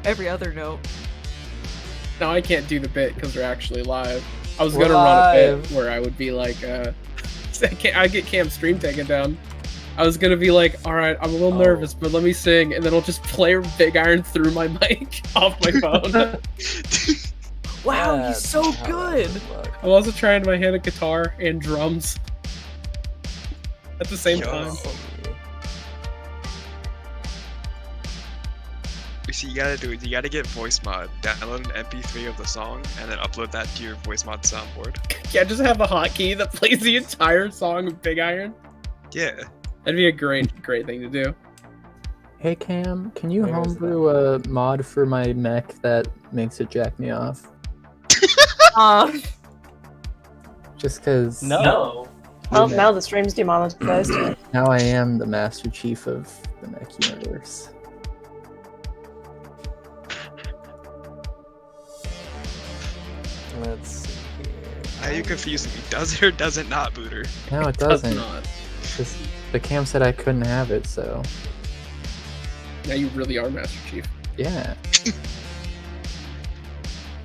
Every other note. No, I can't do the bit because we're actually live. I was gonna run a bit where I would be like, I get Cam's stream taken down. I was gonna be like, all right, I'm a little nervous, but let me sing, and then I'll just play Big Iron through my mic off my phone. Wow, he's so good. I'm also trying my hand at guitar and drums at the same time. See, you gotta do it. You gotta get voice mod. Download an MP3 of the song and then upload that to your voice mod soundboard. Yeah, just have a hotkey that plays the entire song of Big Iron. Yeah, that'd be a great thing to do. Hey Cam, can you homebrew a mod for my mech that makes it jack me off? Just cause. No. Well, now the stream's demonetized. Now I am the Master Chief of the mech universe. Let's see here. Now you confusing me. Does it or does it not, Booter? No, it doesn't. not. Just, the Cam said I couldn't have it, so. Now you really are Master Chief. Yeah.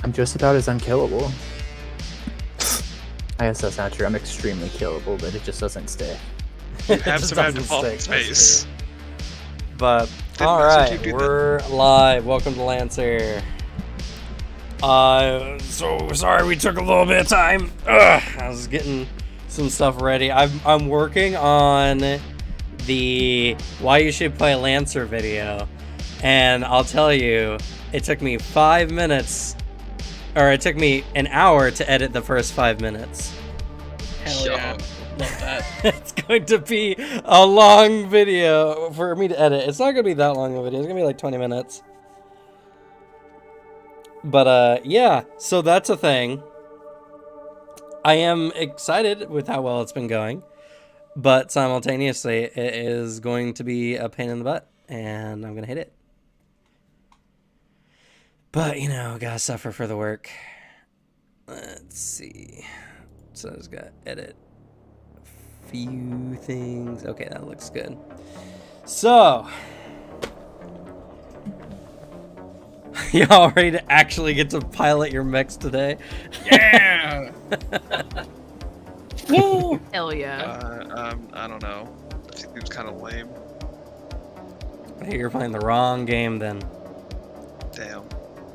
I'm just about as unkillable. I guess that's not true. I'm extremely killable, but it just doesn't stay. You have some default space. But, alright, we're live. Welcome to Lancer. So sorry we took a little bit of time. I was getting some stuff ready. I'm working on the why you should play Lancer video, and I'll tell you, it took me 5 minutes, or it took me an hour to edit the first 5 minutes. Hell yeah, love that. It's going to be a long video for me to edit. It's not going to be that long of a video. It's going to be like 20 minutes. But, yeah, so that's a thing. I am excited with how well it's been going, but simultaneously, it is going to be a pain in the butt, and I'm going to hate it. But, you know, gotta suffer for the work. Let's see. So I just gotta edit a few things. Okay, that looks good. So... y'all ready to actually get to pilot your mechs today? Yeah! Woo! Hell yeah. I don't know. It seems kind of lame. Hey, you're playing the wrong game then. Damn.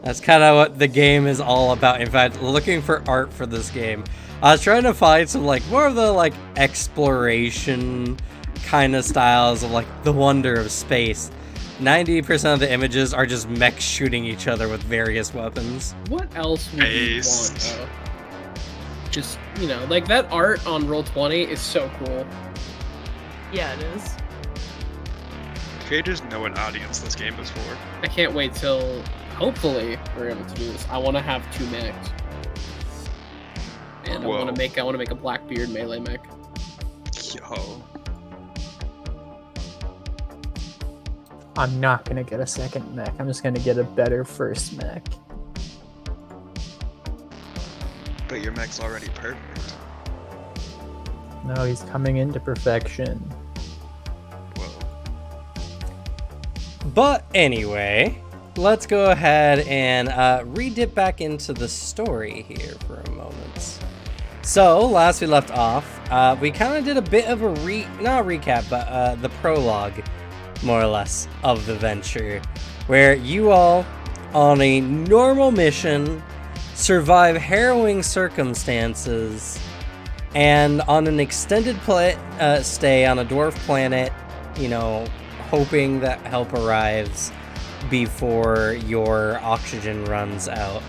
That's kind of what the game is all about. In fact, looking for art for this game, I was trying to find some like more of the like exploration kind of styles of like the wonder of space. 90% of the images are just mechs shooting each other with various weapons. What else would you want, though? Just, you know, like that art on Roll20 is so cool. Yeah, it is. Creators know what audience this game is for. I can't wait till, hopefully, we're able to do this. I want to have 2 mechs. And I want to make a Blackbeard melee mech. Yo. I'm not gonna get a second mech. I'm just gonna get a better first mech. But your mech's already perfect. No, he's coming into perfection. Whoa. But anyway, let's go ahead and re-dip back into the story here for a moment. So, last we left off, we kind of did a bit of a not a recap, but the prologue, more or less, of the venture, where you all, on a normal mission, survive harrowing circumstances, and on an extended stay on a dwarf planet, you know, hoping that help arrives before your oxygen runs out,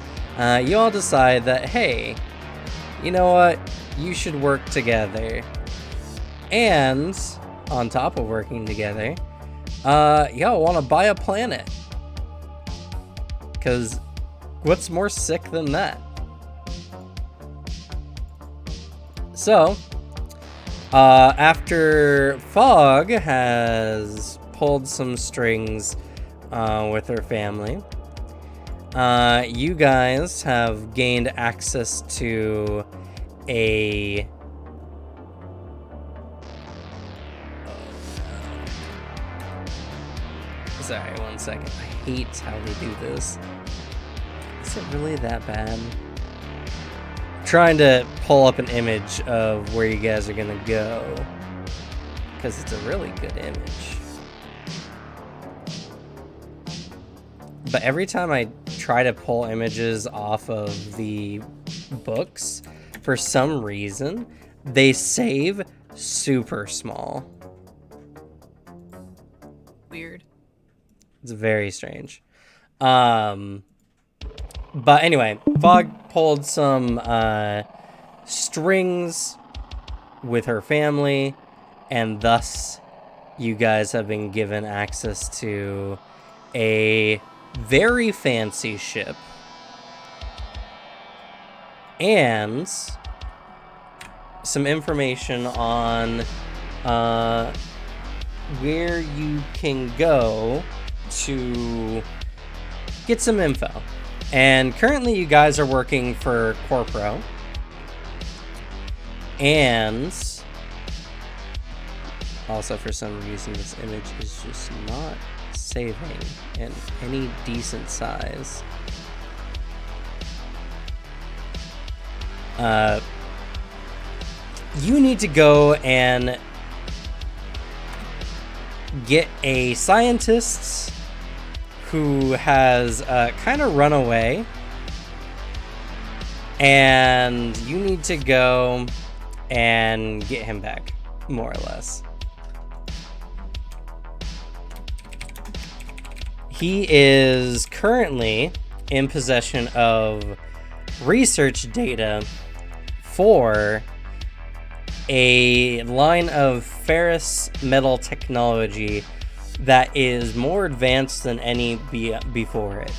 you all decide that, hey, you know what, you should work together. And, on top of working together, y'all want to buy a planet. Because what's more sick than that? So, after Fog has pulled some strings with her family, you guys have gained access to a... Sorry, 1 second. I hate how they do this. Is it really that bad? I'm trying to pull up an image of where you guys are gonna go, because it's a really good image. But every time I try to pull images off of the books, for some reason, they save super small. Weird. It's very strange. But anyway, Fog pulled some strings with her family, and thus you guys have been given access to a very fancy ship and some information on where you can go to get some info. And currently you guys are working for Corpro, and also for some reason this image is just not saving in any decent size. You need to go and get a scientist who has kind of run away, and you need to go and get him back, more or less. He is currently in possession of research data for a line of ferrous metal technology that is more advanced than any before it.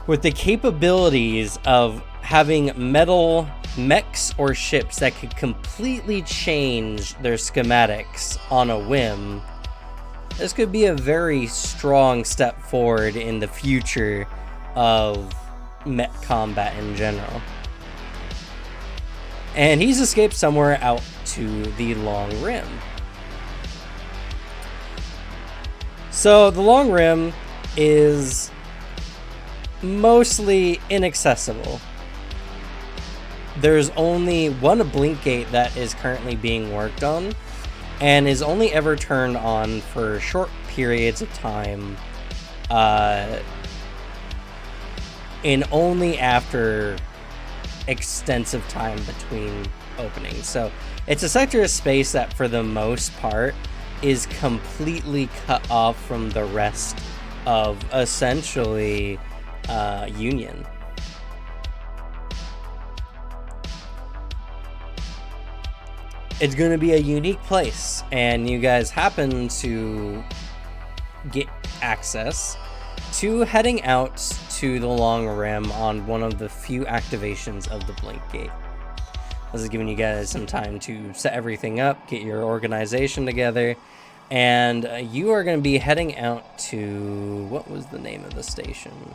With the capabilities of having metal mechs or ships that could completely change their schematics on a whim, this could be a very strong step forward in the future of mech combat in general. And he's escaped somewhere out to the Long Rim. So the Long Rim is mostly inaccessible. There's only one blink gate that is currently being worked on, and is only ever turned on for short periods of time and only after extensive time between openings. So it's a sector of space that for the most part is completely cut off from the rest of essentially Union. It's going to be a unique place, and you guys happen to get access to heading out to the Long Rim on one of the few activations of the Blink Gate. This is giving you guys some time to set everything up, get your organization together, and you are going to be heading out to... what was the name of the station?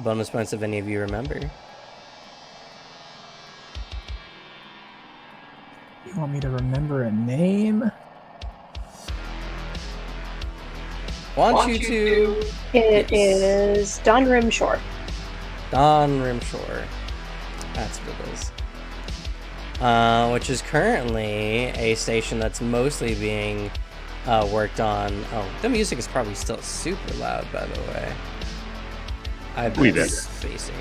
Bonus points if any of you remember. You want me to remember a name? Want you to... It is Don Rim Shore. Don Rim Shore. That's what it is. Which is currently a station that's mostly being worked on. Oh, the music is probably still super loud, by the way. I've been spacing.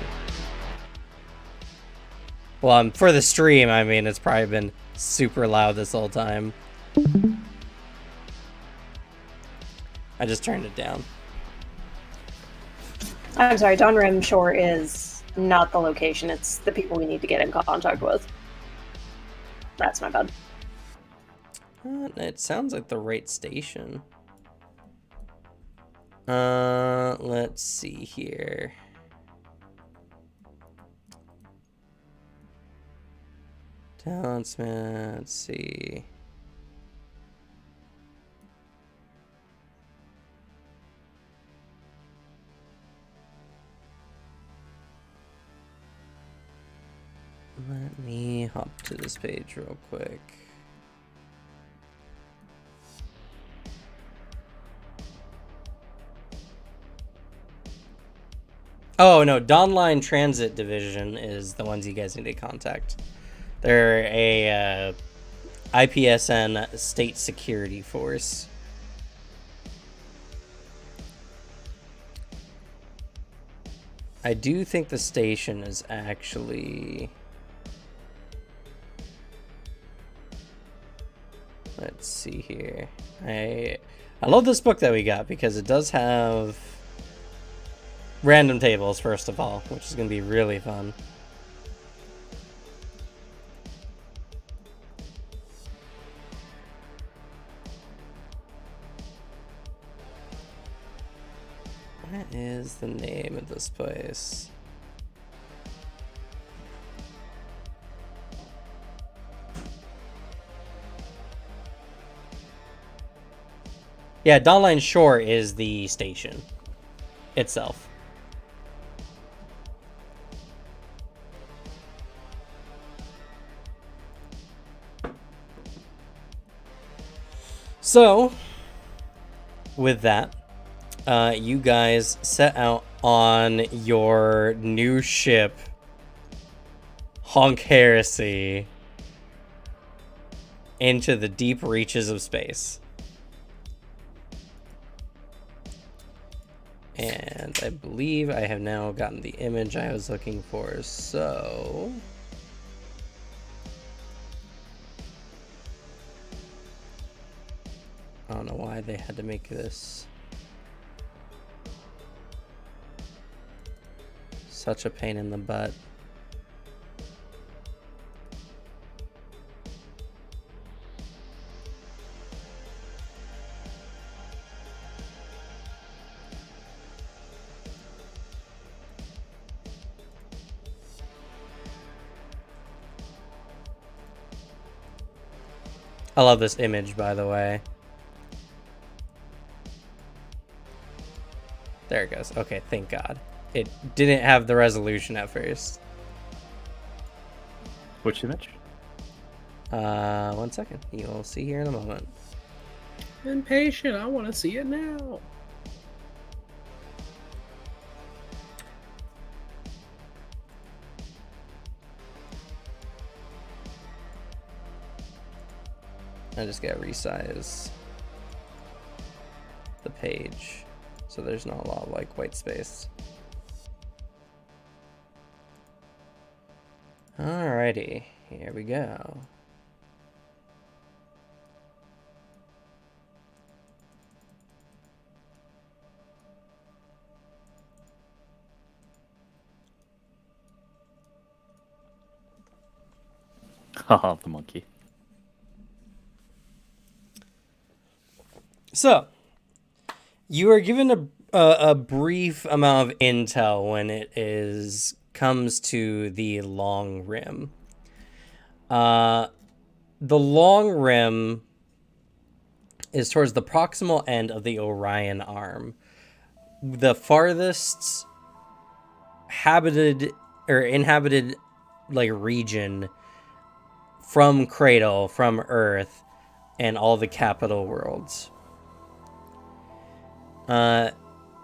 Well, for the stream, I mean, it's probably been super loud this whole time. I just turned it down. I'm sorry, Don Rim Shore is not the location. It's the people we need to get in contact with. That's my bad. It sounds like the right station. Let's see here. Announcement, let's see. Let me hop to this page real quick. Oh no, Donline Transit Division is the ones you guys need to contact. They're a IPSN state security force. I do think the station is actually... let's see here. I love this book that we got because it does have random tables, first of all, which is going to be really fun. What is the name of this place? Yeah, Donline Shore is the station itself. So, with that, you guys set out on your new ship, Honk Heresy, into the deep reaches of space. And I believe I have now gotten the image I was looking for, so... I don't know why they had to make this such a pain in the butt. I love this image, by the way. There it goes. Okay, thank God. It didn't have the resolution at first. Which image? 1 second. You'll see here in a moment. Impatient. I want to see it now. I just gotta resize the page. so there's not a lot of like white space. Alrighty, here we go. Haha, the monkey. So, you are given a brief amount of intel when it comes to the long rim. The long rim is towards the proximal end of the Orion arm. The farthest inhabited like region from Cradle, from Earth, and all the capital worlds.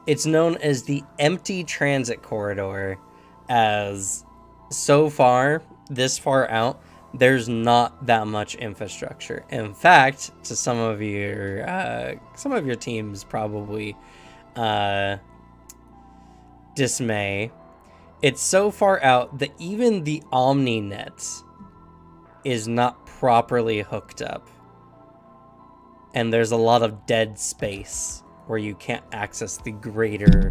It's known as the Empty Transit Corridor, as so far, this far out, there's not that much infrastructure. In fact, to some of your teams probably dismay, it's so far out that even the OmniNet is not properly hooked up. And there's a lot of dead space where you can't access the greater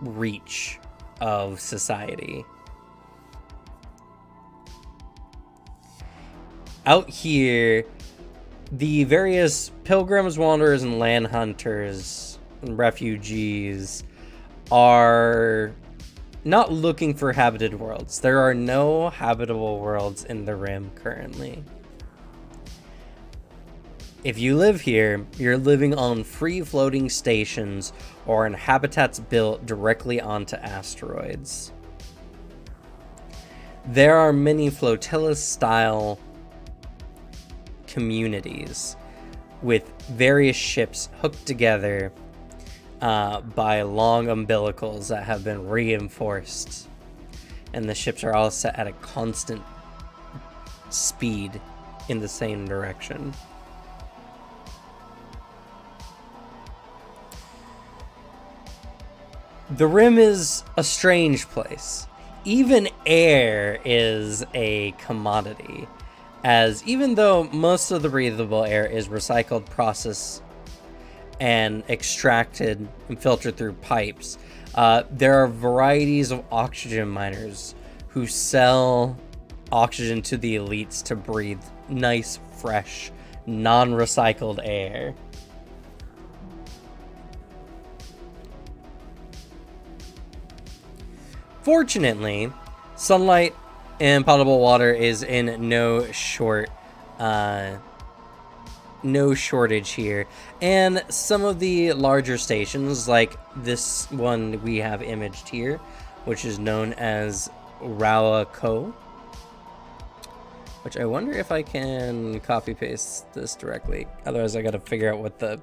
reach of society. Out here, the various pilgrims, wanderers, and land hunters and refugees are not looking for habited worlds. There are no habitable worlds in the Rim currently. If you live here, you're living on free-floating stations or in habitats built directly onto asteroids. There are many flotilla-style communities with various ships hooked together by long umbilicals that have been reinforced, and the ships are all set at a constant speed in the same direction. The Rim is a strange place. Even air is a commodity, as even though most of the breathable air is recycled, processed, and extracted and filtered through pipes, there are varieties of oxygen miners who sell oxygen to the elites to breathe nice, fresh, non-recycled air. Fortunately, sunlight and potable water is in no shortage here, and some of the larger stations, like this one we have imaged here, which is known as Rawa-ko, which I wonder if I can copy paste this directly. Otherwise, I gotta figure out what the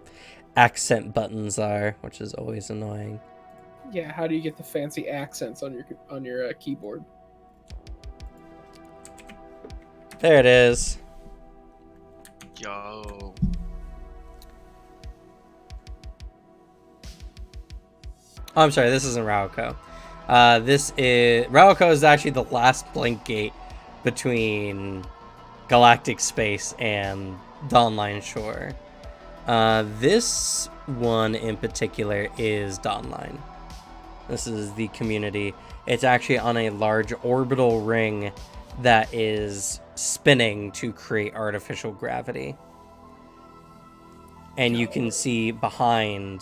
accent buttons are, which is always annoying. Yeah, how do you get the fancy accents on your keyboard? There it is. Yo. Oh, I'm sorry, this isn't Raoko. Raoko is actually the last blink gate between galactic space and Dawnline Shore. This one in particular is Dawnline. This is the community. It's actually on a large orbital ring that is spinning to create artificial gravity. And you can see behind,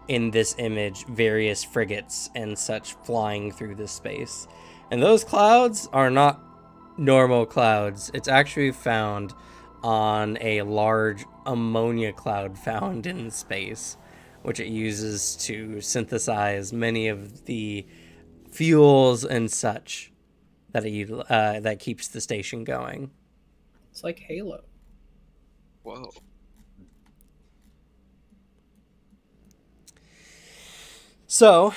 in this image, various frigates and such flying through this space. And those clouds are not normal clouds. It's actually found on a large ammonia cloud found in space, which it uses to synthesize many of the fuels and such that that keeps the station going. It's like Halo. Whoa. So,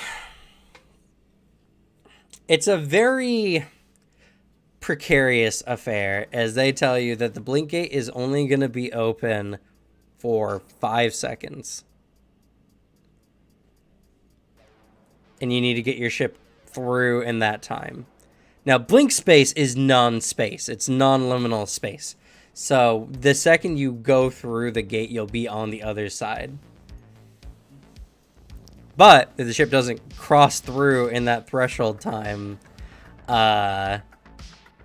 it's a very precarious affair, as they tell you that the blink gate is only going to be open for 5 seconds. and you need to get your ship through in that time. Now, blink space is non-space. It's non-liminal space. So the second you go through the gate, you'll be on the other side. But if the ship doesn't cross through in that threshold time, a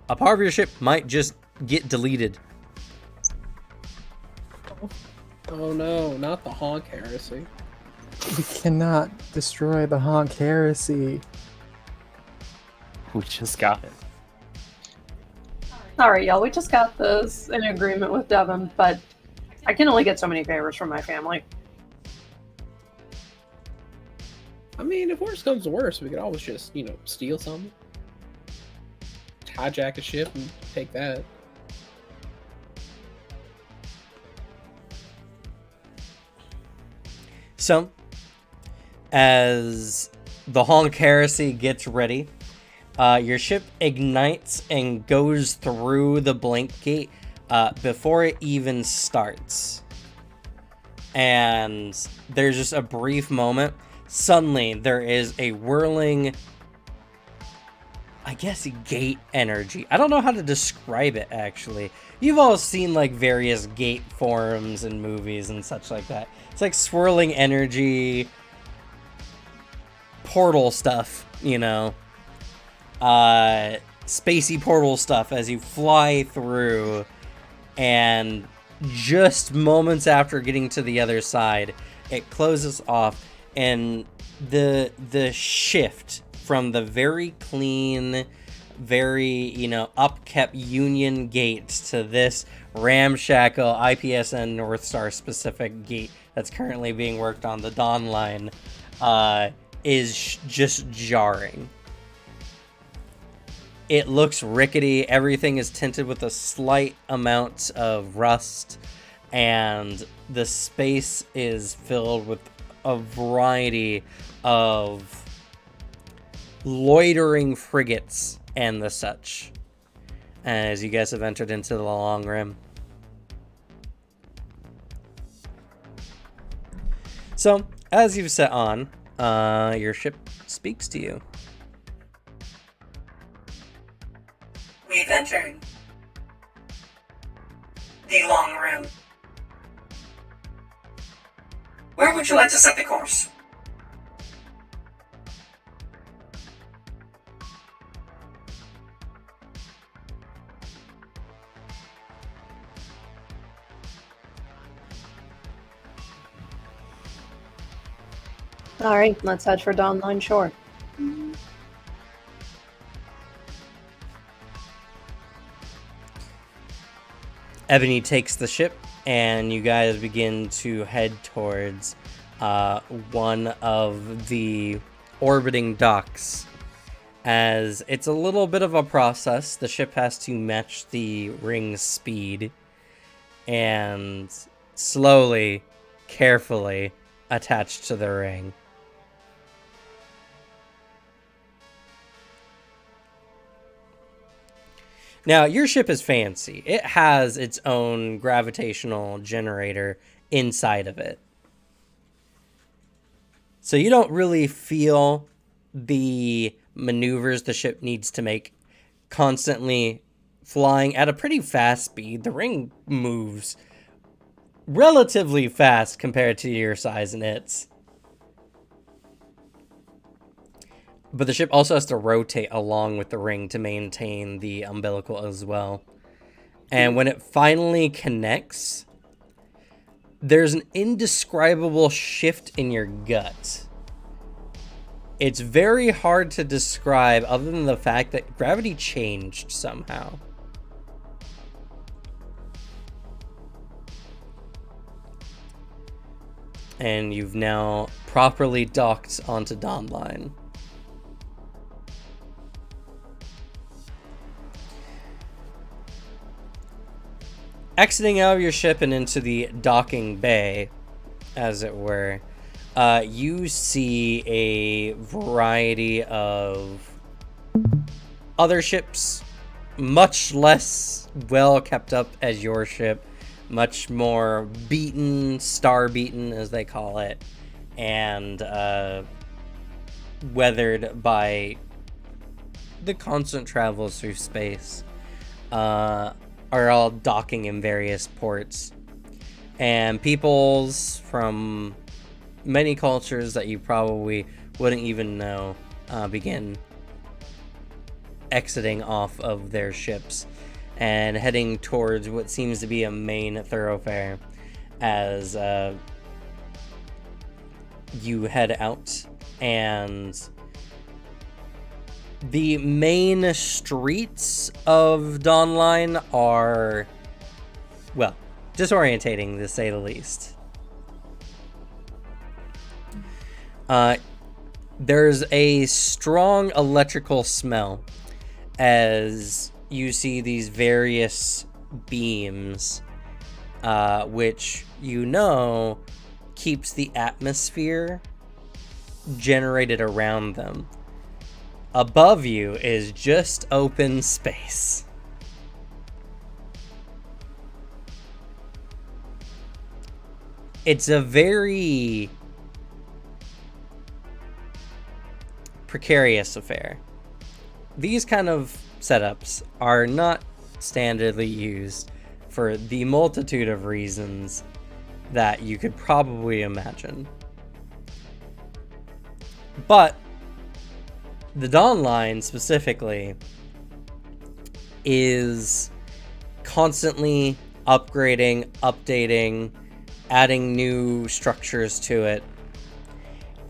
part of your ship might just get deleted. Oh no, not the honk heresy. We cannot destroy the Honk Heresy. We just got it. Alright, y'all, we just got this in agreement with Devin, but I can only get so many favors from my family. I mean, if worse comes to worse, we could always just, steal something. Hijack a ship and take that. So, as the Honk Heresy gets ready, your ship ignites and goes through the blink gate before it even starts. And there's just a brief moment. Suddenly, there is a whirling, I guess, gate energy. I don't know how to describe it, actually. You've all seen, like, various gate forums and movies and such like that. It's like swirling energy, portal stuff, spacey portal stuff as you fly through, and just moments after getting to the other side, it closes off, and the shift from the very clean, very, upkept Union gate to this ramshackle IPSN North Star specific gate that's currently being worked on, the Dawn line, is just jarring. It looks rickety. Everything is tinted with a slight amount of rust, and the space is filled with a variety of loitering frigates and the such, as you guys have entered into the Long Rim. So, as you've set on, your ship speaks to you. We've entered the Long Rim. Where would you like to set the course? Alright, let's head for Dawn Line Shore. Ebony takes the ship, and you guys begin to head towards one of the orbiting docks. As it's a little bit of a process, the ship has to match the ring's speed and slowly, carefully attach to the ring. Now, your ship is fancy. It has its own gravitational generator inside of it. So you don't really feel the maneuvers the ship needs to make constantly flying at a pretty fast speed. The ring moves relatively fast compared to your size and its. But the ship also has to rotate along with the ring to maintain the umbilical as well. And when it finally connects, there's an indescribable shift in your gut. It's very hard to describe other than the fact that gravity changed somehow. And you've now properly docked onto Dawn Line. Exiting out of your ship and into the docking bay, as it were, you see a variety of other ships, much less well kept up as your ship, much more beaten, star beaten as they call it, and weathered by the constant travels through space, are all docking in various ports. And peoples from many cultures that you probably wouldn't even know begin exiting off of their ships and heading towards what seems to be a main thoroughfare as you head out. And the main streets of Dawnline are, well, disorientating to say the least. There's a strong electrical smell as you see these various beams, which you know keeps the atmosphere generated around them. Above you is just open space. It's a very precarious affair. These kind of setups are not standardly used for the multitude of reasons that you could probably imagine. But the Dawn Line specifically is constantly upgrading, updating, adding new structures to it,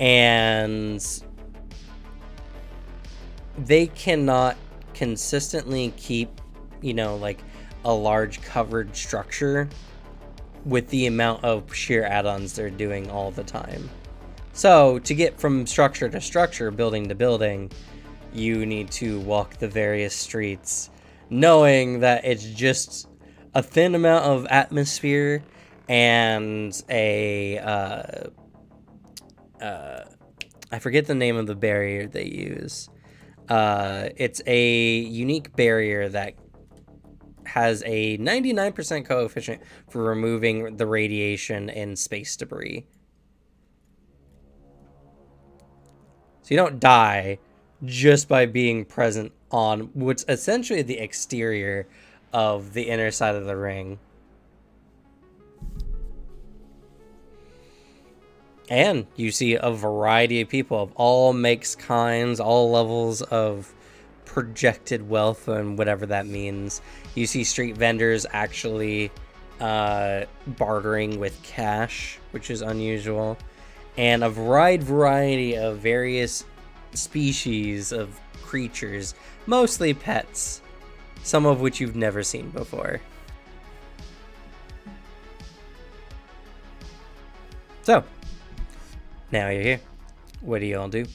and they cannot consistently keep, like a large covered structure with the amount of sheer add-ons they're doing all the time. So to get from structure to structure, building to building, you need to walk the various streets, knowing that it's just a thin amount of atmosphere and I forget the name of the barrier they use. It's a unique barrier that has a 99% coefficient for removing the radiation and space debris. So you don't die just by being present on what's essentially the exterior of the inner side of the ring. And you see a variety of people of all makes, kinds, all levels of projected wealth and whatever that means. You see street vendors actually bartering with cash, which is unusual. And a wide variety of various species of creatures, mostly pets, some of which you've never seen before. So, now you're here. What do you all do?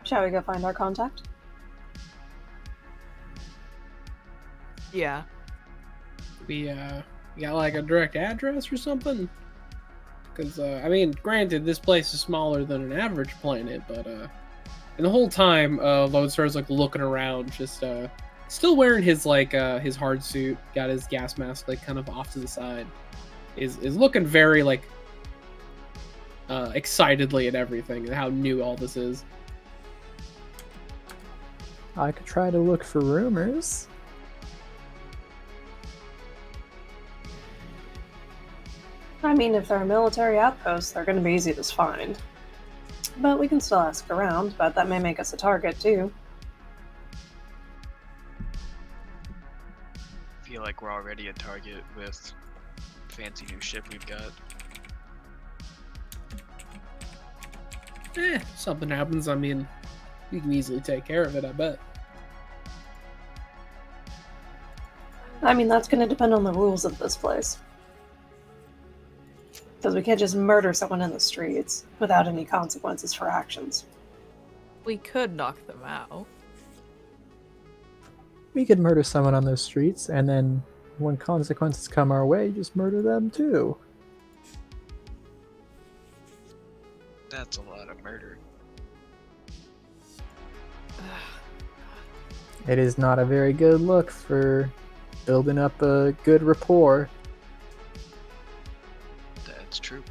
Shall we go find our contact? Yeah. We got like a direct address or something? Because I mean, granted, this place is smaller than an average planet, but and the whole time, Lodestar's like looking around, just still wearing his like his hard suit, got his gas mask like kind of off to the side, is looking very like excitedly at everything and how new all this is. I could try to look for rumors. I mean, if they're a military outpost, they're going to be easy to find. But we can still ask around, but that may make us a target, too. I feel like we're already a target with fancy new ship we've got. Something happens, I mean, we can easily take care of it, I bet. I mean, that's going to depend on the rules of this place. Because we can't just murder someone in the streets without any consequences for actions. We could knock them out. We could murder someone on those streets, and then when consequences come our way, just murder them too. That's a lot of murder. It is not a very good look for building up a good rapport. That's true.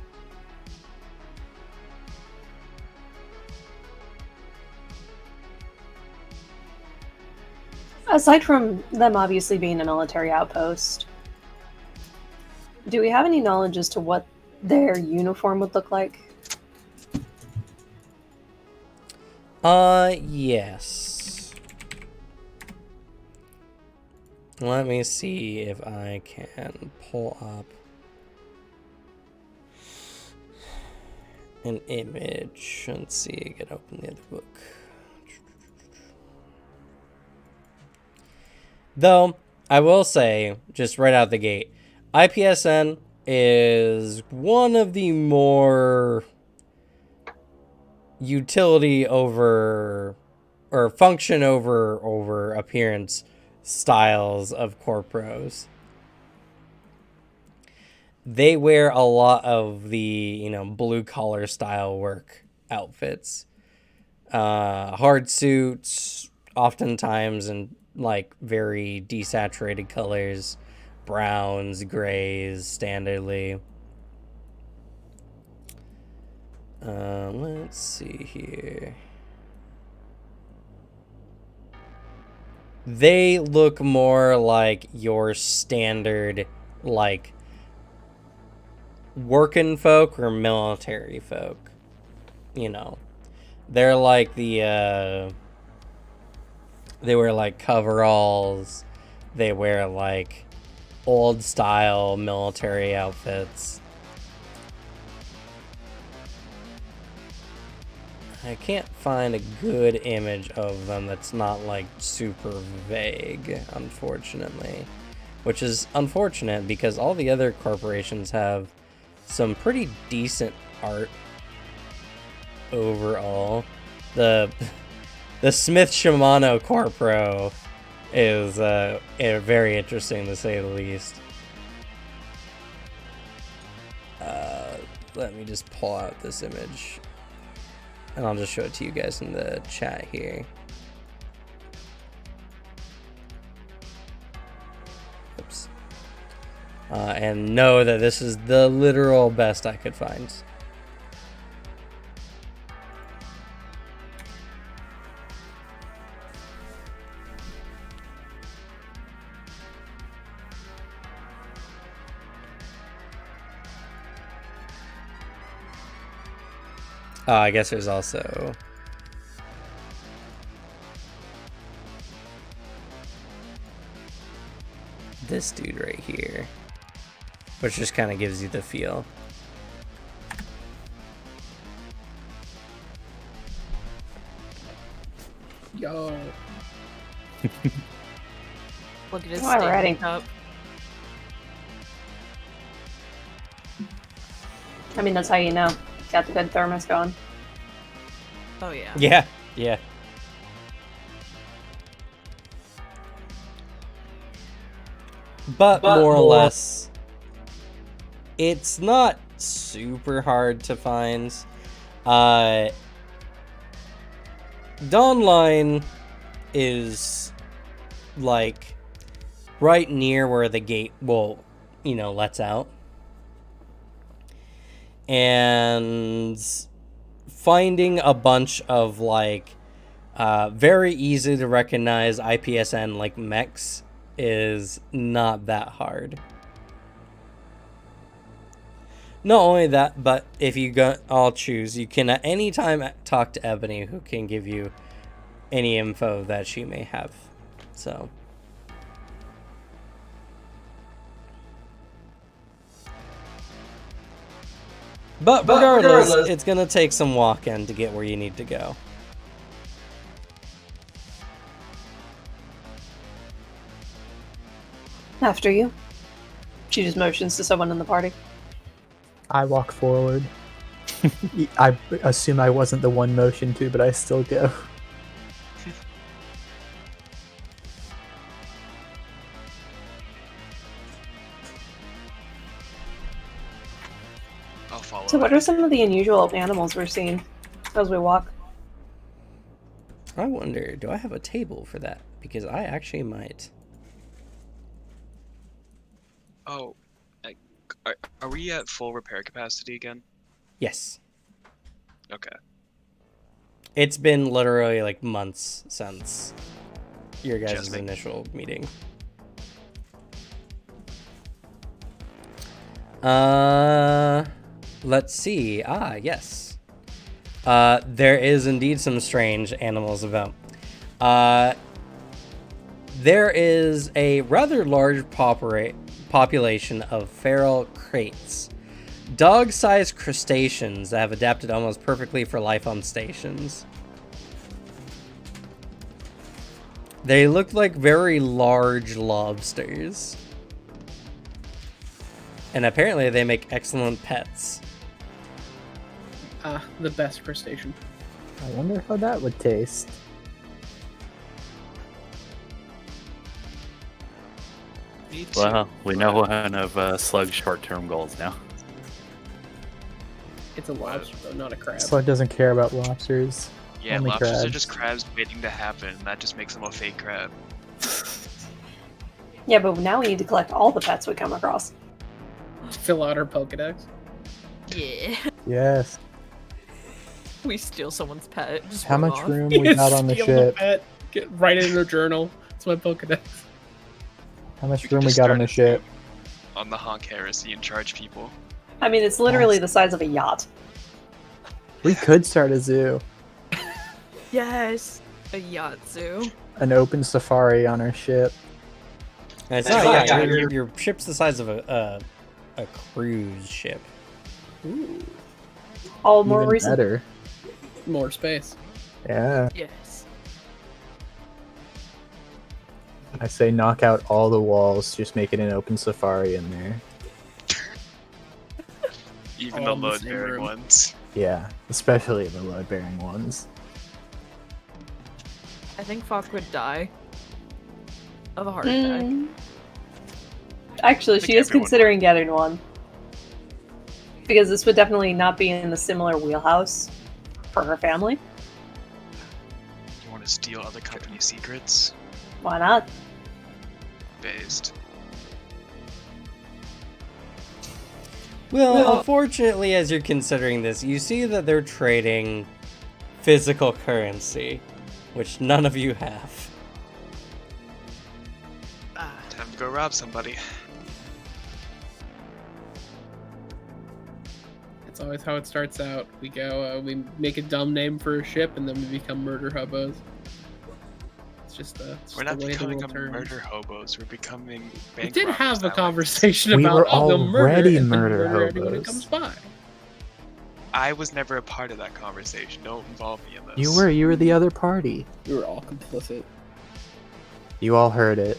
Aside from them obviously being a military outpost, do we have any knowledge as to what their uniform would look like? Yes. Let me see if I can pull up an image. Let's see, I gotta open the other book. Though, I will say, just right out the gate, IPSN is one of the more utility over, or function over appearance styles of corpros. They wear a lot of the, you know, blue collar style work outfits. Hard suits, oftentimes in like very desaturated colors, browns, grays, standardly. Let's see here. They look more like your standard, like, working folk or military folk. You know, they're like the, they wear like coveralls. They wear like old style military outfits. I can't find a good image of them that's not like super vague, unfortunately. Which is unfortunate because all the other corporations have some pretty decent art overall. The Smith Shimano Corpro is very interesting to say the least. Let me just pull out this image. And I'll just show it to you guys in the chat here. Oops. And know that this is the literal best I could find. I guess there's also this dude right here, which just kind of gives you the feel. Yo. Look at his Alrighty. standing cup. I mean, that's how you know. Got the good thermos going. Oh yeah. Yeah, yeah. But more or less, it's not super hard to find. Dawnline is like right near where the gate will, you know, lets out. And finding a bunch of like very easy to recognize IPSN like mechs is not that hard. Not only that, but if you all choose, you can at any time talk to Ebony, who can give you any info that she may have. So But regardless, it's gonna take some walking to get where you need to go. After you. She just motions to someone in the party. I walk forward. I assume I wasn't the one motioned to, but I still go. I'll follow. So what are some of the unusual animals we're seeing as we walk? I wonder, do I have a table for that? Because I actually might. Oh, like, are we at full repair capacity again? Yes. Okay. It's been literally like months since your guys' Just making- initial meeting. Let's see. Yes. There is indeed some strange animals about. There is a rather large population of feral kraits, dog-sized crustaceans that have adapted almost perfectly for life on stations. They look like very large lobsters. And apparently they make excellent pets. The best crustacean. I wonder how that would taste. Me too, Well, we but- know one of Slug's short-term goals now. It's a lobster, though, not a crab. Slug doesn't care about lobsters. Yeah, Only lobsters are crabs. just crabs waiting to happen, and that just makes them a fake crab. Yeah, but now we need to collect all the pets we come across. Fill out our Pokedex. Yeah. Yes. We steal someone's pet. Just How run much off. room we got on the Steal ship? pet, write it in a journal. It's my Pokedex. How much You can room we just got start on the a ship? zoo on the Honk Heresy and charge people. I mean, it's literally the size of a yacht. We could start a zoo. Yes. A yacht zoo. An open safari on our ship. And it's That's not, fine, yeah, yeah. your ship's the size of a cruise ship. Ooh, All more Even reason. better. more space. Yeah. Yes. I say knock out all the walls, just make it an open safari in there. Even All the in the load same bearing room. ones. Yeah, especially the load-bearing ones. I think Fox would die of a heart attack. Mm. Actually, think she is everyone considering getting one. Because this would definitely not be in the similar wheelhouse for her family. You want to steal other company secrets? Why not? Based. Well, unfortunately, as you're considering this, you see that they're trading physical currency, which none of you have. Time to go rob somebody. That's always how it starts out. We go, we make a dumb name for a ship, and then we become murder hobos. It's just, it's We're just not the way the becoming world a turns. murder hobos. We're becoming We bank did robbers have a that way. conversation We about were I'll go murder already and then murder anyone who hobos. comes by. I was never a part of that conversation. Don't involve me in this. You were the other party. We were all complicit. You all heard it.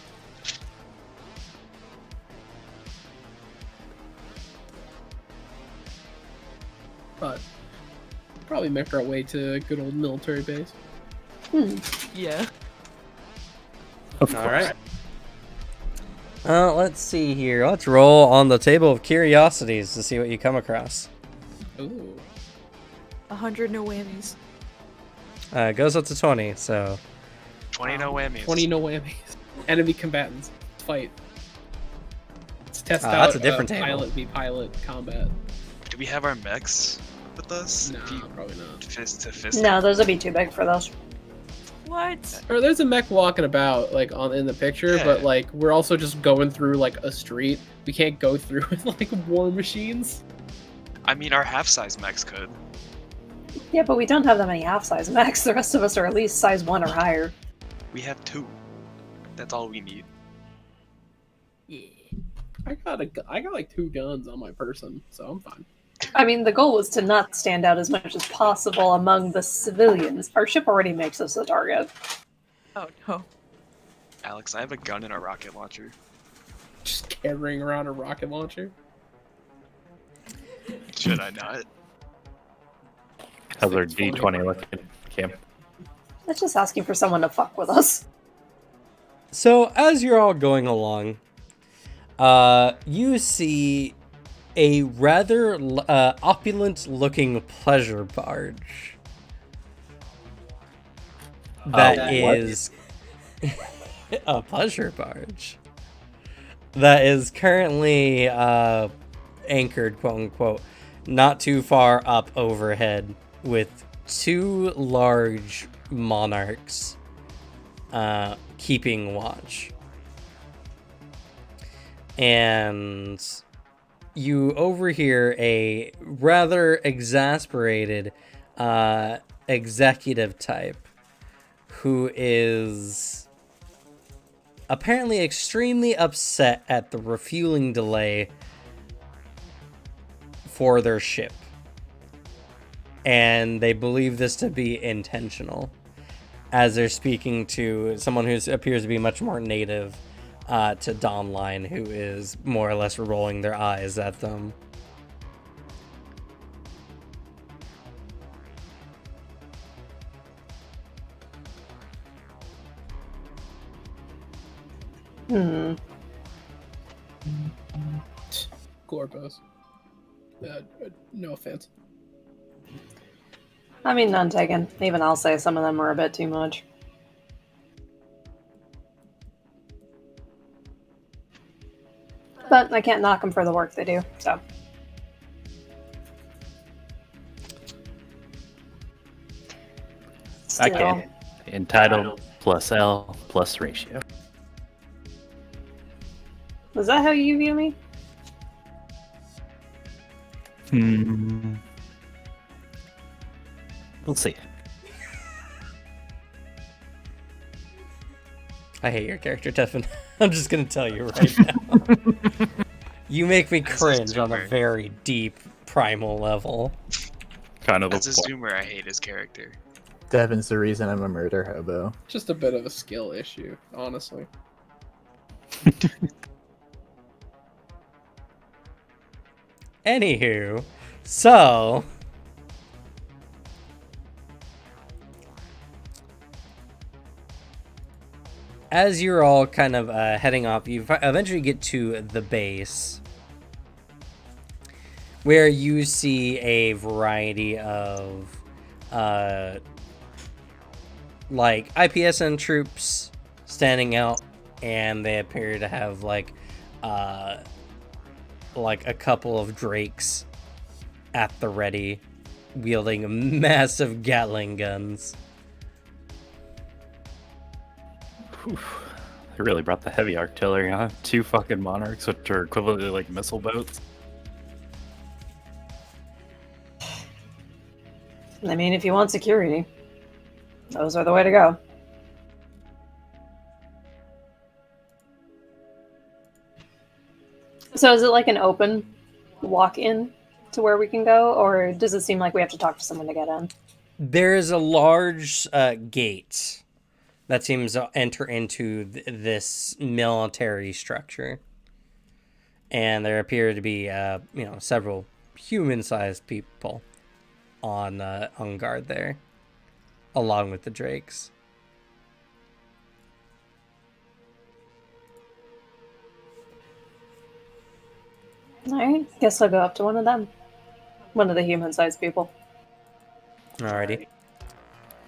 But probably make our way to a good old military base. Yeah. Of All course. right. Let's see here. Let's roll on the table of curiosities to see what you come across. Ooh. 100 no whammies. It goes up to 20, so 20 no whammies. 20 no whammies. Enemy combatants. Fight. Let's test out that's a different table. pilot v pilot combat. Do we have our mechs with us? No, If you- probably not. Fist to fist. No, those would be too big for those. What? Or there's a mech walking about like in the picture, but Yeah. like we're also just going through like a street. We can't go through with like war machines. I mean, our half-size mechs could. Yeah, but we don't have that many half-size mechs. The rest of us are at least size 1 or higher. We have 2. That's all we need. Yeah. I got like 2 guns on my person, so I'm fine. I mean, the goal was to not stand out as much as possible among the civilians. Our ship already makes us a target. Oh no. Alex, I have a gun and a rocket launcher. Just carrying around a rocket launcher. Should I not? How's our It's funny. D20 looking, Cam? That's just asking for someone to fuck with us. So, as you're all going along, you see a rather opulent-looking pleasure barge. That what? is a pleasure barge. that is currently anchored, quote unquote, not too far up overhead with 2 large monarchs keeping watch. And you overhear a rather exasperated executive type who is apparently extremely upset at the refueling delay for their ship. And they believe this to be intentional, as they're speaking to someone who appears to be much more native to Dawnline, who is more or less rolling their eyes at them. Corpus. No offense. I mean, none taken. Even I'll say some of them were a bit too much. But I can't knock them for the work they do, so. I Still. can. Entitled plus L plus ratio. Is that how you view me? We'll see. I hate your character, Teffin. I'm just gonna tell you right now. You make me cringe on a very deep, primal level. Kind of As a the point. zoomer, I hate his character. Devin's the reason I'm a murder hobo. Just a bit of a skill issue, honestly. Anywho, so as you're all kind of heading off, you eventually get to the base, where you see a variety of like IPSN troops standing out, and they appear to have like a couple of drakes at the ready, wielding massive Gatling guns. They really brought the heavy artillery, huh? 2 fucking monarchs, which are equivalently like missile boats. I mean, if you want security, those are the way to go. So is it like an open walk-in to where we can go, or does it seem like we have to talk to someone to get in? There is a large gate that seems to enter into this military structure, and there appear to be several human-sized people on guard there, along with the drakes. Alright, guess I'll go up to one of them. One of the human-sized people. Alrighty.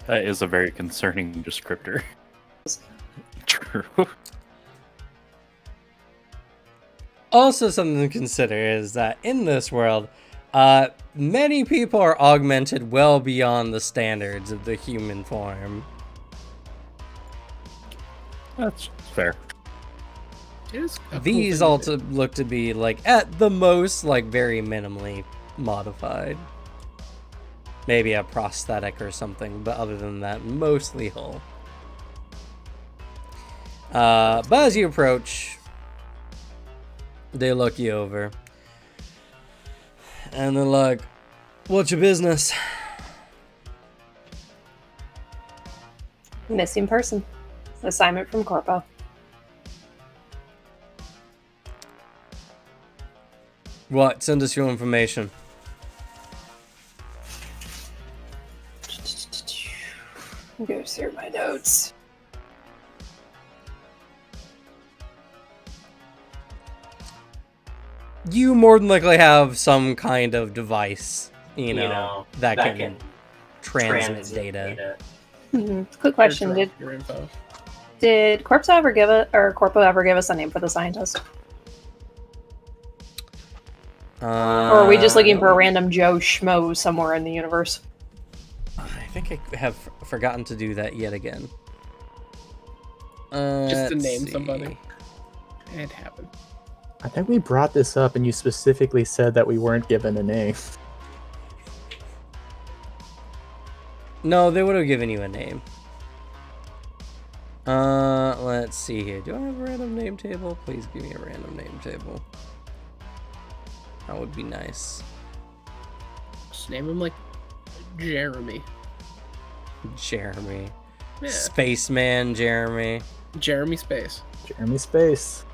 That is a very concerning descriptor. True. Also, something to consider is that in this world, many people are augmented well beyond the standards of the human form. That's fair. It is a cool These thing to also look to be, like, at the most, like, very minimally modified. Maybe a prosthetic or something, but other than that, mostly whole. But as you approach, they look you over. And they're like, "What's your business?" Missing person. Assignment from Corpo. What? Send us your information. Go through my notes. You more than likely have some kind of device, you know, that can transmit data. Quick question: drop your info. Did Corpo ever give us a name for the scientist? Or are we just looking for a random Joe Schmo somewhere in the universe? I think I have forgotten to do that yet again. Just to Let's name see. somebody. It happened. I think we brought this up and you specifically said that we weren't given a name. No, they would have given you a name. Let's see here. Do I have a random name table? Please give me a random name table. That would be nice. Just name him like Jeremy. Jeremy. Yeah. Spaceman Jeremy. Jeremy Space. Jeremy Space.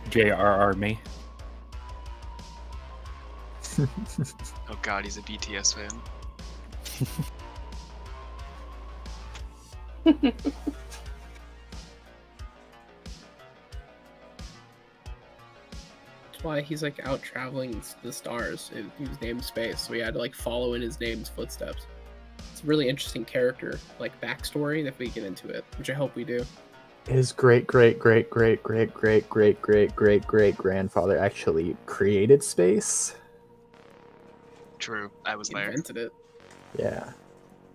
JRR me. Oh god, he's a BTS fan. That's why he's like out traveling the stars. He was named Space, so we had to like follow in his name's footsteps. It's a really interesting character, like backstory, if we get into it, which I hope we do. His great grandfather actually created space. True, I was He there. invented it. Yeah.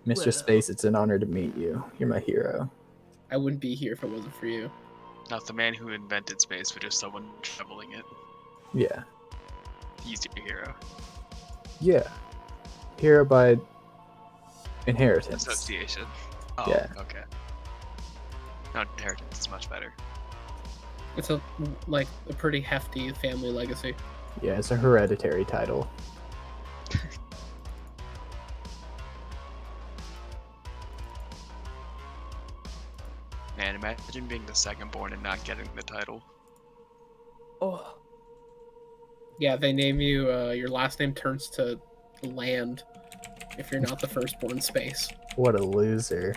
Mr. Well. Space, it's an honor to meet you. You're my hero. I wouldn't be here if it wasn't for you. Not the man who invented space, but just someone traveling it. Yeah. He's your hero. Yeah. Hero by inheritance. Association. Oh, Yeah. okay. Not inheritance, it's much better. It's a pretty hefty family legacy. Yeah, it's a hereditary title. Man, imagine being the second born and not getting the title. Oh, Yeah, they name you. Your last name turns to Land if you're not the firstborn Space. What a loser.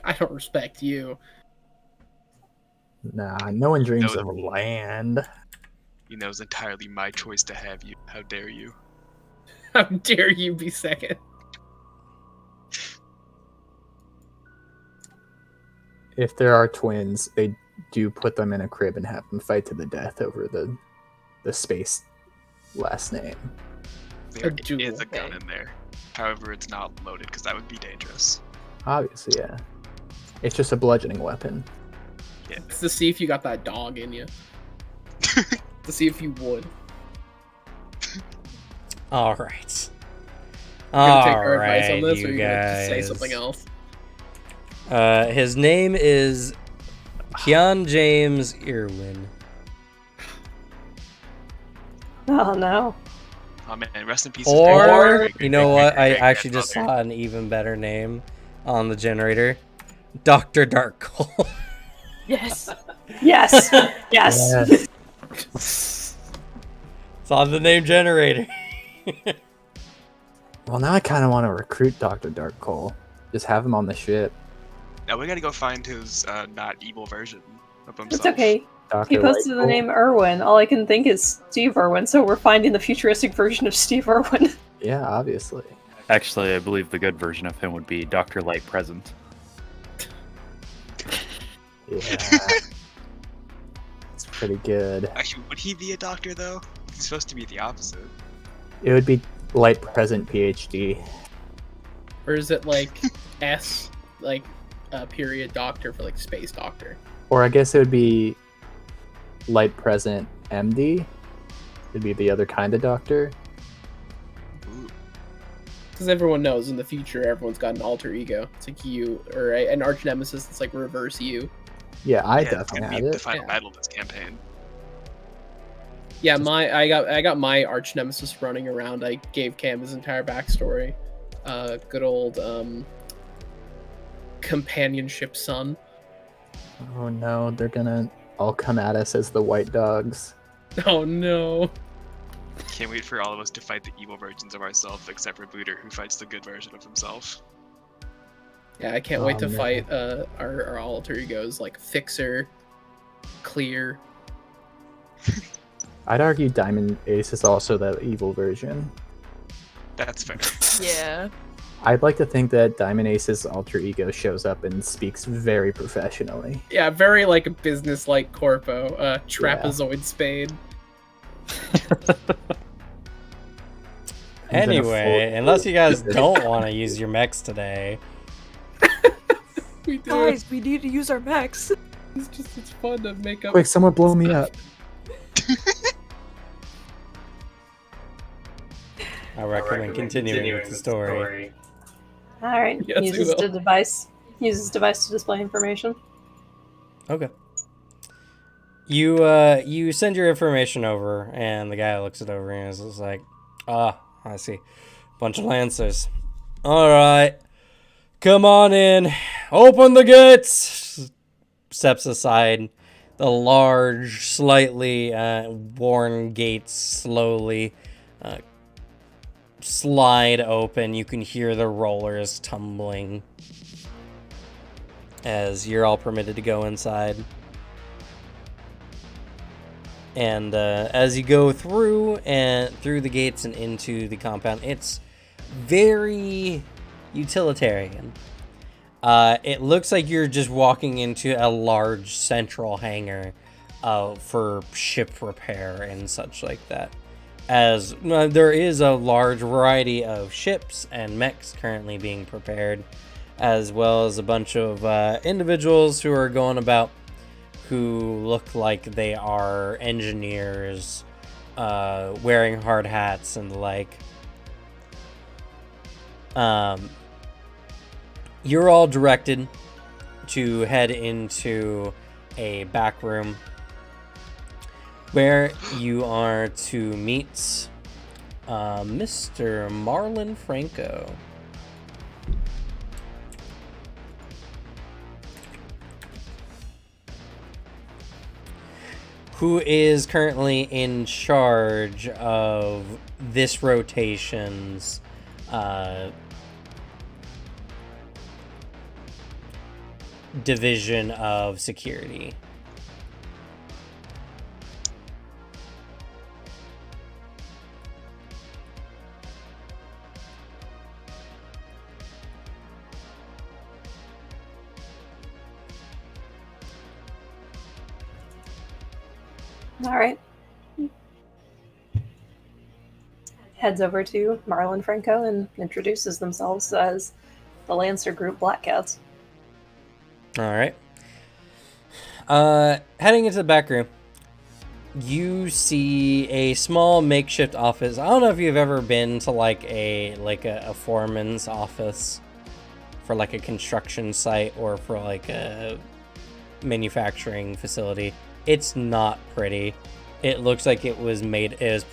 I don't respect you. Nah, no one dreams No. of land. You know, it's entirely my choice to have you. How dare you? How dare you be second? If there are twins, they do put them in a crib and have them fight to the death over the space last name. There duel, is a gun okay. in there. However, it's not loaded because that would be dangerous. Obviously, yeah. It's just a bludgeoning weapon. Yeah. It's to see if you got that dog in you. To see if you would. All right. You're gonna take All our advice on right, this, or you you gonna just say guys. something else? His name is Keon James Irwin. Oh no. Oh man, rest in peace. Or, you know what? I actually just saw an even better name on the generator. Dr. Darkcoal. yes. Yes. Yes. Yes. It's on the name generator. Well, now I kind of want to recruit Dr. Darkcoal. Just have him on the ship. Now we gotta go find his not evil version of himself. It's okay. Dr. He posted the Lightcoal. name Irwin. All I can think is Steve Irwin, so we're finding the futuristic version of Steve Irwin. Yeah, obviously. Actually, I believe the good version of him would be Dr. Light Present. Yeah. It's pretty good. Actually, would he be a doctor though? He's supposed to be the opposite. It would be Light Present PhD. Or is it like S, like period doctor for like space doctor? Or I guess it would be Light Present MD. It'd be the other kind of doctor. Ooh. Because everyone knows in the future everyone's got an alter ego. It's like you, or an arch nemesis that's like reverse you. Yeah, I Yeah, it's definitely gonna have be the it. final Yeah. battle of this campaign. Yeah, I got my arch nemesis running around. I gave Cam his entire backstory. Good old companionship son. Oh no, they're gonna all come at us as the white dogs. Oh no. Can't wait for all of us to fight the evil versions of ourselves, except for Booter, who fights the good version of himself. Yeah, I can't wait Oh, to man. fight our alter egos like Fixer, Clear. I'd argue Diamond Ace is also the evil version. That's fair. Yeah. I'd like to think that Diamond Ace's alter ego shows up and speaks very professionally. Yeah, very like a business-like corpo. Trapezoid spade. And then a Anyway, full- unless you guys don't want to use your mechs today, We do. Guys, we need to use our mechs. It's fun to make up. Quick, someone blow me up. I recommend continuing with the story. All right. Yes, we uses will. the device. Uses device to display information. Okay. You send your information over, and the guy looks it over and is just like, "Ah, I see, bunch of Lancers. All right, come on in. Open the gates." Steps aside. The large, slightly worn gates slowly slide open. You can hear the rollers tumbling as you're all permitted to go inside. And as you go through the gates and into the compound, it's very utilitarian. It looks like you're just walking into a large central hangar for ship repair and such like that. As there is a large variety of ships and mechs currently being prepared, as well as a bunch of individuals who are going about who look like they are engineers, wearing hard hats and the like. You're all directed to head into a back room where you are to meet Mr. Marlon Franco. Who is currently in charge of this rotation's division of security. All right. Heads over to Marlon Franco and introduces themselves as the Lancer Group Black Cats. All right. Heading into the back room, you see a small makeshift office. I don't know if you've ever been to like a foreman's office for like a construction site or for like a manufacturing facility. It's not pretty. It looks like it was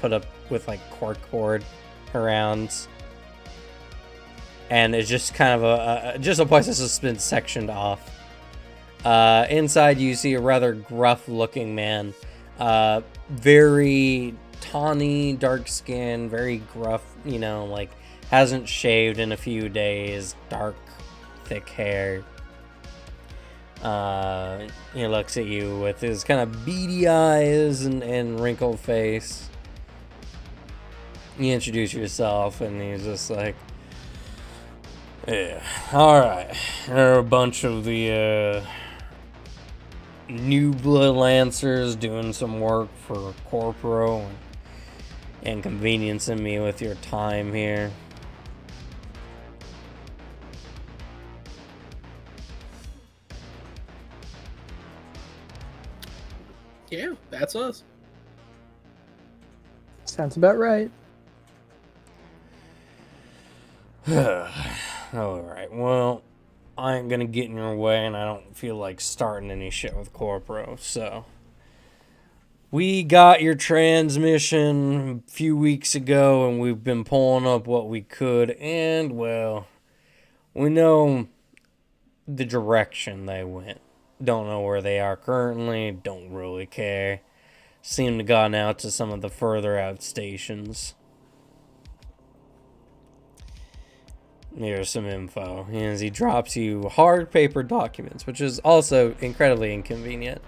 put up with like corkboard around, and it's just kind of just a place that's just been sectioned off. Inside you see a rather gruff looking man, very tawny, dark skin, very gruff, like hasn't shaved in a few days, dark, thick hair. He looks at you with his kind of beady eyes and wrinkled face. You introduce yourself and he's just like, yeah, alright. There are a bunch of the new blood Lancers doing some work for Corporo and inconveniencing me with your time here. Yeah, that's us. Sounds about right. Alright, well, I ain't gonna get in your way, and I don't feel like starting any shit with Corporo, so. We got your transmission a few weeks ago, and we've been pulling up what we could, and, well, we know the direction they went. Don't know where they are currently, don't really care. Seem to have gone out to some of the further out stations. Here's some info. As he drops you hard paper documents, which is also incredibly inconvenient.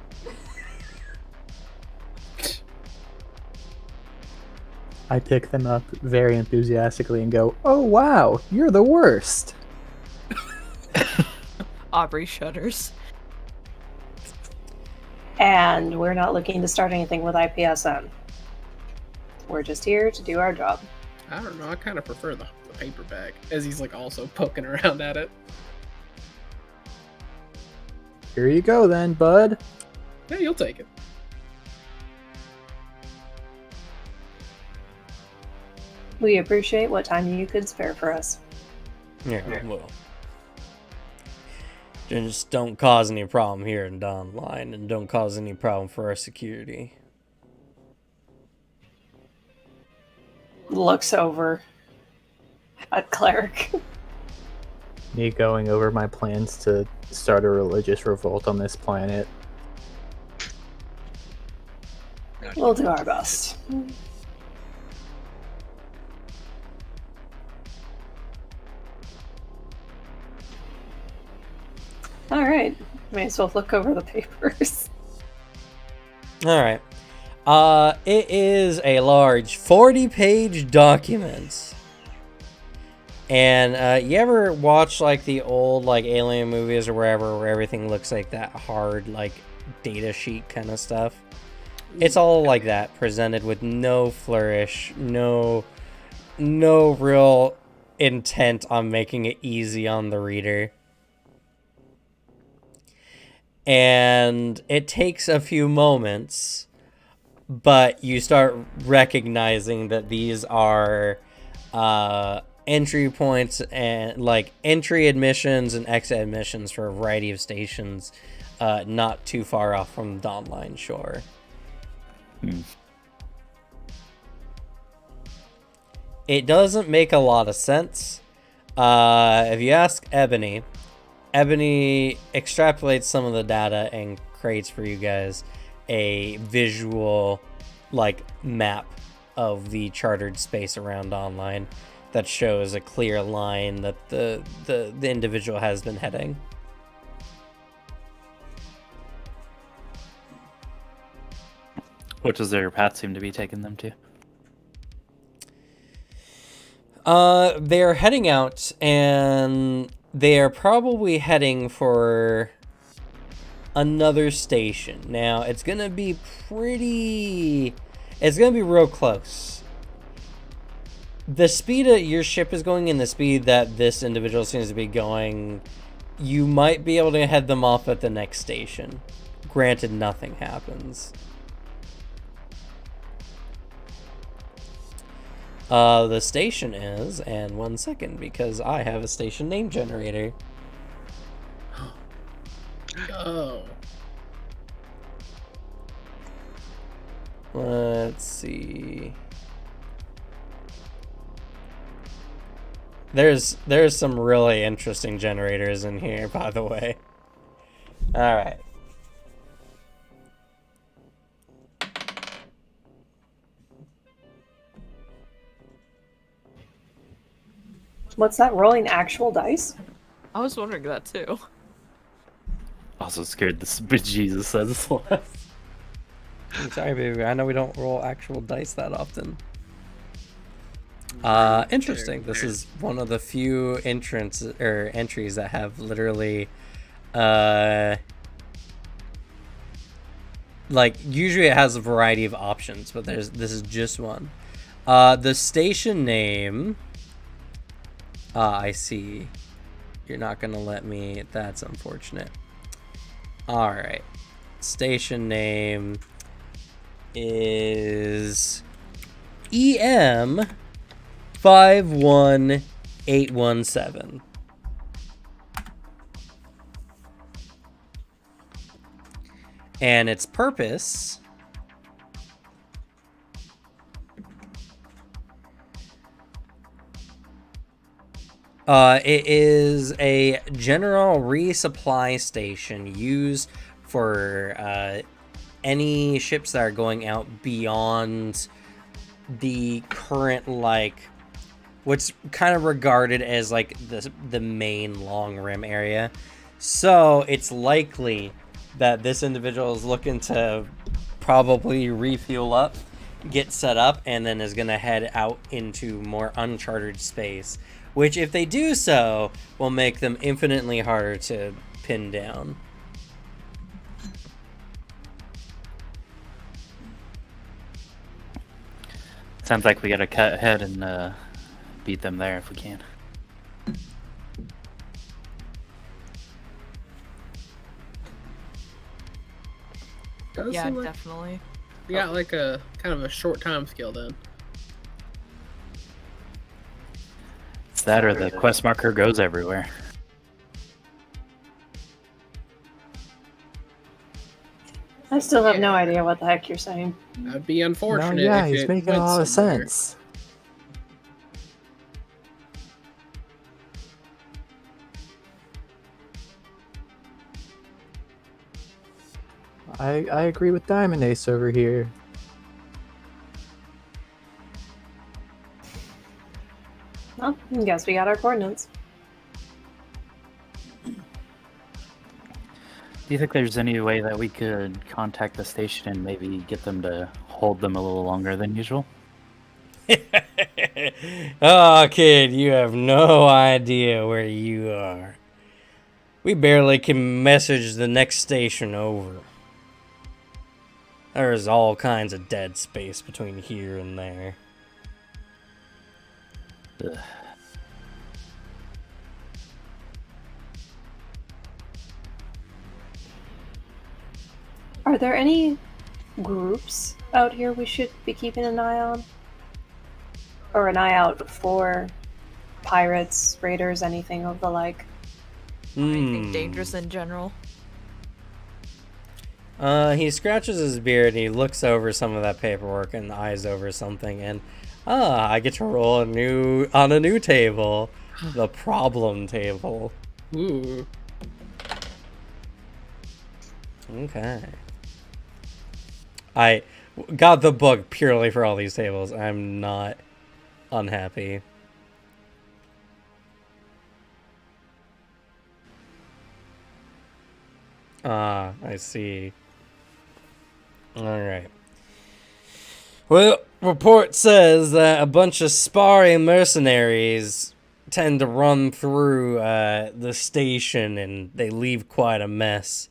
I pick them up very enthusiastically and go, "Oh wow, you're the worst." Aubrey shudders. And we're not looking to start anything with IPSN. We're just here to do our job. I don't know. I kind of prefer the paper bag, as he's like also poking around at it. Here you go then, bud. Yeah, you'll take it. We appreciate what time you could spare for us. Yeah, well. Just don't cause any problem here in Dawn Line, and don't cause any problem for our security. Looks over at Cleric. Me going over my plans to start a religious revolt on this planet. We'll do our best. Alright. May as well look over the papers. Alright. It is a large 40-page document. And, you ever watch, like, the old, like, Alien movies or wherever, where everything looks like that hard, like, data sheet kind of stuff? It's all like that, presented with no flourish, no real intent on making it easy on the reader. And it takes a few moments, but you start recognizing that these are entry points and like entry admissions and exit admissions for a variety of stations not too far off from Dawn Line shore. It doesn't make a lot of sense. If you ask Ebony extrapolates some of the data and creates for you guys a visual like map of the chartered space around online that shows a clear line that the individual has been heading. What does their path seem to be taking them to? They're heading out, and they are probably heading for another station. Now, it's gonna be real close. The speed that your ship is going and the speed that this individual seems to be going, you might be able to head them off at the next station. Granted, nothing happens. The station is, and 1 second, because I have a station name generator. Oh. Let's see. There's some really interesting generators in here, by the way. All right. What's that, rolling actual dice? I was wondering that too. Also scared the bejesus out of left. Sorry, baby. I know we don't roll actual dice that often. Interesting. This is one of the few entries that have literally, like usually it has a variety of options, but this is just one. The station name. I see. You're not gonna let me. That's unfortunate. All right. Station name is EM 51817. And its purpose it is a general resupply station used for any ships that are going out beyond the current, like, what's kind of regarded as like the main long rim area. So it's likely that this individual is looking to probably refuel up get set up and then is going to head out into more uncharted space, which if they do so will make them infinitely harder to pin down. Sounds like we gotta cut ahead and beat them there if we can. Does Yeah, seem like definitely. we got like a kind of a short time scale then. It's that or the quest marker goes everywhere. I still have no idea what the heck you're saying. That'd be No, unfortunate. yeah, if he's it making a went lot of somewhere. sense. I agree with Diamond Ace over here. Well, I guess we got our coordinates. Do you think there's any way that we could contact the station and maybe get them to hold them a little longer than usual? Oh, kid, you have no idea where you are. We barely can message the next station over. There's all kinds of dead space between here and there. Ugh. Are there any groups out here we should be keeping an eye on? Or an eye out for pirates, raiders, anything of the like? Anything dangerous in general. He scratches his beard and he looks over some of that paperwork and eyes over something, and I get to roll on a new table, the problem table. Ooh. Okay. I got the book purely for all these tables. I'm not unhappy. I see. Alright. Well, report says that a bunch of sparring mercenaries tend to run through the station and they leave quite a mess.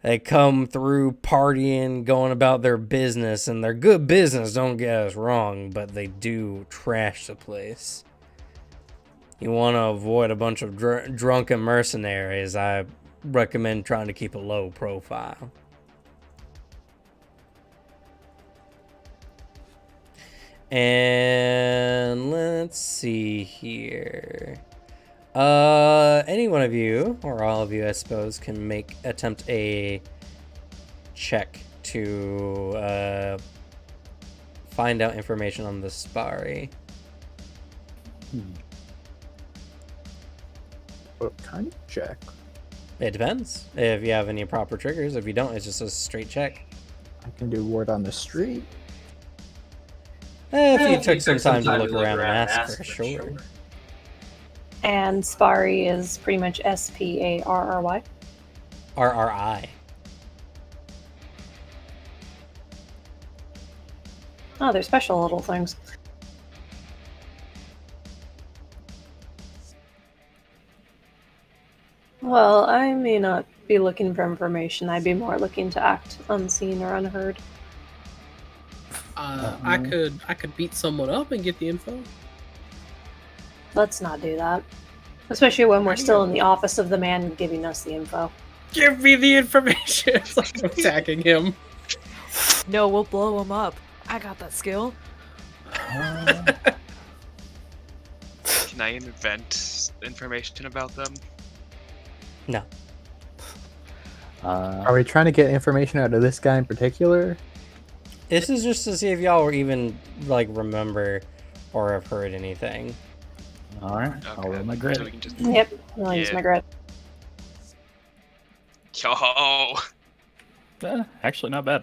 They come through partying, going about their business, and their good business, don't get us wrong, but they do trash the place. You want to avoid a bunch of drunken mercenaries, I recommend trying to keep a low profile. And let's see here. Any one of you, or all of you, I suppose, can attempt a check to find out information on the Spari. What kind of check? It depends. If you have any proper triggers. If you don't, it's just a straight check. I can do word on the street. If you took some time to look around and ask for sure. And Spari is pretty much SPARRY. RRI. Oh, they're special little things. Well, I may not be looking for information. I'd be more looking to act unseen or unheard. I could beat someone up and get the info. Let's not do that. Especially when we're still in the office of the man giving us the info. Give me the information. It's like I'm attacking him. No, we'll blow him up. I got that skill. Can I invent information about them? No. Are we trying to get information out of this guy in particular? This is just to see if y'all were even, like, remember or have heard anything. Alright, I'll roll my grid. So we can just... Yep, I'll use my grid. Yo! Actually, not bad.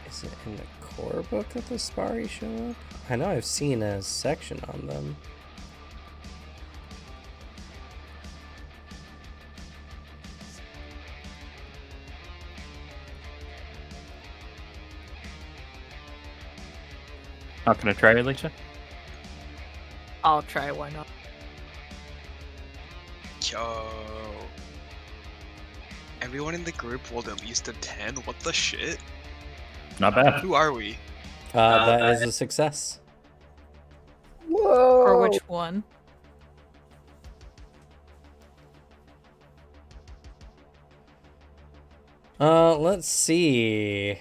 Is it in the core book that the Spari show up? I know I've seen a section on them. Not gonna try, Alicia? I'll try, why not? Yo. Everyone in the group rolled at least a 10? What the shit? Not bad. Who are we? That is a success. Whoa! For which one? Let's see.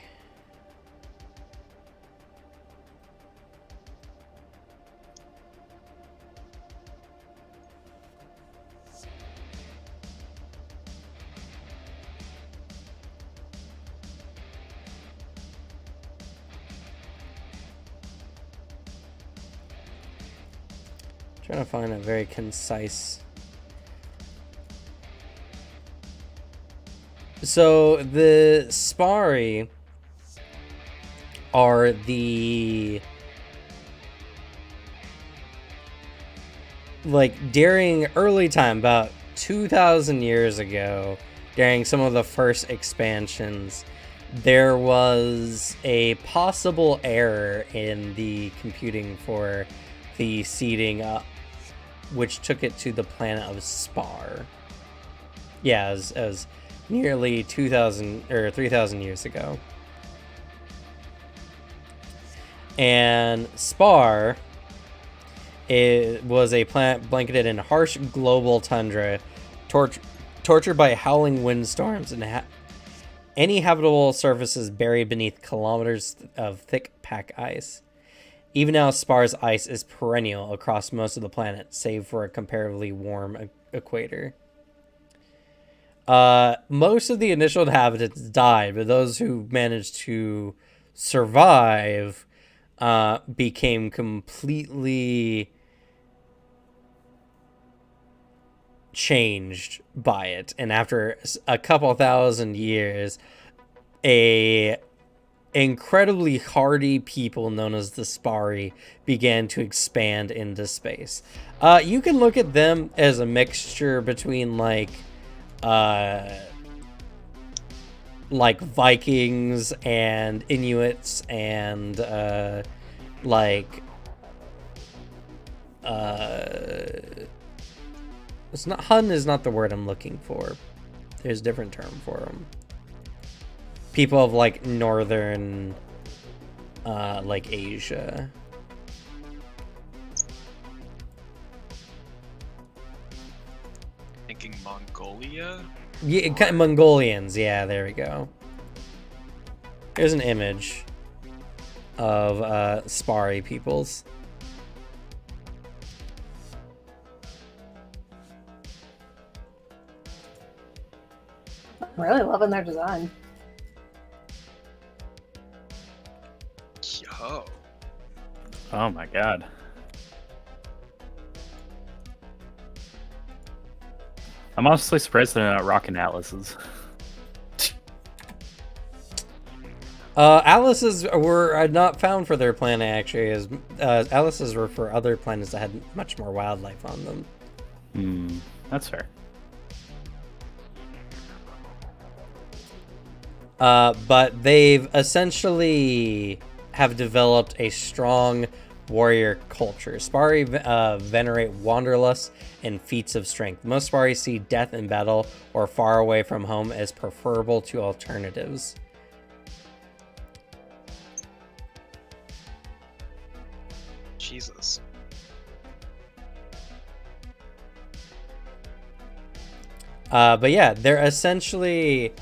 Trying to find a very concise. So the Spari are the during early time, about 2,000 years ago, during some of the first expansions, there was a possible error in the computing for the seeding up, which took it to the planet of Spar. Yeah, as nearly 2,000 or 3,000 years ago. And Spar, it was a planet blanketed in harsh global tundra, tortured by howling windstorms, and any habitable surfaces buried beneath kilometers of thick pack ice. Even now, Spar's ice is perennial across most of the planet, save for a comparatively warm equator. Most of the initial inhabitants died, but those who managed to survive became completely changed by it. And after a couple thousand years, a incredibly hardy people known as the Spari began to expand into space. You can look at them as a mixture between like Vikings and Inuits and it's not, Hun is not the word I'm looking for. There's a different term for them. People of like northern Asia. Thinking Mongolia? Yeah, Mongolians. Yeah, there we go. Here's an image of Spari peoples. I'm really loving their design. Yo. Oh my god. I'm honestly surprised they're not rocking atlases. Atlases were not found for their planet, actually, as atlases were for other planets that had much more wildlife on them. That's fair. But they've essentially have developed a strong warrior culture. Spari venerate wanderlust and feats of strength. Most Spari see death in battle or far away from home as preferable to alternatives. Jesus. But yeah, they're essentially...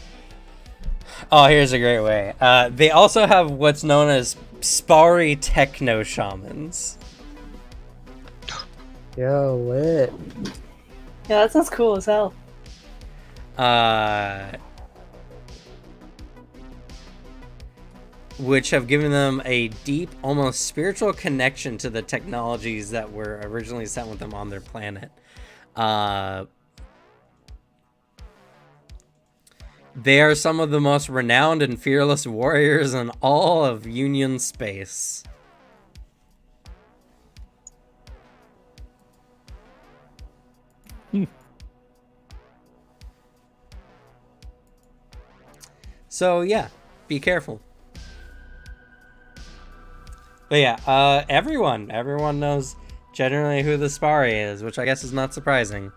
Oh, here's a great way. They also have what's known as Spari techno shamans. Yo, lit. Yeah, that sounds cool as hell. Which have given them a deep, almost spiritual connection to the technologies that were originally sent with them on their planet. They are some of the most renowned and fearless warriors in all of Union space. So yeah, be careful. But yeah, everyone knows generally who the Spari is, which I guess is not surprising.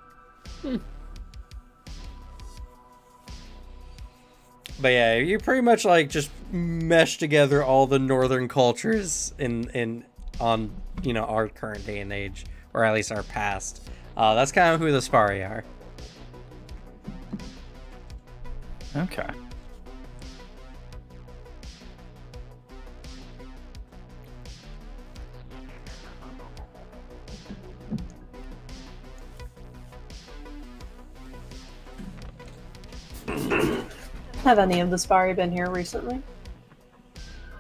But yeah, you pretty much like just mesh together all the northern cultures on our current day and age, or at least our past. That's kind of who the Spari are. Okay. Have any of the Spari been here recently?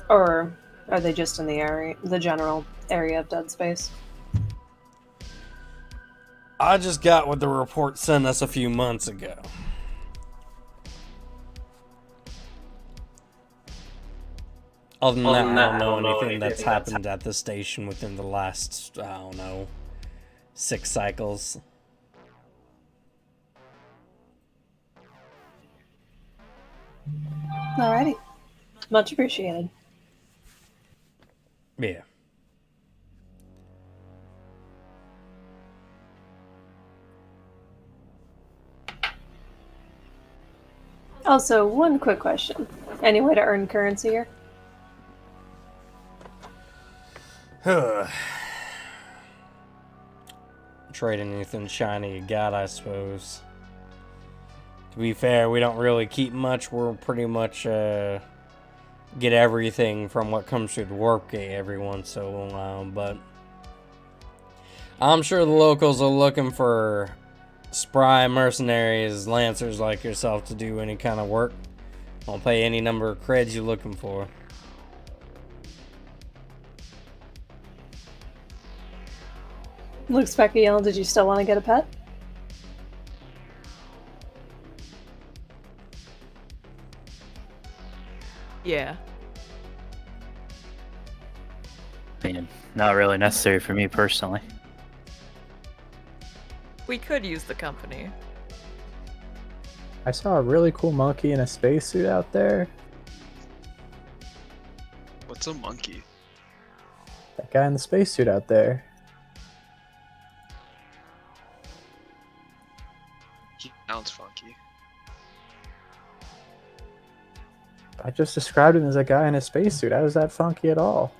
Or are they just in the general area of Dead Space? I just got what the report sent us a few months ago. Other than that, I don't know anything that's happened at the station within the last, 6 cycles. Alrighty. Much appreciated. Yeah. Also, one quick question. Any way to earn currency here? Trade anything shiny you got, I suppose. To be fair, we don't really keep much. We're pretty much get everything from what comes through the warp gate every once in a while, but I'm sure the locals are looking for spry mercenaries, lancers like yourself to do any kind of work. I'll pay any number of creds you're looking for. Luke Spekiel, did you still want to get a pet? Yeah. I mean, not really necessary for me personally. We could use the company. I saw a really cool monkey in a spacesuit out there. What's a monkey? That guy in the spacesuit out there. He sounds funky. I just described him as a guy in a spacesuit. How is that funky at all?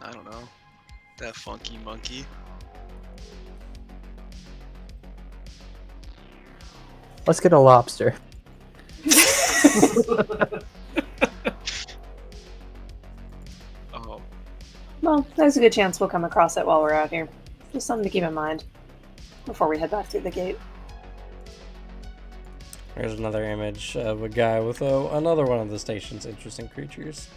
I don't know. That funky monkey. Let's get a lobster. Oh, Well, there's a good chance we'll come across it while we're out here. Just something to keep in mind before we head back through the gate. There's another image of a guy with another one of the station's interesting creatures.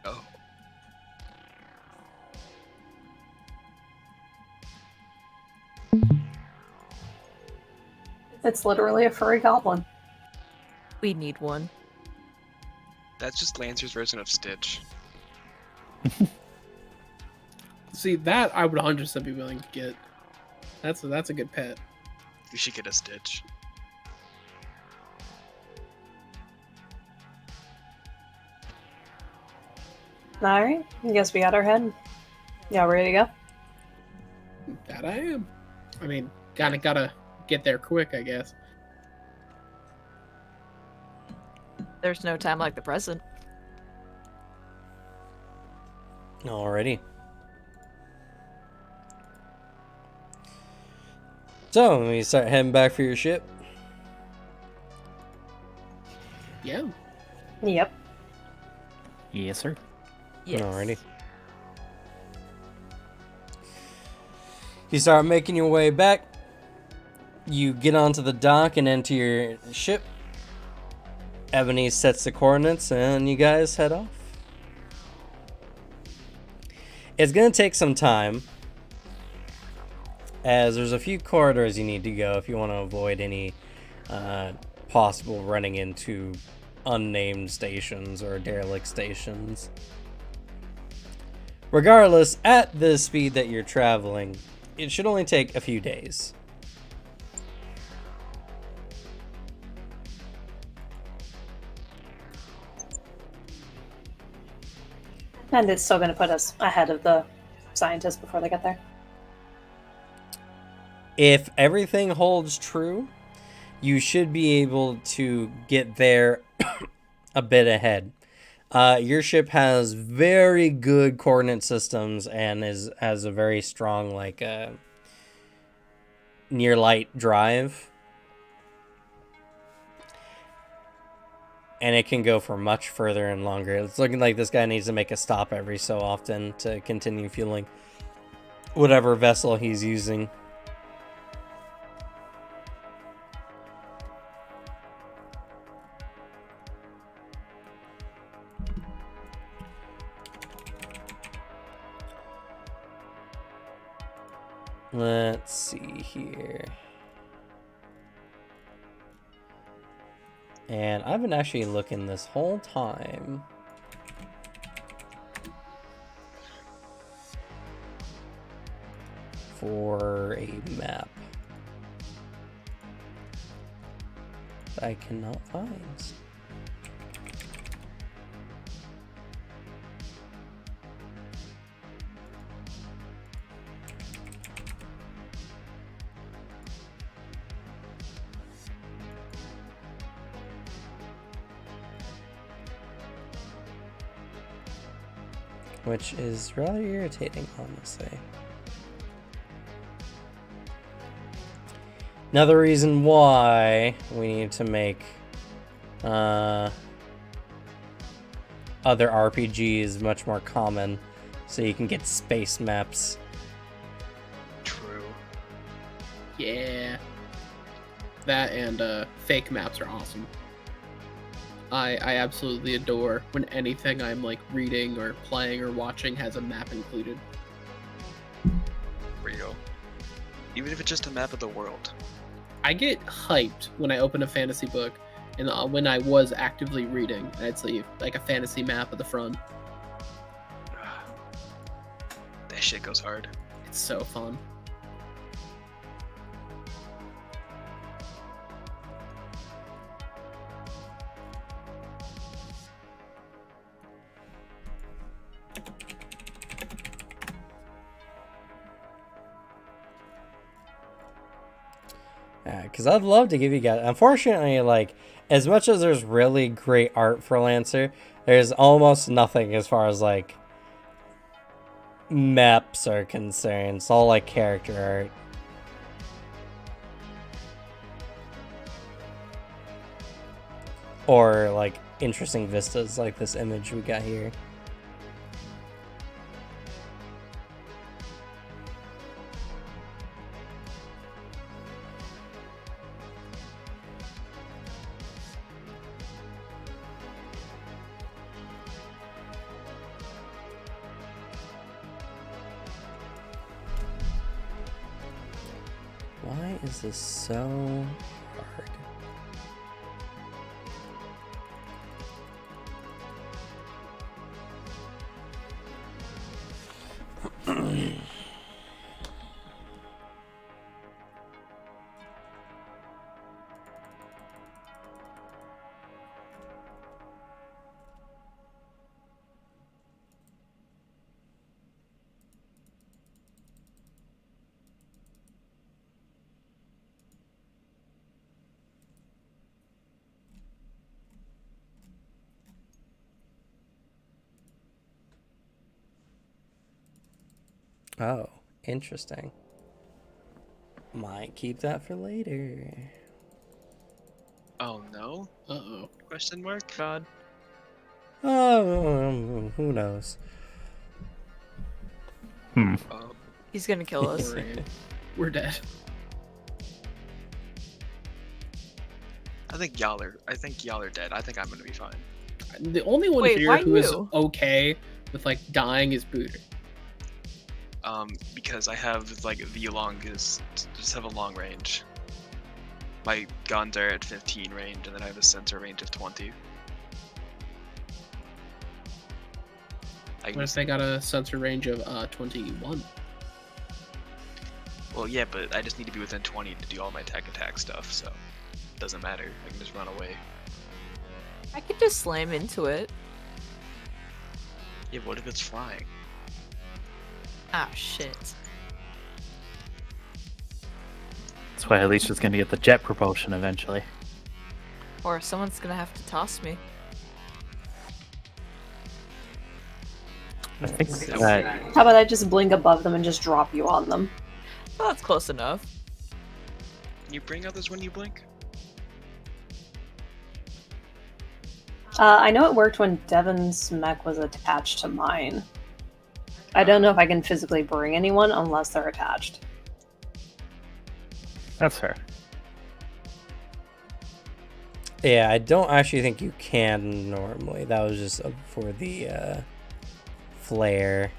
yo. It's literally a furry goblin. We need one. That's just Lancer's version of Stitch. See, that I would 100% be willing to get. That's a good pet. We should get a Stitch. Alright, I guess we got our head. Yeah, ready to go? That I am. I mean, gotta get there quick, I guess. There's no time like the present. Alrighty. So, we start heading back for your ship. Yeah. Yep. Yes, sir. Yes. Alrighty. You start making your way back. You get onto the dock and enter your ship. Ebony sets the coordinates and you guys head off. It's going to take some time, as there's a few corridors you need to go if you want to avoid any possible running into unnamed stations or derelict stations. Regardless, at the speed that you're traveling, it should only take a few days. And it's still going to put us ahead of the scientists before they get there. If everything holds true, you should be able to get there a bit ahead. Your ship has very good coordinate systems and has a very strong near light drive. And it can go for much further and longer. It's looking like this guy needs to make a stop every so often to continue fueling whatever vessel he's using. Let's see here. And I've been actually looking this whole time for a map that I cannot find. Which is rather irritating, honestly. Another reason why we need to make other RPGs much more common, so you can get space maps. True. Yeah. That and fake maps are awesome. I absolutely adore when anything I'm like reading or playing or watching has a map included. There you go. Even if it's just a map of the world. I get hyped when I open a fantasy book and when I was actively reading, and it's like a fantasy map at the front. That shit goes hard. It's so fun. Because I'd love to give you guys... Unfortunately, like, as much as there's really great art for Lancer, there's almost nothing as far as, like, maps are concerned. It's all, like, character art. Or, like, interesting vistas like this image we got here. Why is this so hard? Oh, interesting. Might keep that for later. Oh no? Uh-oh. Question mark? God. Oh, who knows? He's gonna kill us. We're dead. I think y'all are dead. I think I'm gonna be fine. The only one Wait, here why who is you? okay with like dying is Booter. Because I have like the longest, just have a long range. My guns are at 15 range, and then I have a sensor range of 20. I What if they got a sensor range of 21? Well, yeah, but I just need to be within 20 to do all my tech attack stuff, so it doesn't matter. I can just run away. I could just slam into it. Yeah, what if it's flying? Ah, shit. That's why Alicia's gonna get the jet propulsion eventually. Or someone's gonna have to toss me. I think that How about I just blink above them and just drop you on them? Well, that's close enough. Can you bring others when you blink? I know it worked when Devin's mech was attached to mine. I don't know if I can physically bring anyone unless they're attached. that's fair. Yeah, I don't actually think you can normally. That was just for the flare.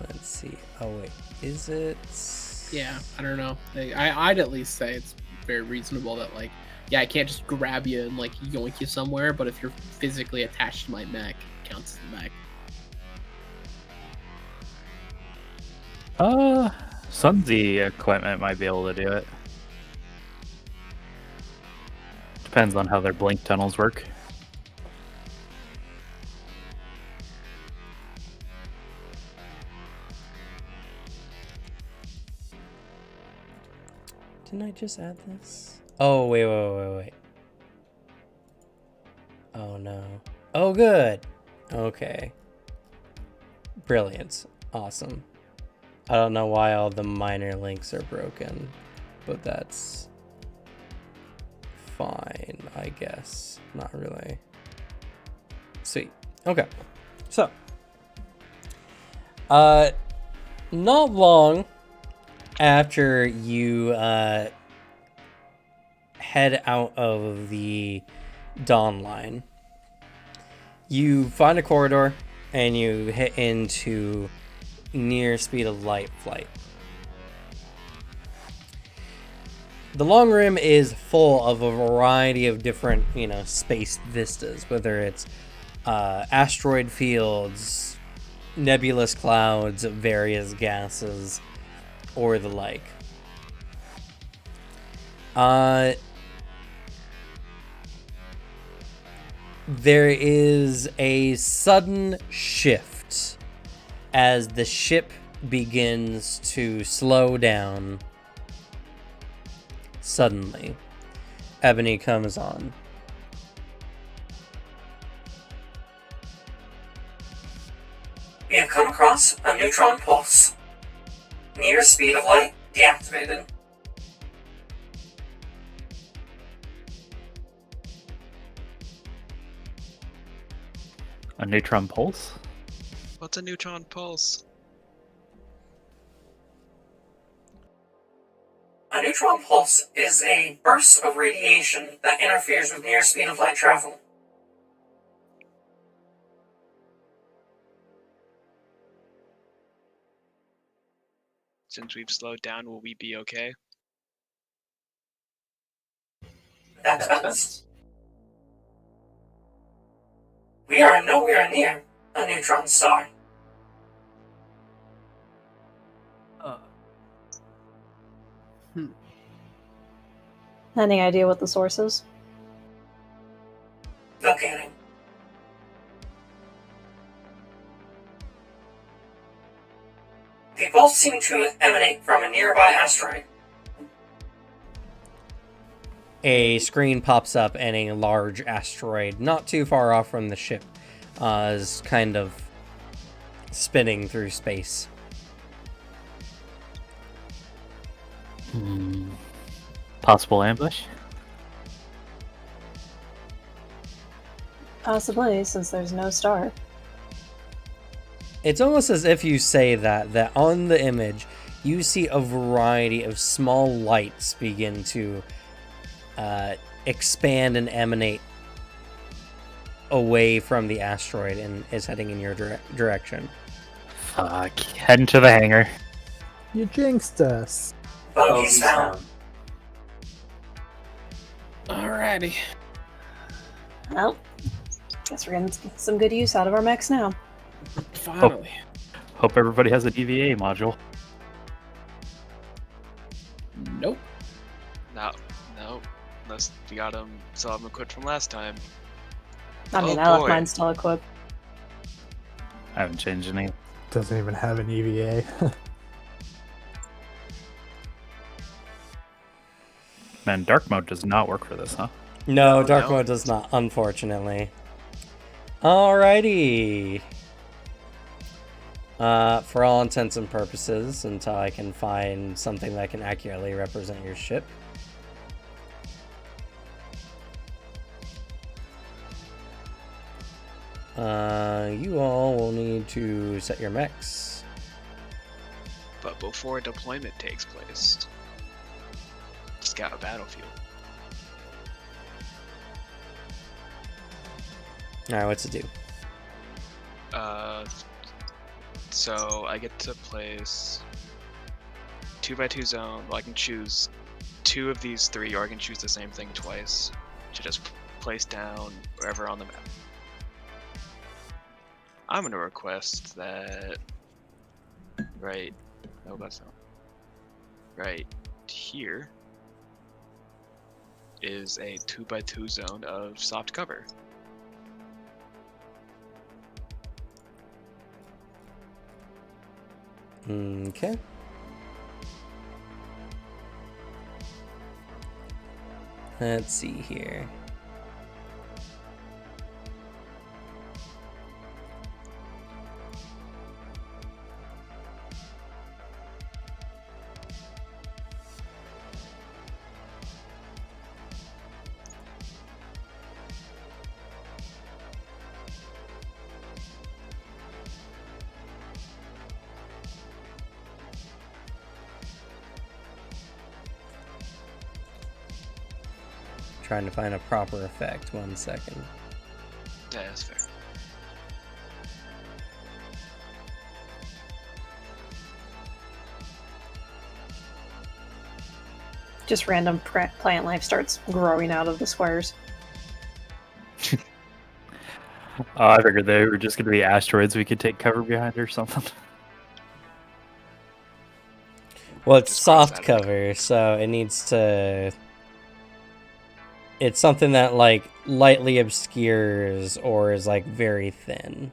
Let's see. Oh wait, is it? Yeah, I don't know. I'd at least say it's very reasonable that, like, yeah, I can't just grab you and, like, yoink you somewhere, but if you're physically attached to my mech, it counts as the mech. Some of the equipment might be able to do it. Depends on how their blink tunnels work. Didn't I just add this? Oh, wait. Oh, no. Oh, good. Okay. Brilliant. Awesome. I don't know why all the minor links are broken, but that's fine, I guess. Not really. Sweet. Okay. So, not long after you head out of the Dawn line, you find a corridor and you hit into near speed of light flight. The long rim is full of a variety of different, space vistas, whether it's asteroid fields, nebulous clouds of various gases, or the like. There is a sudden shift as the ship begins to slow down. Suddenly, Ebony comes on. We have come across a neutron pulse. Near speed of light deactivated. A neutron pulse? What's a neutron pulse? A neutron pulse is a burst of radiation that interferes with near speed of light travel. Since we've slowed down, will we be okay? That depends. We are nowhere near a neutron star. Any idea what the source is? Locating. The pulse seem to emanate from a nearby asteroid. A screen pops up and a large asteroid not too far off from the ship is kind of spinning through space. Possible ambush? Possibly, since there's no star. It's almost as if you say that on the image, you see a variety of small lights begin to expand and emanate away from the asteroid and is heading in your direction. Fuck. Heading to the hangar. You jinxed us. Bogies found. Alrighty. Well, Guess we're getting some good use out of our mechs now. Finally. Hope everybody has an EVA module. Nope. No. Unless we got them, still have them equipped from last time. I mean, Oh, I left boy. mine still equipped. I haven't changed any. Doesn't even have an EVA. Man, dark mode does not work for this, huh? No, No, dark no. mode does not, unfortunately. Alrighty. For all intents and purposes, until I can find something that can accurately represent your ship. You all will need to set your mechs. But before deployment takes place, scout a battlefield. Alright, what's it do? So I get to place 2x2 zone. Well, I can choose 2 of these 3, or I can choose the same thing twice to just place down wherever on the map. I'm gonna request that right here is a 2x2 zone of soft cover. Okay. Let's see here. Trying to find a proper effect. 1 second. Yeah, that's fair. Just random plant life starts growing out of the squares. I figured they were just going to be asteroids we could take cover behind or something. Well, it's Just cross soft that out. cover, so it needs to... It's something that, like, lightly obscures or is, like, very thin.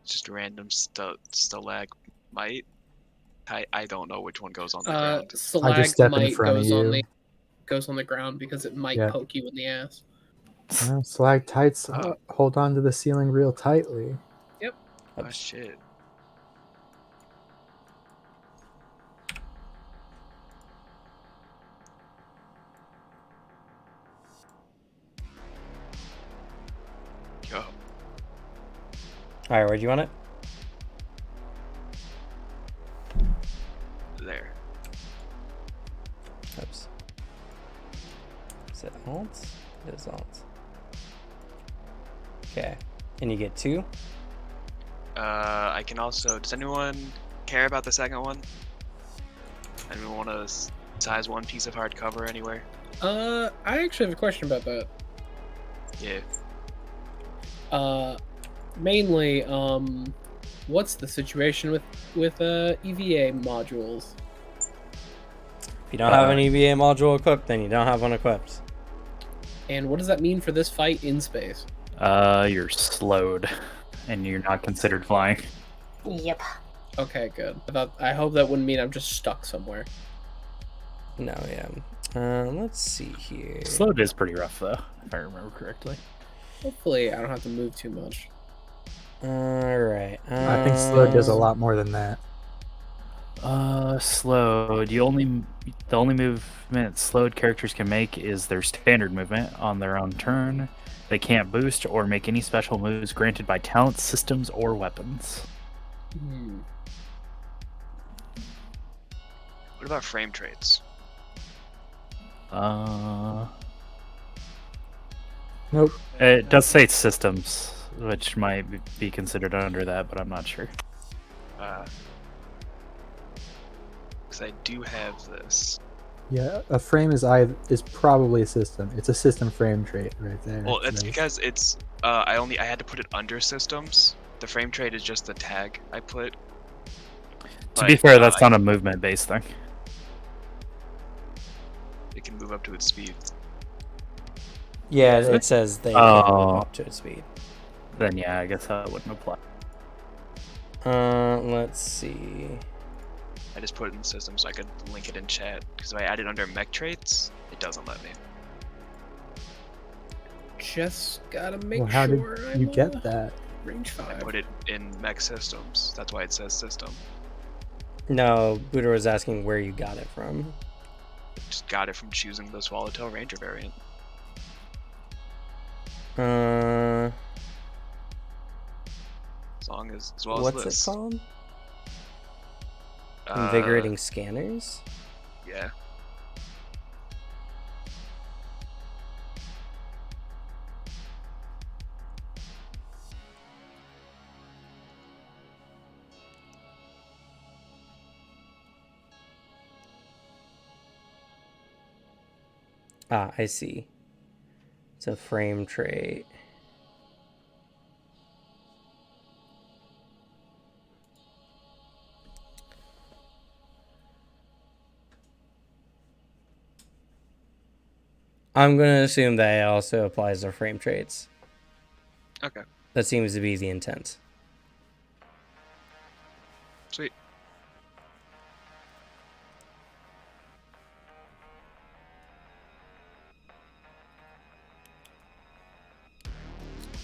Just a random stalagmite. I don't know which one goes on the ground. I just step in Stalagmite front of you. goes on the ground because it might Yeah. poke you in the ass. Stalactites Oh. hold on to the ceiling real tightly. Oh shit. Yo. Alright, where do you want it? There. Oops. Is it alt? It is alt. Okay. And you get 2? I can also. Does anyone care about the second one? Anyone want to size 1 piece of hardcover anywhere? I actually have a question about that. Yeah. Mainly, what's the situation with EVA modules? If you don't have an EVA module equipped, then you don't have one equipped. And what does that mean for this fight in space? You're slowed, and you're not considered flying. Yep. Okay, good. I hope that wouldn't mean I'm just stuck somewhere. No, yeah. Let's see here. Slowed is pretty rough, though, if I remember correctly. Hopefully, I don't have to move too much. Alright. I think slow does a lot more than that. Slowed. The only movement slowed characters can make is their standard movement on their own turn. They can't boost or make any special moves granted by talent systems or weapons. What about frame traits? Nope. It does say systems, which might be considered under that, but I'm not sure. because I do have this. Yeah, a frame is probably a system. It's a system frame trait right there. Well, it's Nice. because it's I had to put it under systems. The frame trait is just the tag I put. To be But, fair, that's not a movement-based thing. It can move up to its speed. Yeah, it says they can move up to its speed. Then yeah, I guess that wouldn't apply. Let's see. I just put it in the system so I could link it in chat. Because if I add it under mech traits, it doesn't let me. Just gotta make Well, how sure did you get that? range I 5. put it in mech systems. That's why it says system. No, Buddha was asking where you got it from. Just got it from choosing the Swallowtail Ranger variant. As well What's as this. it called? Invigorating scanners? Yeah. Ah, I see. It's a frame trait. I'm going to assume that it also applies to frame traits. Okay. That seems to be the intent. Sweet.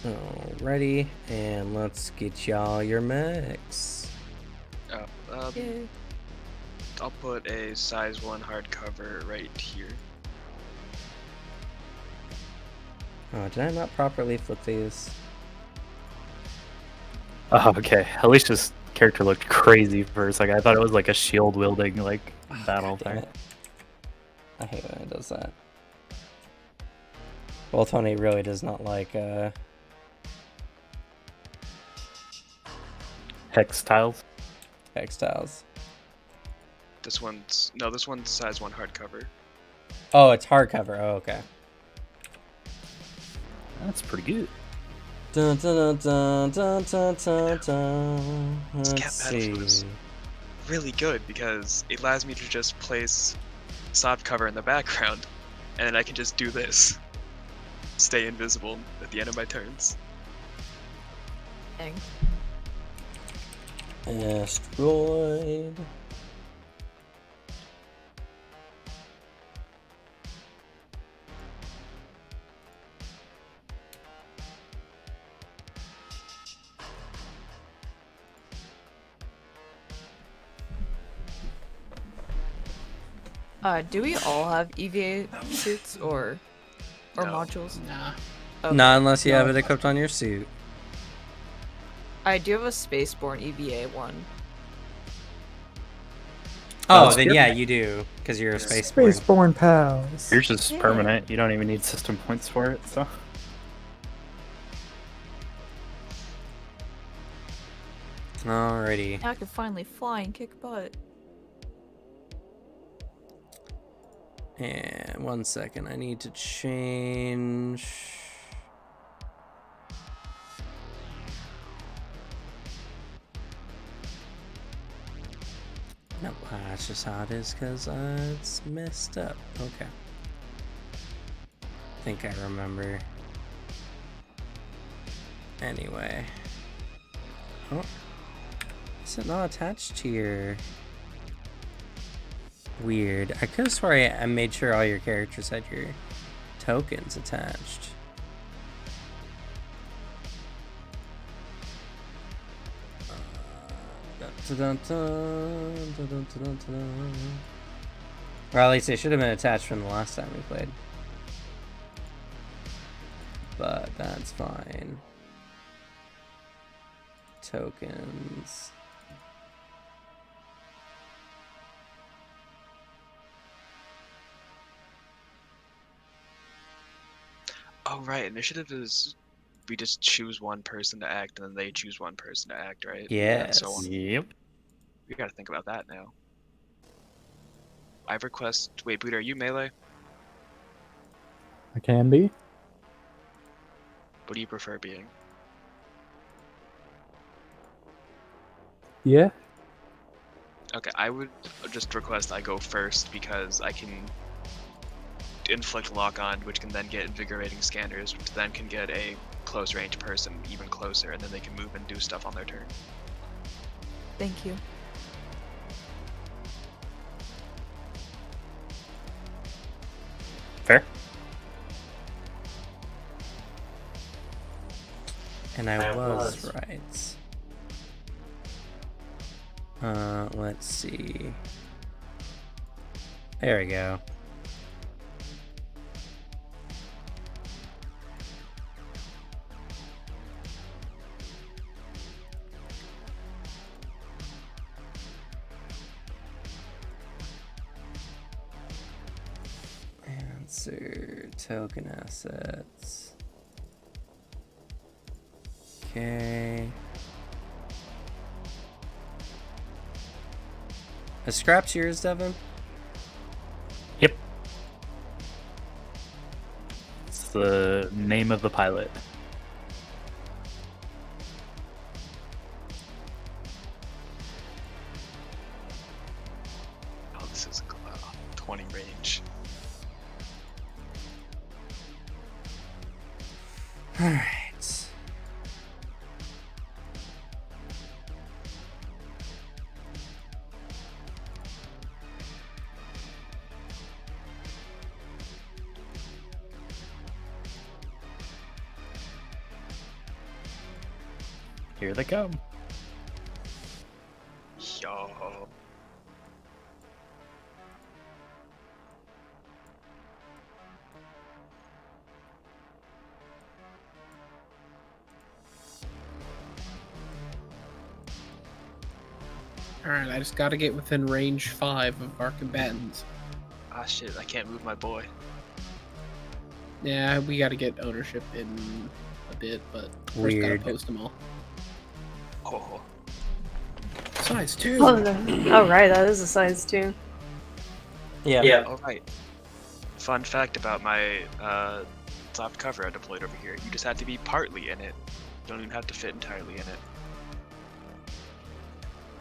Alrighty, and let's get y'all your mechs. Yay. I'll put a size 1 hardcover right here. Oh, did I not properly flip these? Oh, okay. Alicia's character looked crazy for a second. I thought it was like a shield wielding like battle God damn thing. it. I hate when it does that. Well, Tony really does not like Hex tiles. textiles. This one's size 1 hardcover. Oh, it's hardcover. Oh, okay. That's pretty good. Dun, dun, dun, dun, dun, dun, dun. This cat Let's battlefield is see. really good because it allows me to just place soft cover in the background, and then I can just do this. Stay invisible at the end of my turns. Dang. Asteroid. Do we all have EVA suits or No. modules? Nah. Okay. Not unless you have it equipped on your suit. I do have a Spaceborne EVA one. Oh, That's then good. yeah, you do, because you're a space. Spaceborne pals. Yours is Yeah. permanent. You don't even need system points for it, so. Alrighty. Now I can finally fly and kick butt. And 1 second, I need to change. Nope, that's just how it is because it's messed up. Okay. I think I remember. Anyway. Oh. Is it not attached to your... Weird. I could have swore I made sure all your characters had your tokens attached. Or at least they should have been attached from the last time we played. But that's fine. Tokens. Oh right, initiative is we just choose one person to act and then they choose one person to act, right? Yes. And so on. Yep. We gotta think about that now. I request. Wait, Buddha, are you melee? I can be. What do you prefer being? Yeah. Okay, I would just request I go first because I can inflict lock on, which can then get invigorating scanners, which then can get a close range person even closer, and then they can move and do stuff on their turn. Thank you. Fair. And I was right. Let's see. There we go. Answer token assets. Okay. Is Scraps yours, Devin? Yep. It's the name of the pilot. Oh, this is 20 range. Alright. Here they come. Yo. Alright, I just gotta get within range 5 of our combatants. Ah shit, I can't move my boy. Yeah, we gotta get ownership in a bit, but first Weird. gotta post them all. Oh. Size 2! Oh, right, that is a size 2. Yeah. Alright. Fun fact about my soft cover I deployed over here. You just have to be partly in it. You don't even have to fit entirely in it.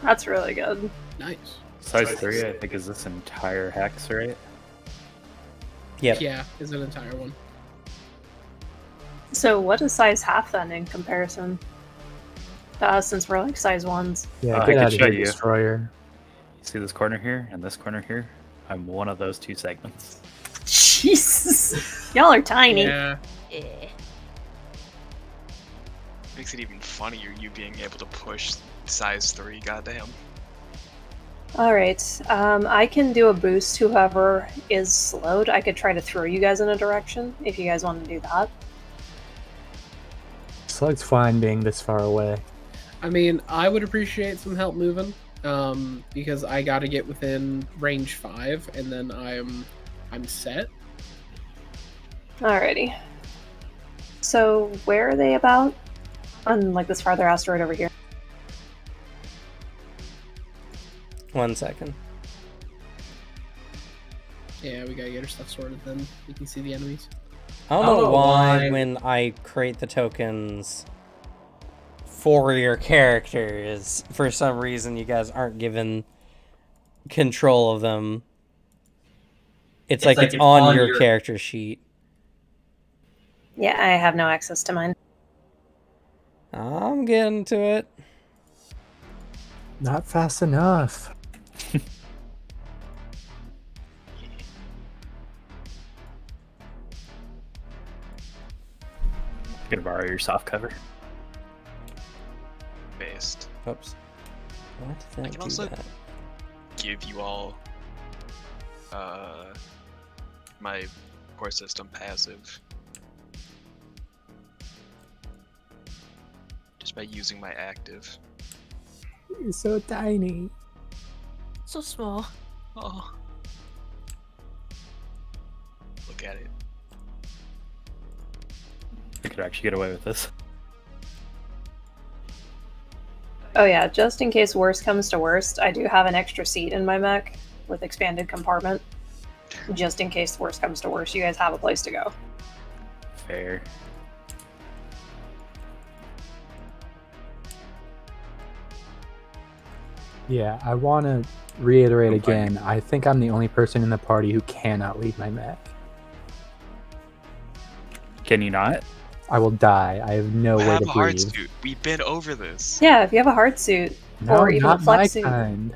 That's really good. Nice. Size 3, I think, is this entire hex, right? Yep. Yeah, is an entire one. So what is size half then in comparison to us, since we're like size 1s? Yeah, I get could out of show here, you. Destroyer. See this corner here and this corner here? I'm one of those two segments. Jesus! Y'all are tiny. Yeah. Makes it even funnier you being able to push size 3, goddamn. Alright, I can do a boost whoever is slowed. I could try to throw you guys in a direction, if you guys want to do that. Slug's fine being this far away. I mean, I would appreciate some help moving, because I gotta get within range 5, and then I'm set. Alrighty. So, where are they about? On, like, this farther asteroid over here. 1 second. Yeah, we gotta get our stuff sorted, then we can see the enemies. I don't know why when I create the tokens for your characters, for some reason you guys aren't given control of them. It's like it's on your character sheet. Yeah, I have no access to mine. I'm getting to it. Not fast enough. Gonna borrow your soft cover. Based. Oops. Why did I that can do also that? give you all my core system passive. Just by using my active. You're so tiny. So small. Oh. Look at it. I could actually get away with this. Oh yeah, just in case worst comes to worst, I do have an extra seat in my mech. with expanded compartment, just in case worst comes to worst. You guys have a place to go. Fair. Yeah, I want to reiterate I'm fine. again. I think I'm the only person in the party who cannot leave my mech. Can you not? I will die. I have no You way have to a hard breathe. suit. We've been over this. Yeah, if you have a hard suit No, or even a not my flex suit. kind.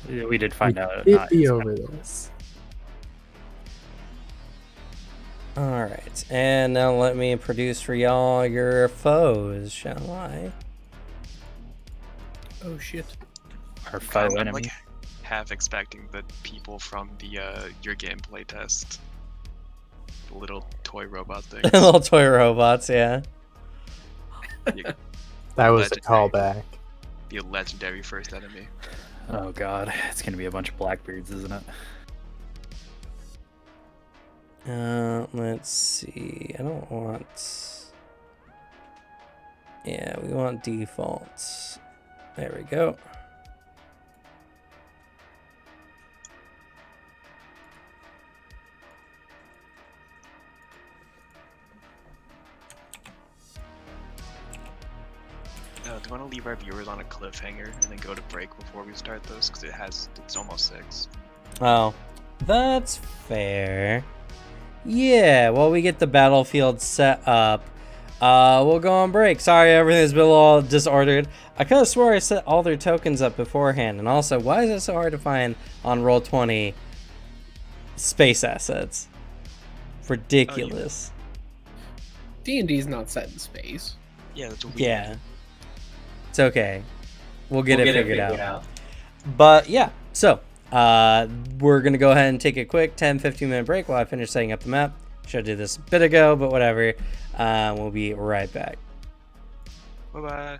Yeah, we did find out. Did Not be his over kind. this. Alright, and now let me produce for y'all your foes, shall I? Oh shit. Our foe I'm enemy. like half expecting the people from the your gameplay test. The little toy robot things. Little toy robots, yeah. That was a Legendary. callback. Be a legendary first enemy. Oh god, it's gonna be a bunch of Blackbeards, isn't it? Let's see. I don't want. Yeah, we want defaults. There we go. Do you want to leave our viewers on a cliffhanger and then go to break before we start this? Because it's almost 6. Oh, that's fair. Yeah, while we get the battlefield set up, we'll go on break. Sorry, everything's been a little disordered. I could have swore I set all their tokens up beforehand. And also, why is it so hard to find on Roll20 space assets? Ridiculous. D&D's not set in space. Yeah, that's weird. Yeah. It's okay. We'll get it figured out. But yeah, so we're going to go ahead and take a quick 10-15 minute break while I finish setting up the map. Should have did this a bit ago, but whatever. We'll be right back. Bye-bye.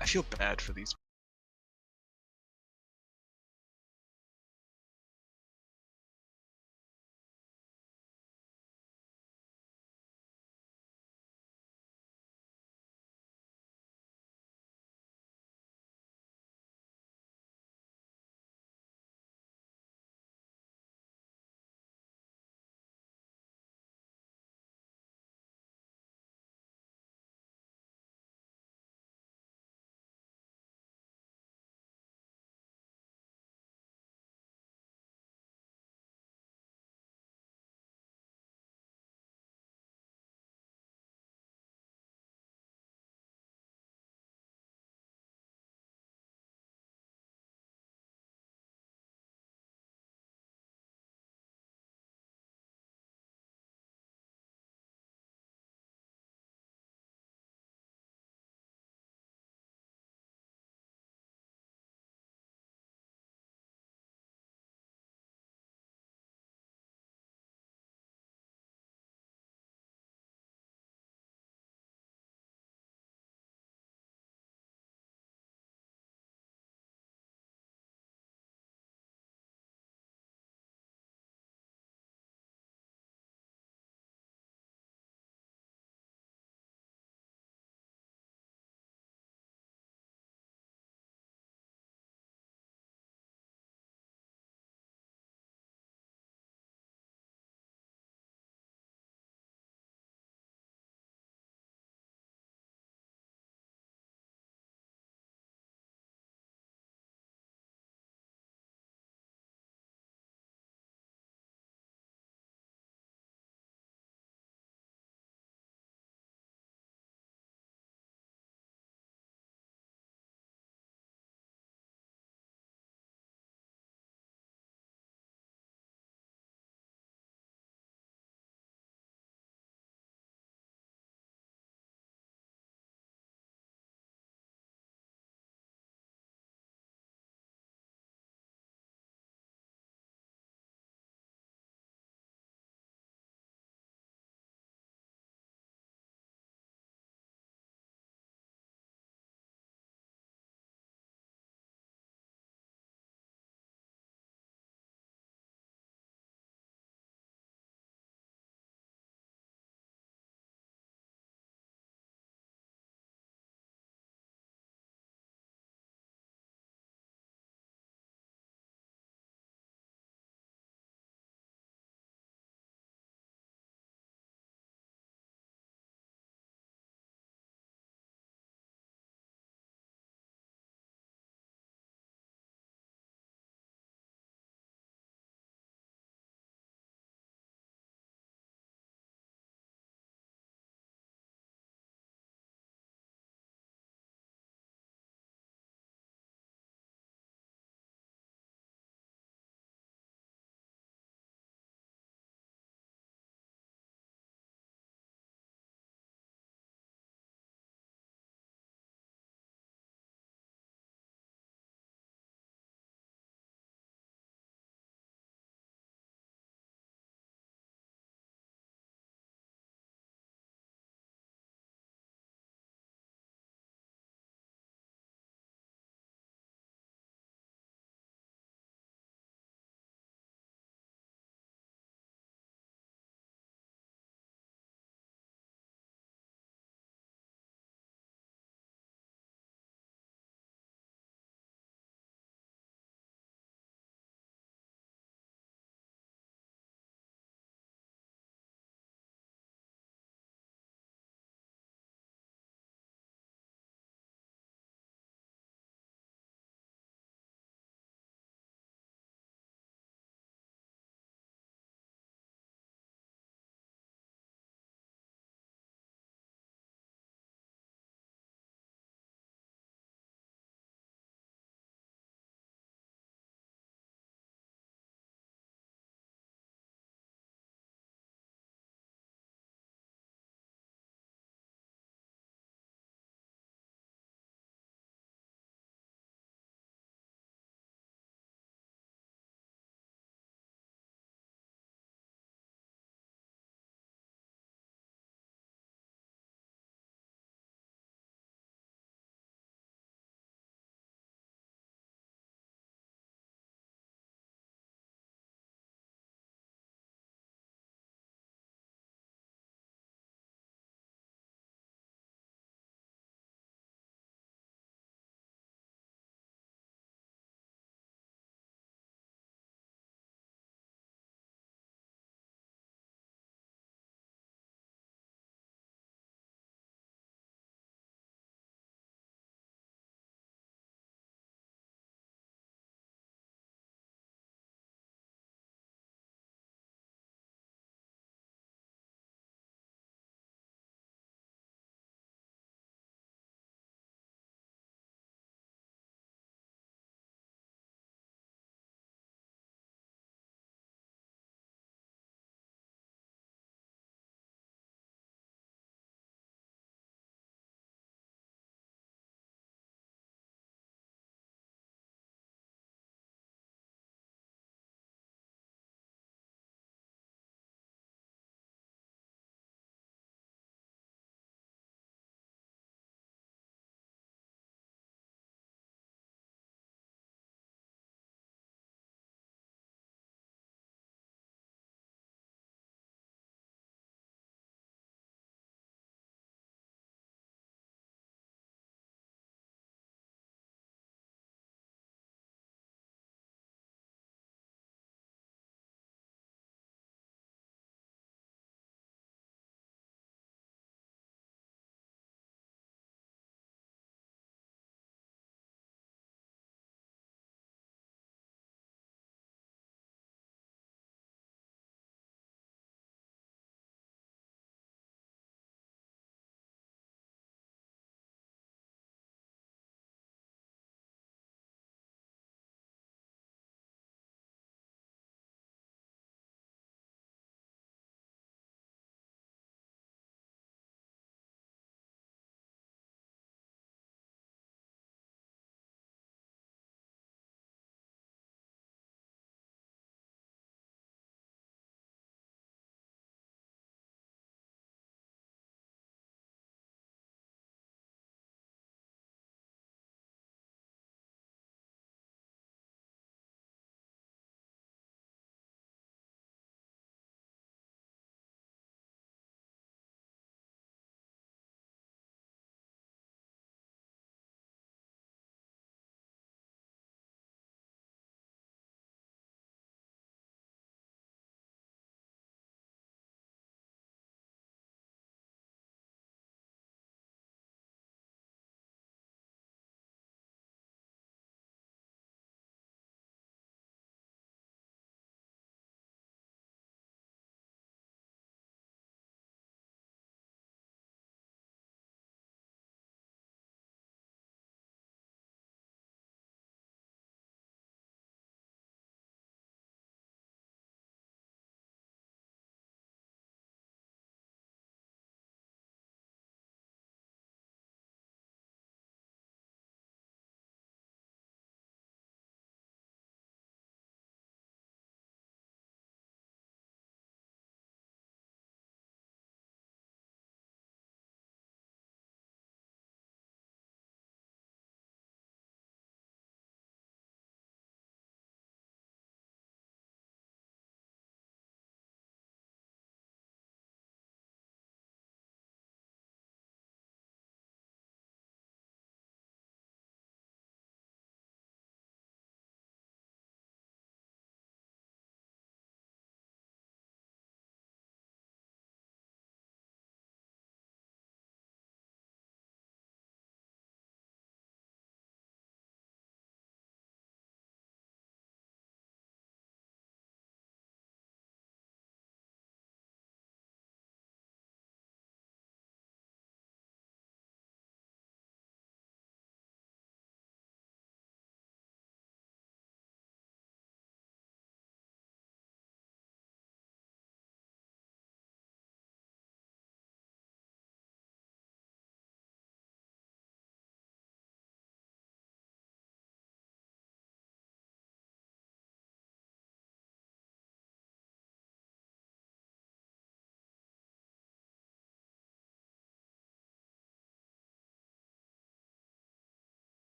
I feel bad for these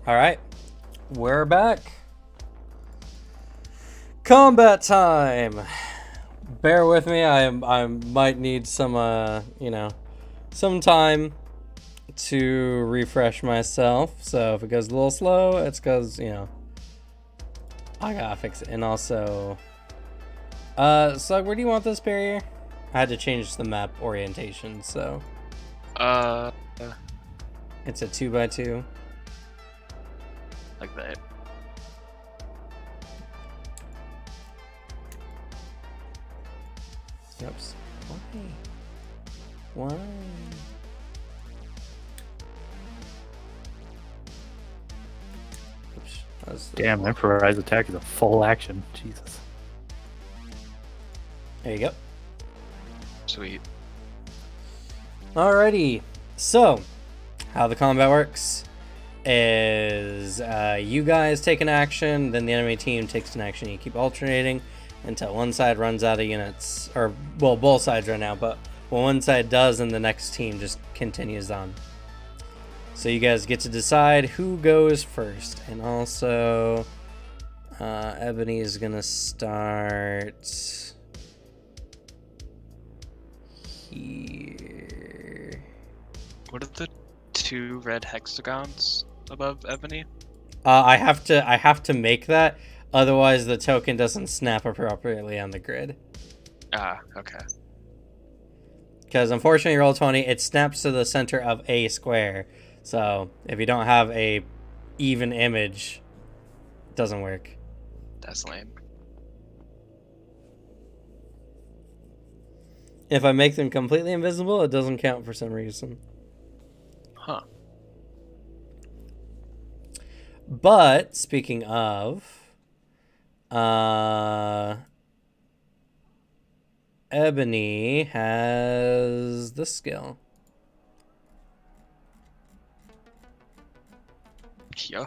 All right, we're back. Combat time. Bear with me. I might need some some time to refresh myself. So if it goes a little slow, it's because I gotta fix it. And also, Slug, where do you want this barrier? I had to change the map orientation, so it's a 2x2. Like that. Oops. Why? Oops. Damn, improvised attack is a full action. Jesus. There you go. Sweet. Alrighty. So, how the combat works is you guys take an action, then the enemy team takes an action. You keep alternating until one side runs out of units, or well, both sides run out, but when one side does, then the next team just continues on. So you guys get to decide who goes first. And also, Ebony is gonna start here. What are the 2 red hexagons above Ebony? I have to make that, otherwise the token doesn't snap appropriately on the grid. Ah, okay. Because unfortunately, Roll20, it snaps to the center of a square. So if you don't have a even image, it doesn't work. That's lame. If I make them completely invisible, it doesn't count for some reason. Huh. But speaking of, Ebony has this skill. Yo.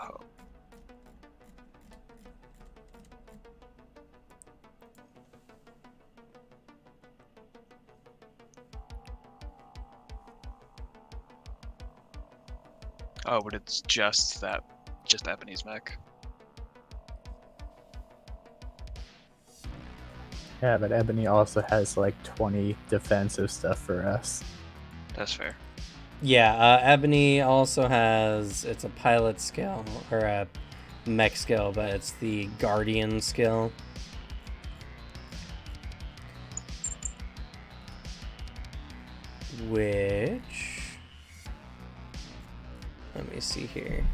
Oh, but it's just Ebony's mech. Yeah, but Ebony also has like 20 defensive stuff for us. That's fair. Yeah, Ebony also has, it's a pilot skill, or a mech skill, but it's the Guardian skill. Which, let me see here.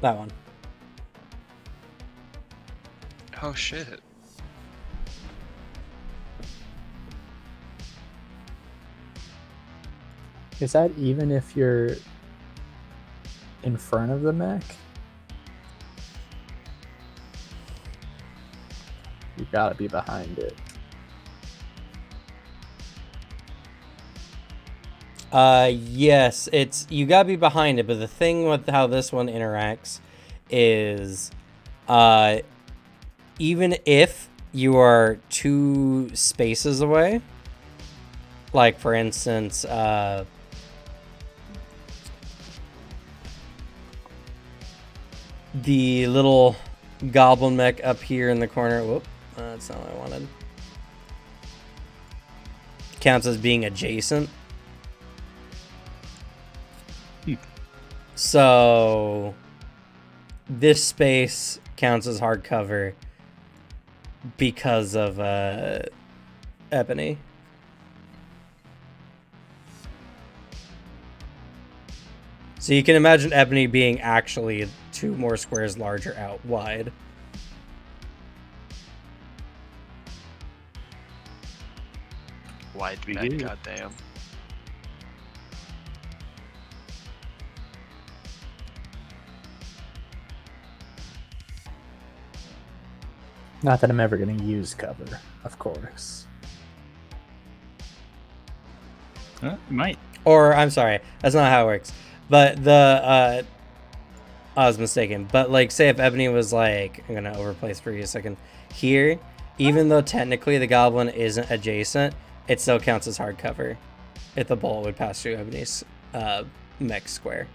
That one. Oh shit. Is that even if you're in front of the mech? You gotta be behind it. Yes, it's, you gotta be behind it, but the thing with how this one interacts is, even if you are 2 spaces away, like for instance, the little goblin mech up here in the corner, whoop, that's not what I wanted, counts as being adjacent. So this space counts as hard cover because of Ebony. So you can imagine Ebony being actually 2 more squares larger out wide. Wide mech, goddamn. Not that I'm ever going to use cover, of course. You might. Or, I'm sorry, that's not how it works. But the, I was mistaken. But, like, say if Ebony was, like, I'm going to overplace for you a second. Here, even though technically the goblin isn't adjacent, it still counts as hard cover if the bullet would pass through Ebony's mech square.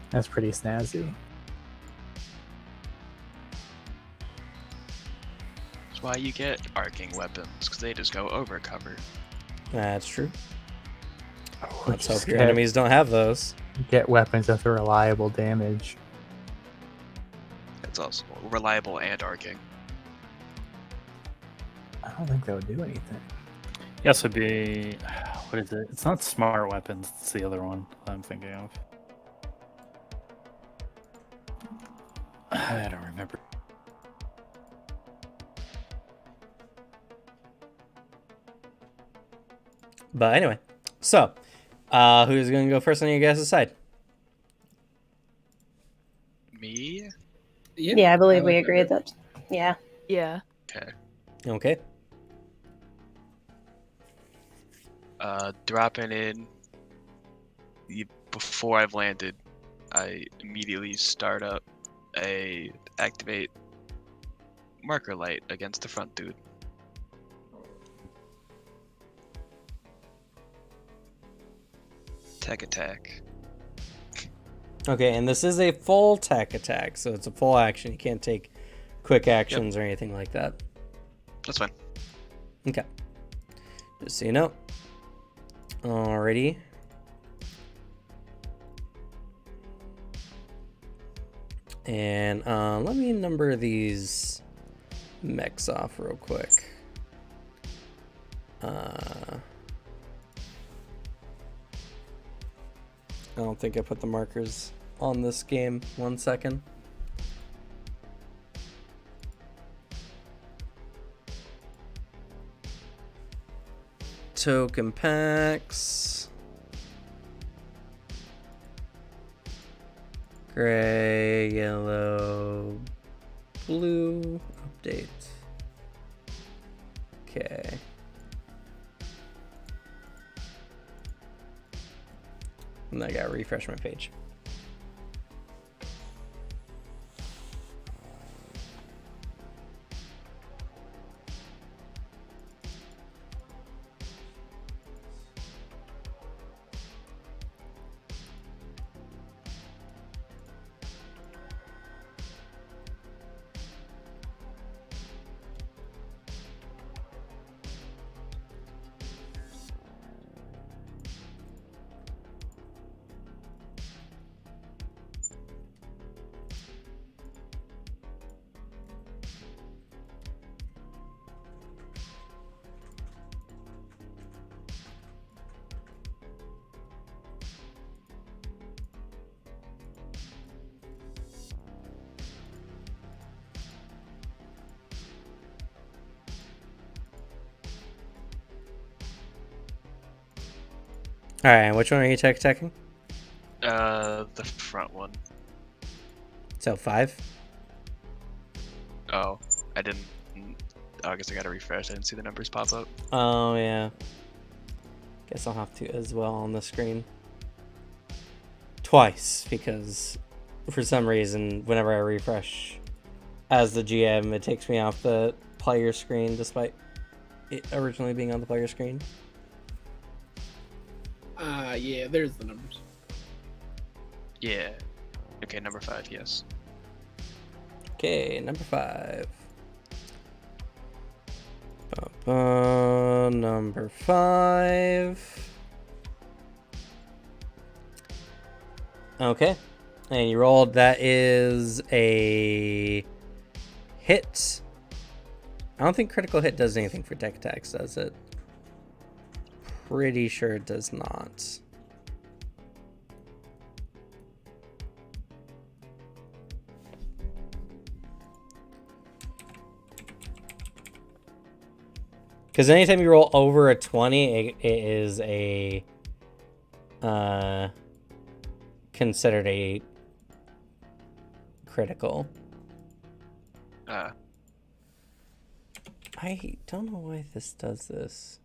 That's pretty snazzy. That's why you get arcing weapons, because they just go over cover. That's true. Oh, Let's just hope your enemies don't have those. Get weapons with reliable damage. It's also reliable and arcing. I don't think that would do anything. Yes, would be. What is it? It's not smart weapons. It's the other one I'm thinking of. I don't remember. But anyway, so who's going to go first on your guys' side? Me? Yeah, I believe we like agreed that. Yeah. Yeah. Okay. Okay. Dropping in. Before I've landed, I immediately start up activate marker light against the front dude. Tech attack. Okay, and this is a full tech attack, so it's a full action. You can't take quick actions or anything like that. That's fine. Okay. Just so you know. Alrighty. And let me number these mechs off real quick. I don't think I put the markers on this game. 1 second. Token packs. Gray, yellow, blue, update. Okay. And I gotta refresh my page. Alright, which one are you attacking? The front one. So 5? Oh, I didn't. Oh, I guess I gotta refresh. I didn't see the numbers pop up. Oh, yeah. Guess I'll have to as well on the screen. Twice, because for some reason, whenever I refresh as the GM, it takes me off the player screen despite it originally being on the player screen. Yeah, there's the numbers. Yeah. Okay, number 5, yes. Okay, number 5. Number 5. Okay. And you rolled, that is a hit. I don't think critical hit does anything for deck attacks, does it? Pretty sure it does not. Because anytime you roll over a 20, it is a considered a critical. I don't know why this does this.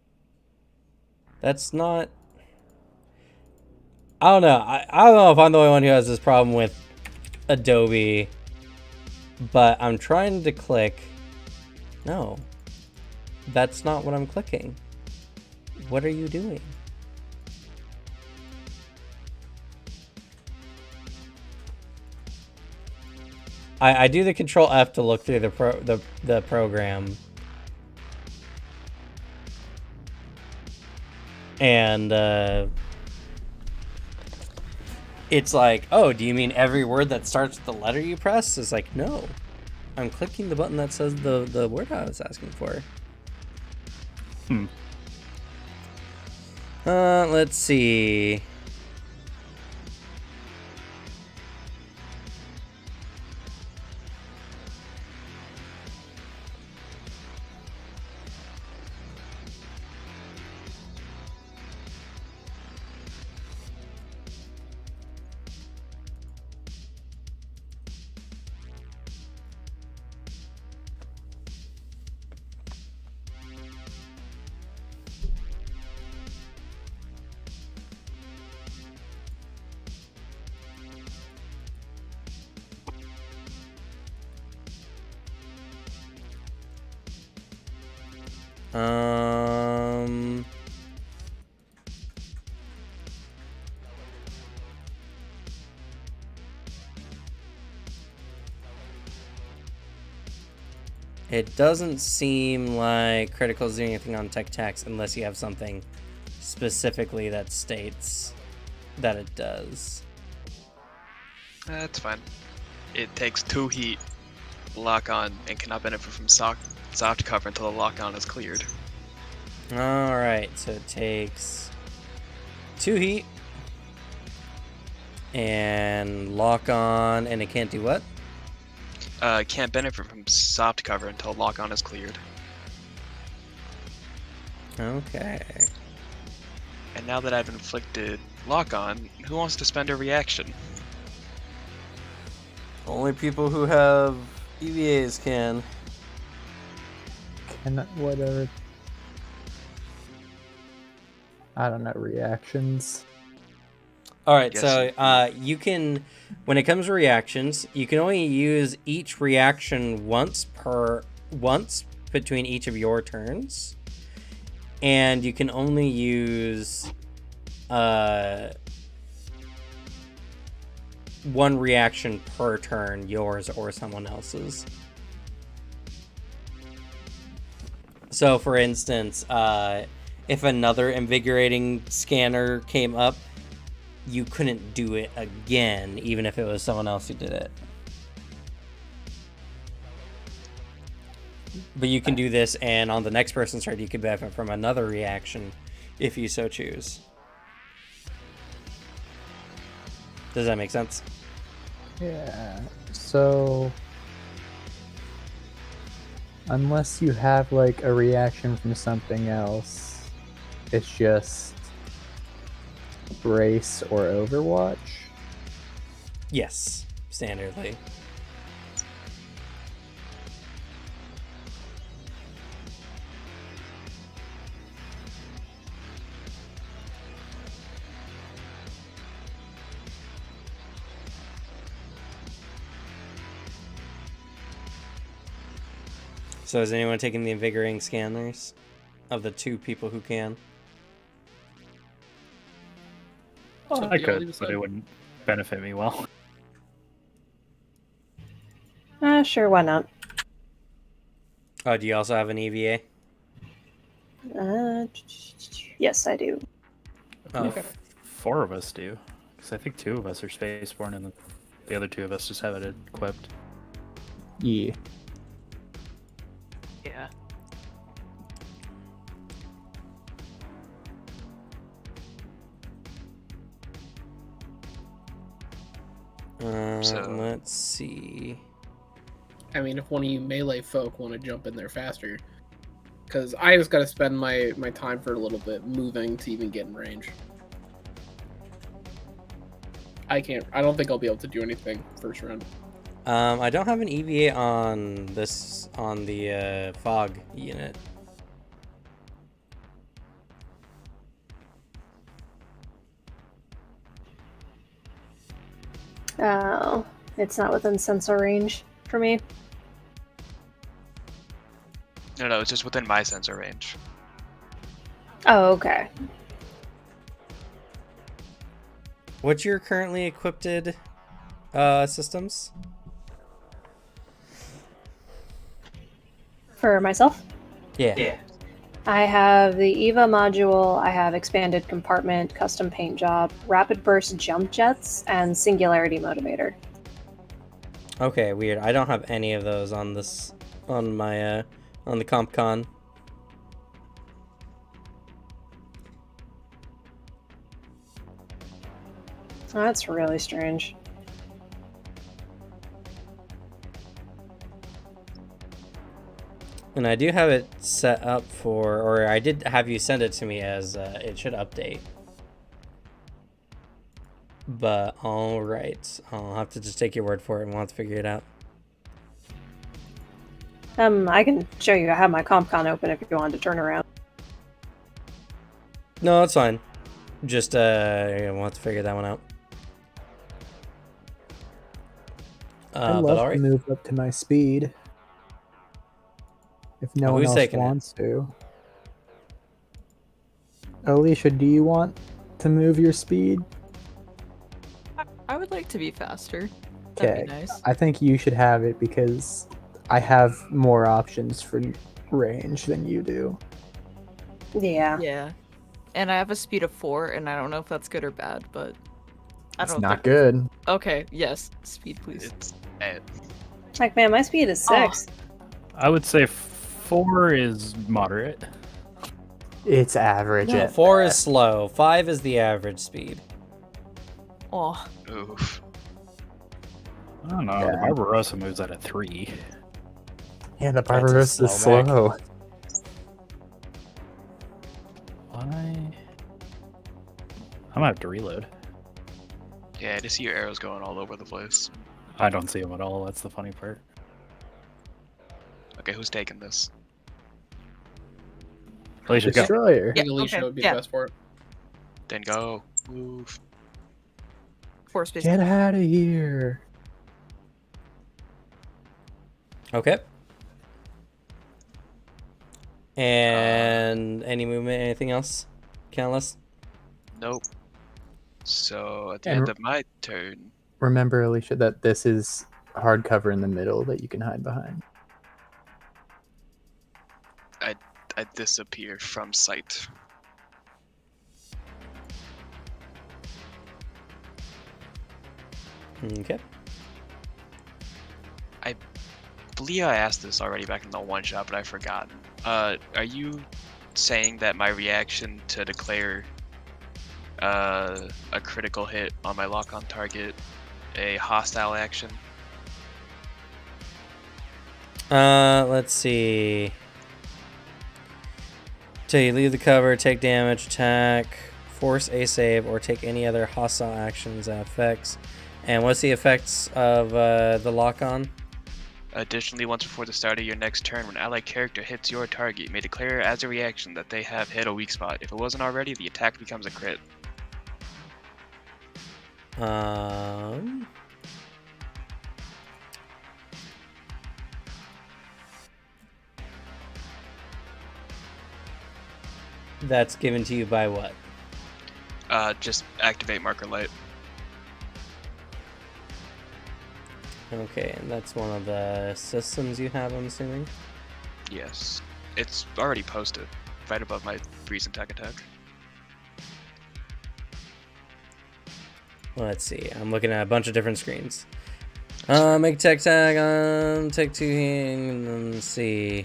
That's not... I don't know. I don't know if I'm the only one who has this problem with Adobe, but I'm trying to click. No, that's not what I'm clicking. What are you doing? I do the Control F to look through the program, and it's like, oh, do you mean every word that starts with the letter you press? It's like, no, I'm clicking the button that says the word I was asking for. Let's see. It doesn't seem like Critical is doing anything on tech tax unless you have something specifically that states that it does. That's fine. It takes 2 heat, lock on, and cannot benefit from soft cover until the lock on is cleared. Alright, so it takes 2 heat and lock on, and it can't do what? Can't benefit from soft cover until lock on is cleared. Okay. And now that I've inflicted lock on, who wants to spend a reaction? Only people who have EVAs can. Whatever. I don't know, reactions. Alright, Yes. so you can, when it comes to reactions, you can only use each reaction once between each of your turns. And you can only use one reaction per turn, yours or someone else's. So for instance, if another invigorating scanner came up, you couldn't do it again, even if it was someone else who did it. But you can do this, and on the next person's turn, you can benefit from another reaction, if you so choose. Does that make sense? Yeah. So, unless you have like a reaction from something else, it's just Brace or Overwatch? Yes, standardly. So is anyone taking the invigorating scanners of the 2 people who can? I could, but it wouldn't benefit me well. Sure, why not? Oh, do you also have an EVA? Yes, I do. Oh, Okay. 4 of us do. Because I think 2 of us are Spaceborne and the other 2 of us just have it equipped. Yeah. Yeah. Let's see. I mean, if one of you melee folk want to jump in there faster, because I just got to spend my time for a little bit moving to even get in range. I don't think I'll be able to do anything first round. I don't have an EVA on this on the fog unit. Oh, it's not within sensor range for me. No, it's just within my sensor range. Oh, okay. What's your currently equipped systems? For myself, Yeah. I have the EVA module, I have expanded compartment, custom paint job, rapid burst jump jets, and singularity motivator. Okay, weird. I don't have any of those on this on my on the comp con. Oh, that's really strange. And I do have it set up for, or I did have you send it to me as it should update. But alright, I'll have to just take your word for it and we'll have to figure it out. I can show you. I have my CompCon open if you wanted to turn around. No, that's fine. Just, we'll have to figure that one out. I'd But love alright. to move up to my speed. If no Well, one who's else taking it? wants to. Alicia, do you want to move your speed? I would like to be faster. That'd Okay. be nice. I think you should have it because I have more options for range than you do. Yeah. Yeah. And I have a speed of 4, and I don't know if that's good or bad, but I It's don't not think... good. Okay, yes. Speed, please. It's Like, man, my speed is 6. I would say 4 is moderate. It's average. No, at 4 is best. slow. 5 is the average speed. Oh, oof. I don't know. Yeah. The Barbarossa moves at a 3. Yeah, the That's a Barbarossa is slow mech. slow. I'm gonna have to reload. Yeah, I just see your arrows going all over the place. I don't see him at all. That's the funny part. Okay, who's taking this? Alicia, go. Destroyer. I think Alicia okay, would be yeah. the best for it. Then go. Move. 4 space. Get out of here. Okay. And any movement, anything else? Countless? Nope. So at the And end of my turn, Remember, Alicia, that this is hardcover in the middle that you can hide behind. I disappear from sight. Okay. I believe I asked this already back in the one shot, but I've forgotten. Are you saying that my reaction to declare a critical hit on my lock-on target a hostile action? Let's see. Till you leave the cover, take damage, attack, force a save, or take any other hostile actions and effects. And what's the effects of the lock-on? Additionally, once before the start of your next turn, when an allied character hits your target, you may declare as a reaction that they have hit a weak spot. If it wasn't already, the attack becomes a crit. That's given to you by what? Just activate marker light. Okay, and that's one of the systems you have, I'm assuming? Yes. It's already posted, right above my recent tech attack. Let's see. I'm looking at a bunch of different screens. Make tech tag, take 2, let's see.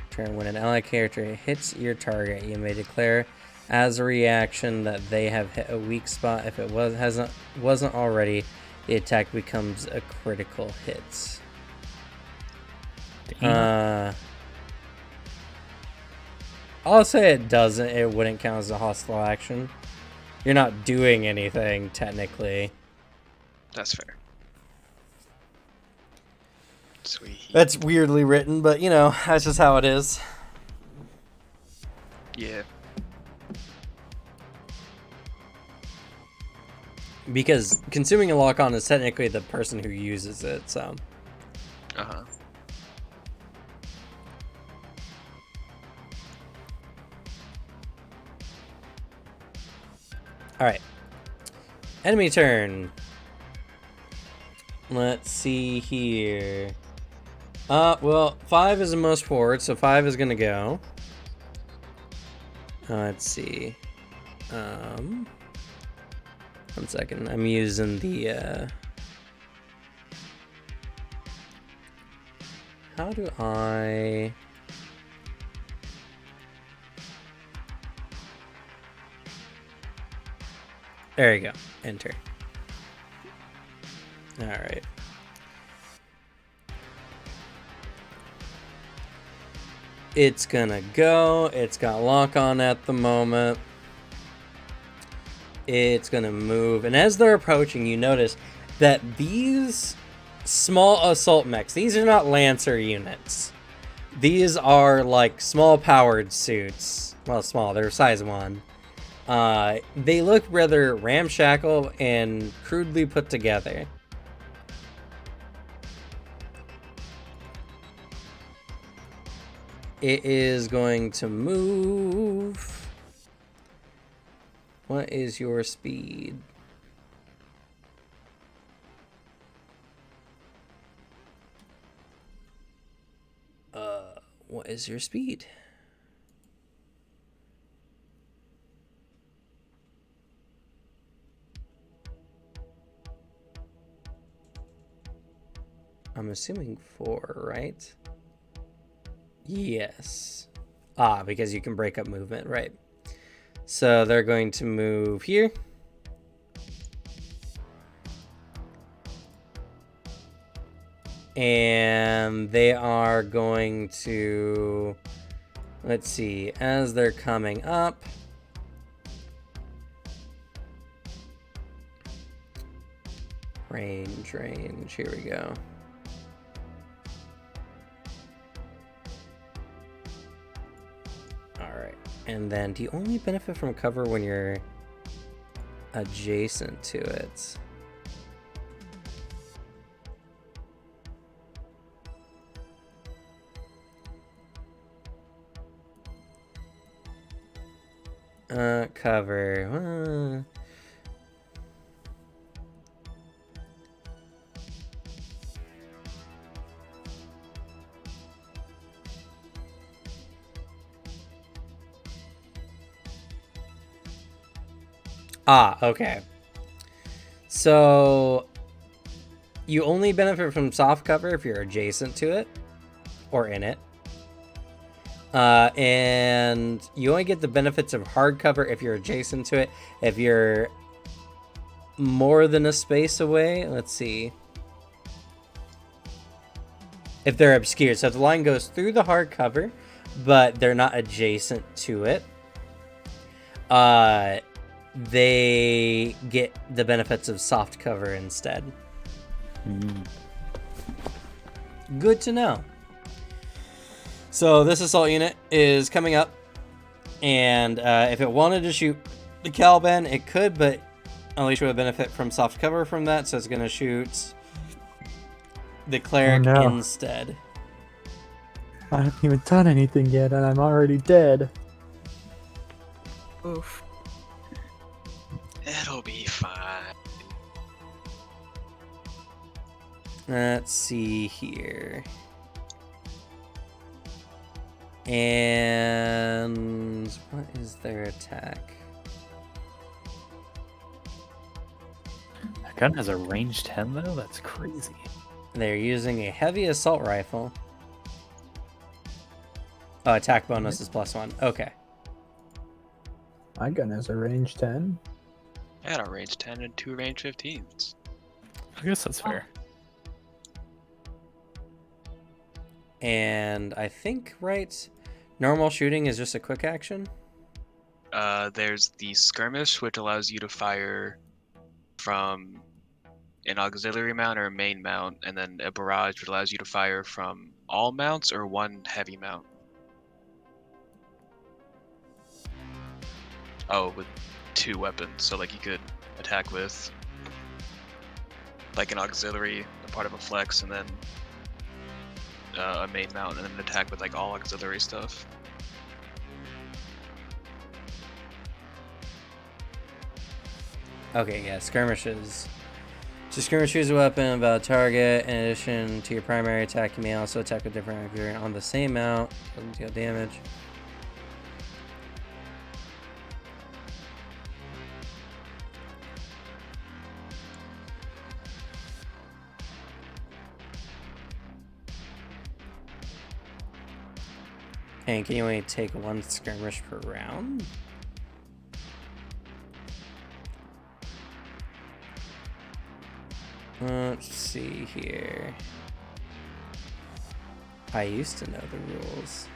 Turn when an ally character hits your target, you may declare as a reaction that they have hit a weak spot. If it wasn't already, the attack becomes a critical hit. I'll say it doesn't. It wouldn't count as a hostile action. You're not doing anything technically. That's fair. Sweet. That's weirdly written, but you know, that's just how it is. Yeah. Because consuming a lock-on is technically the person who uses it, so. Uh-huh. Alright. Enemy turn. Let's see here. Well, 5 is the most forward, so 5 is gonna go. Let's see. 1 second. I'm using the, how do I... There you go. Enter. Alright. It's gonna go. It's got lock on at the moment. It's gonna move. And as they're approaching, you notice that these small assault mechs, these are not Lancer units. These are like small powered suits. Well, small, they're size 1. They look rather ramshackle and crudely put together. It is going to move. What is your speed? What is your speed? I'm assuming 4, right? Yes. Ah, because you can break up movement, right. So they're going to move here. And they are going to, let's see, as they're coming up. Range, here we go. Alright, and then do you only benefit from cover when you're adjacent to it? Cover. Ah, okay. So you only benefit from soft cover if you're adjacent to it or in it. And you only get the benefits of hard cover if you're adjacent to it. If you're more than a space away, let's see. If they're obscured. So if the line goes through the hard cover, but they're not adjacent to it, they get the benefits of soft cover instead. Good to know. So this assault unit is coming up, and if it wanted to shoot the Caliban, it could, but Alicia would benefit from soft cover from that, so it's going to shoot the cleric instead. I haven't even done anything yet, and I'm already dead. Oof. It'll be fine. Let's see here. And what is their attack? That gun has a range 10 though? That's crazy. They're using a heavy assault rifle. Oh, attack bonus is +1. Okay. My gun has a range 10. I had a range 10 and 2 range 15s. I guess that's fair. And I think, right, normal shooting is just a quick action? There's the skirmish, which allows you to fire from an auxiliary mount or a main mount, and then a barrage which allows you to fire from all mounts or one heavy mount. Oh, with 2 weapons, so like you could attack with like an auxiliary, a part of a flex, and then a main mount, and then an attack with like all auxiliary stuff. Okay, yeah, skirmishes. To skirmish, choose a weapon about a target. In addition to your primary attack, you may also attack with different auxiliary on the same mount. Doesn't deal damage. And can you only take 1 skirmish per round? Let's see here. I used to know the rules.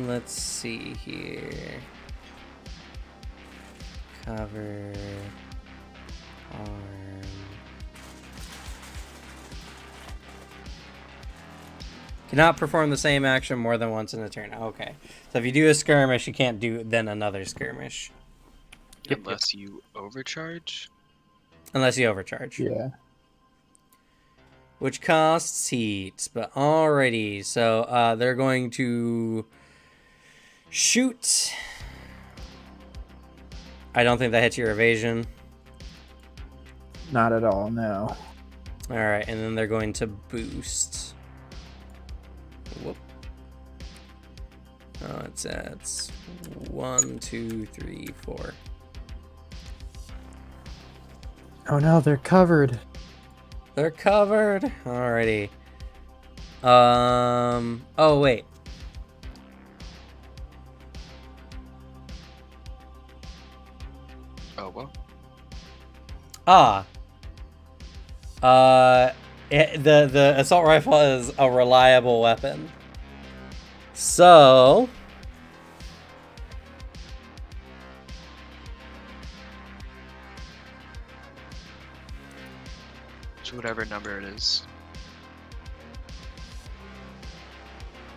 Let's see here. Cover. Arm. Cannot perform the same action more than once in a turn. Okay. So if you do a skirmish, you can't do then another skirmish. Unless you overcharge. Unless you overcharge. Yeah. Which costs heat, but alrighty. So they're going to shoot. I don't think that hits your evasion. Not at all, no. Alright, and then they're going to boost. Whoop. Oh, it's 1, 2, 3, 4. Oh no, they're covered. They're covered. Alrighty. Oh wait. Oh well. The assault rifle is a reliable weapon. So whatever number it is.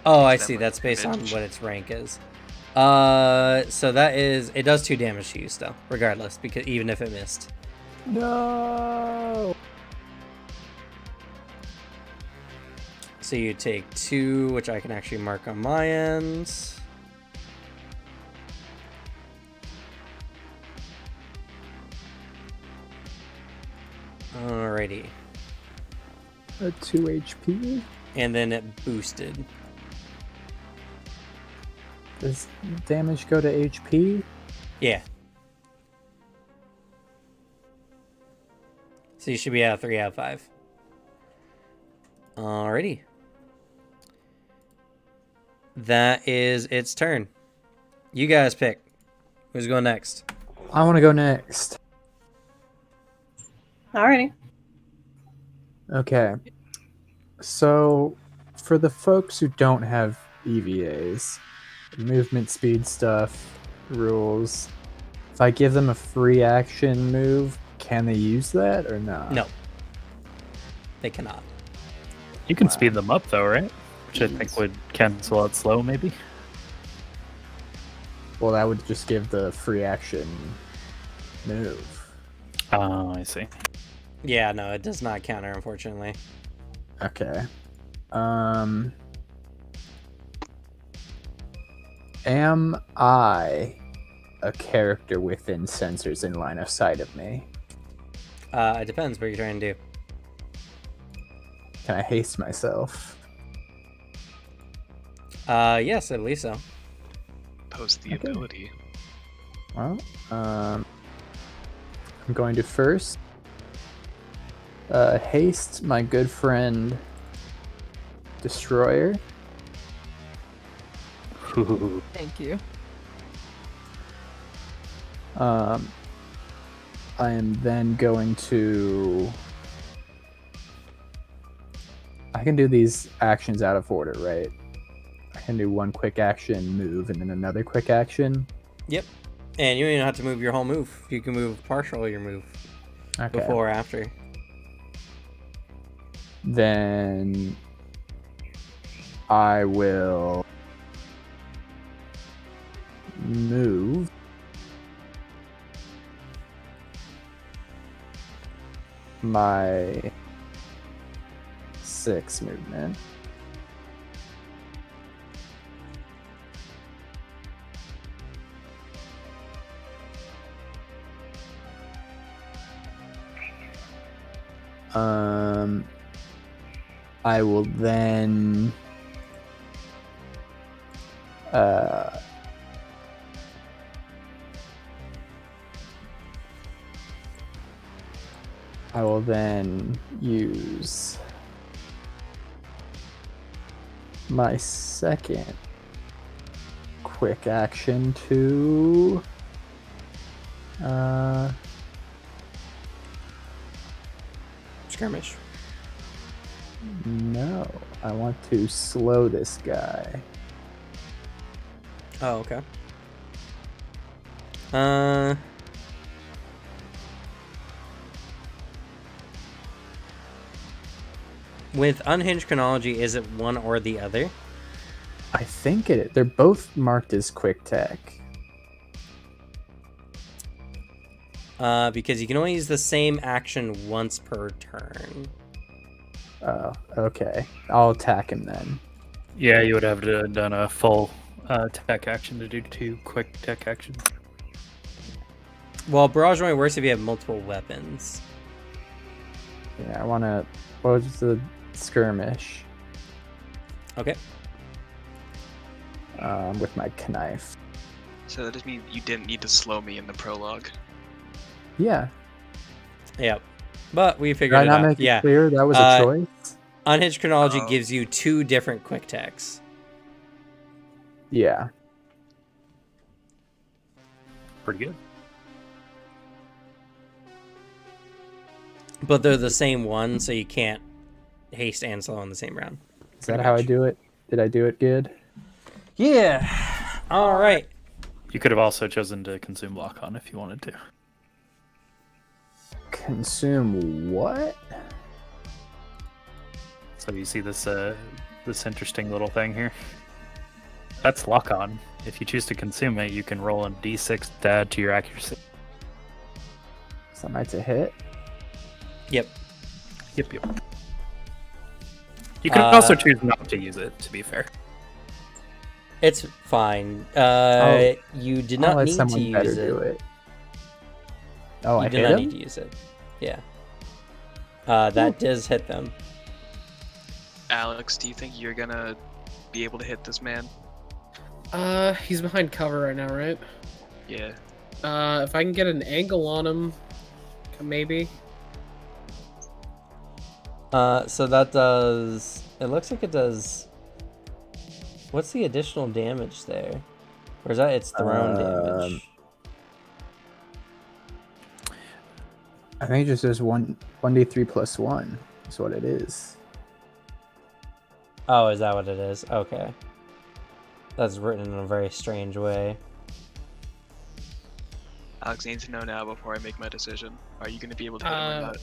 oh, I That see. might That's be based on damage. what its rank is. So that is it does 2 damage to you still, regardless, because even if it missed. No. So you take 2, which I can actually mark on my end. Alrighty. A 2 HP. And then it boosted. Does damage go to HP? Yeah. So you should be at 3 out of 5. Alrighty. That is its turn. You guys pick. Who's going next? I want to go next. Alrighty. Okay. So, for the folks who don't have EVAs, movement speed stuff, rules, if I give them a free action move, can they use that or not? No. They cannot. You can speed them up though, right? Which I think would cancel out slow, maybe. Well, that would just give the free action move. Oh, I see. Yeah, no, it does not counter, unfortunately. Okay. Am I a character within sensors in line of sight of me? It depends what you're trying to do. Can I haste myself? Yes, I believe so. Post the Okay. ability. Well, I'm going to first haste my good friend Destroyer. Thank you. I am then going to. I can do these actions out of order, right? I can do one quick action move and then another quick action. Yep. And you don't even have to move your whole move. You can move partial of your move Okay. before or after. Then I will move my 6 movement. I will then use my second quick action to Skirmish. no, I want to slow this guy. Oh, okay. With unhinged chronology, is it one or the other? I think they're both marked as quick tech. Because you can only use the same action once per turn. Oh, okay. I'll attack him then. Yeah, you would have to have done a full tech action to do 2 quick tech actions. Well, barrage only works if you have multiple weapons. Yeah, I want to. What was the skirmish? Okay. With my knife. So that just means you didn't need to slow me in the prologue. Yeah. Yep. But we Did figured I it not out. make Yeah. it clear that was a choice? Unhinged chronology Oh. gives you 2 different quick techs. Yeah. Pretty good. But they're the same one, so you can't haste and slow in the same round. Is that how I do it? Did I do it good? Yeah. All right. You could have also chosen to consume lock on if you wanted to. Consume what? So you see this this interesting little thing here? That's lock on. If you choose to consume it, you can roll a d6 to add to your accuracy. So that's a hit. Yep. Yep. You can also choose not to use it, to be fair. It's fine. You did I'll not let need to someone better use do it. it. Oh, You I did hit not him? need to use it. Yeah. That does hit them. Alex, do you think you're gonna be able to hit this man? He's behind cover right now, right? Yeah. If I can get an angle on him, maybe. So that does... It looks like it does... What's the additional damage there? Or is that its thrown damage? I think it just says 1d3 plus 1 is what it is. Oh, is that what it is? Okay. That's written in a very strange way. Alex, I need to know now before I make my decision. Are you gonna be able to hit him or not?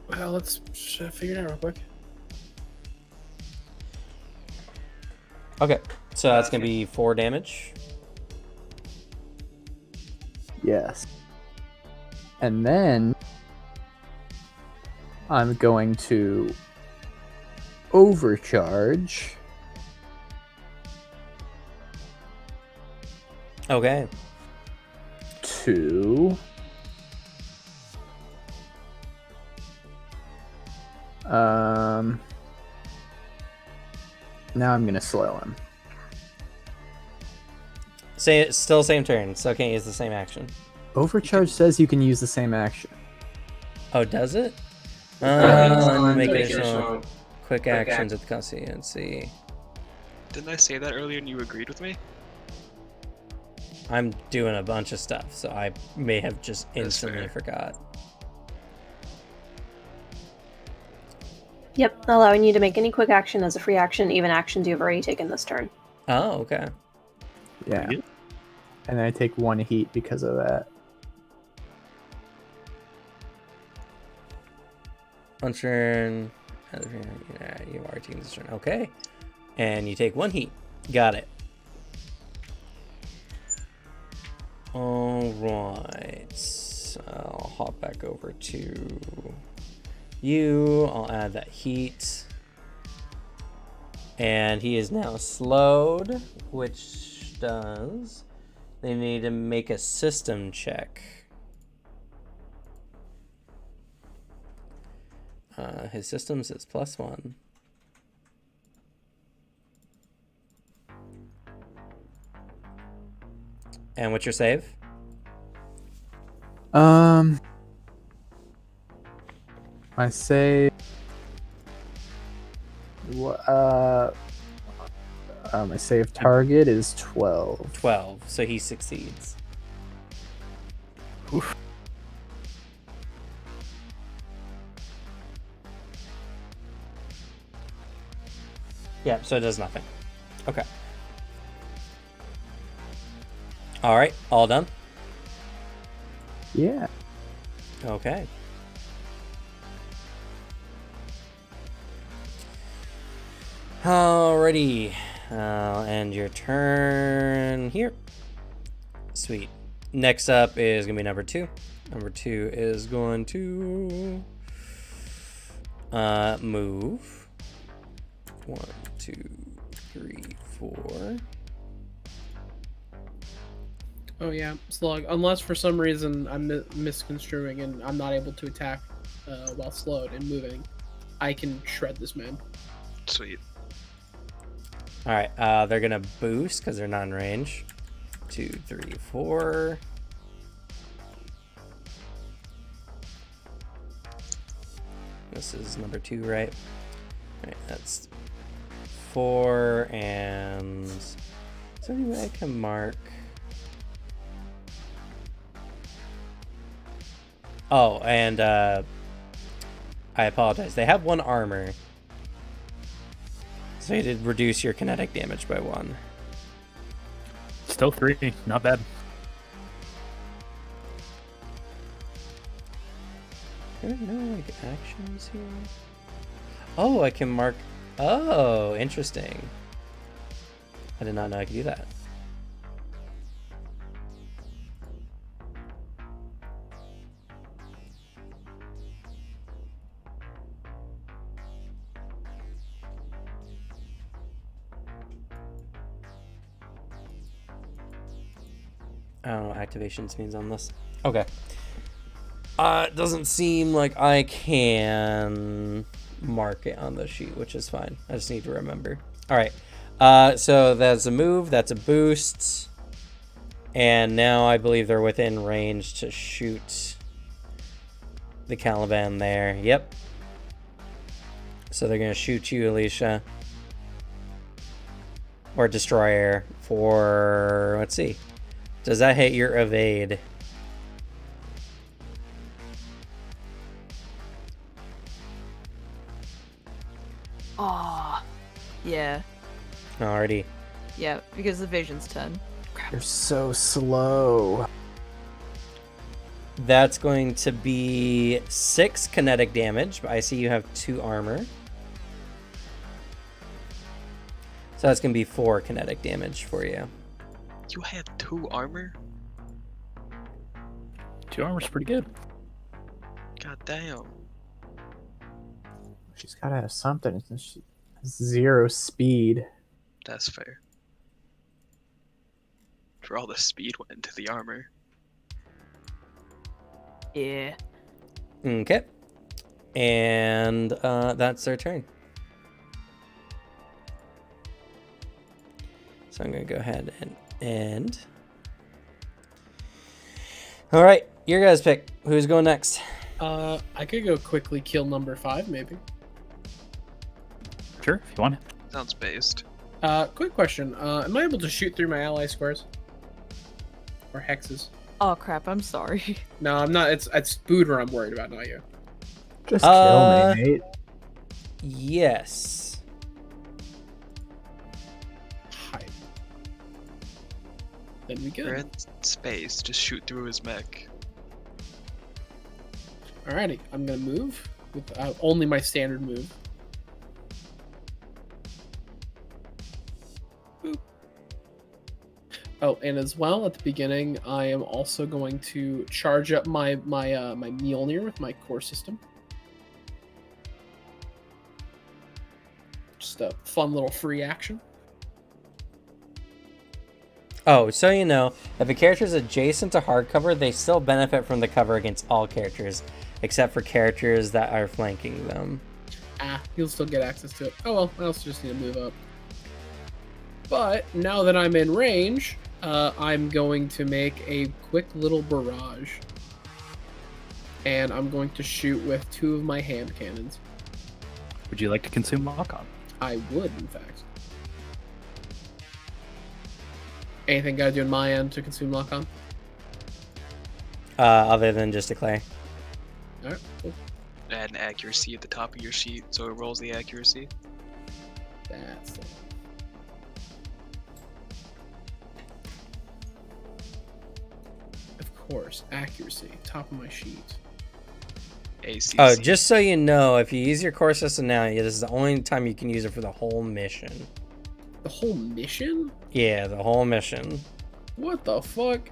Well, let's figure it out real quick. Okay, so that's gonna be 4 damage. Yes. And then I'm going to overcharge. Okay. 2. Now I'm gonna slow him. Still same turn, so can't use the same action. Overcharge says you can use the same action. Oh, does it? Make additional quick actions at the cutscene. Let's see. Didn't I say that earlier and you agreed with me? I'm doing a bunch of stuff, so I may have just That's instantly fair. forgot. Yep, allowing you to make any quick action as a free action, even actions you've already taken this turn. Oh, okay. Yeah. And I take 1 heat because of that. One turn. Yeah, you are taking this turn. Okay. And you take 1 heat. Got it. Alright. I'll hop back over to you. I'll add that heat. And he is now slowed, which does... They need to make a system check. His systems is +1. And what's your save? My save. My save target is 12. 12, so he succeeds. Oof. Yeah, so it does nothing. Okay. All right, all done? Yeah. Okay. Alrighty. I'll end your turn here. Sweet. Next up is going to be number 2. Number 2 is going to move. 1, 2, 3, 4. Oh yeah, slug. Unless for some reason I'm misconstruing and I'm not able to attack while slowed and moving, I can shred this man. Sweet. All right, they're gonna boost because they're not in range. 2, 3, 4. This is number 2, right? All right, that's 4, and is there any way I can mark? Oh, and I apologize. They have 1 armor. So you did reduce your kinetic damage by 1. Still 3, not bad. Are there no like actions here? Oh, I can mark. Oh, interesting. I did not know I could do that. I don't know what activations means on this. Okay. It doesn't seem like I can mark it on the sheet, which is fine. I just need to remember. All right. So that's a move. That's a boost. And now I believe they're within range to shoot the Caliban there. Yep. So they're going to shoot you, Alicia. Or Destroyer for... Let's see. Does that hit your evade? Aw. Yeah. Alrighty. Yeah, because evasion's 10. You're so slow. That's going to be 6 kinetic damage. But I see you have 2 armor. So that's going to be 4 kinetic damage for you. You have 2 armor? 2 armor's pretty good. God damn. She's gotta have something. She has 0 speed. That's fair. For all the speed went into the armor. Yeah. Okay. And that's their turn. So I'm gonna go ahead and end. All right, your guys' pick. Who's going next? I could go quickly kill number 5, maybe. Sure, if you want. Sounds based. Quick question. Am I able to shoot through my ally squares? Or hexes? Oh crap, I'm sorry. No, I'm not. It's Booter I'm worried about, not you. Just kill me, mate. Yes. Hi. Then we We're good. in space. Just shoot through his mech. Alrighty, I'm gonna move with only my standard move. Boop. Oh, and as well at the beginning, I am also going to charge up my Mjolnir with my core system. Just a fun little free action. Oh, so you know, if a character is adjacent to hardcover, they still benefit from the cover against all characters, except for characters that are flanking them. He'll still get access to it. Oh well, I also just need to move up. But now that I'm in range, I'm going to make a quick little barrage. And I'm going to shoot with 2 of my hand cannons. Would you like to consume lock-on? I would, in fact. Anything gotta do on my end to consume lock-on? Other than just declare. Alright, cool. Add an accuracy at the top of your sheet so it rolls the accuracy. That's it. Of course, accuracy, top of my sheet. ACC. Oh, just so you know, if you use your core system now, this is the only time you can use it for the whole mission. The whole mission? Yeah, the whole mission. What the fuck?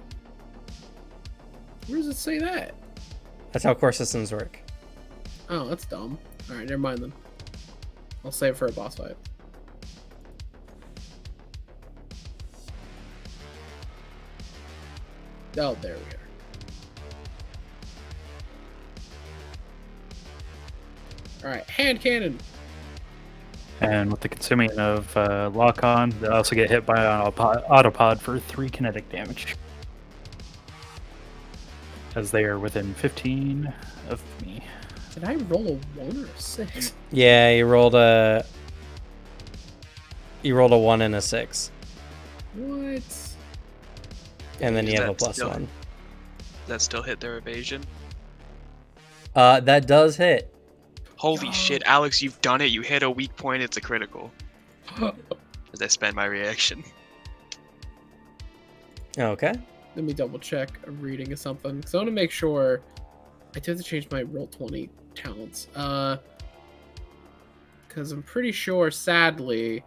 Where does it say that? That's how core systems work. Oh, that's dumb. Alright, never mind then. I'll save it for a boss fight. Oh, there we are. Alright, hand cannon! And with the consuming of lock-on, they also get hit by an autopod for 3 kinetic damage. As they are within 15 of me. Did I roll a 1 or a 6? Yeah, you rolled a 1 and a 6. What? And then you Is have a that plus still- 1. Does that still hit their evasion? That does hit. Holy shit, Alex, you've done it. You hit a weak point, it's a critical. As I spend my reaction. Okay. Let me double check a reading of something. Because I want to make sure I do have to change my Roll20 talents. Because I'm pretty sure, sadly,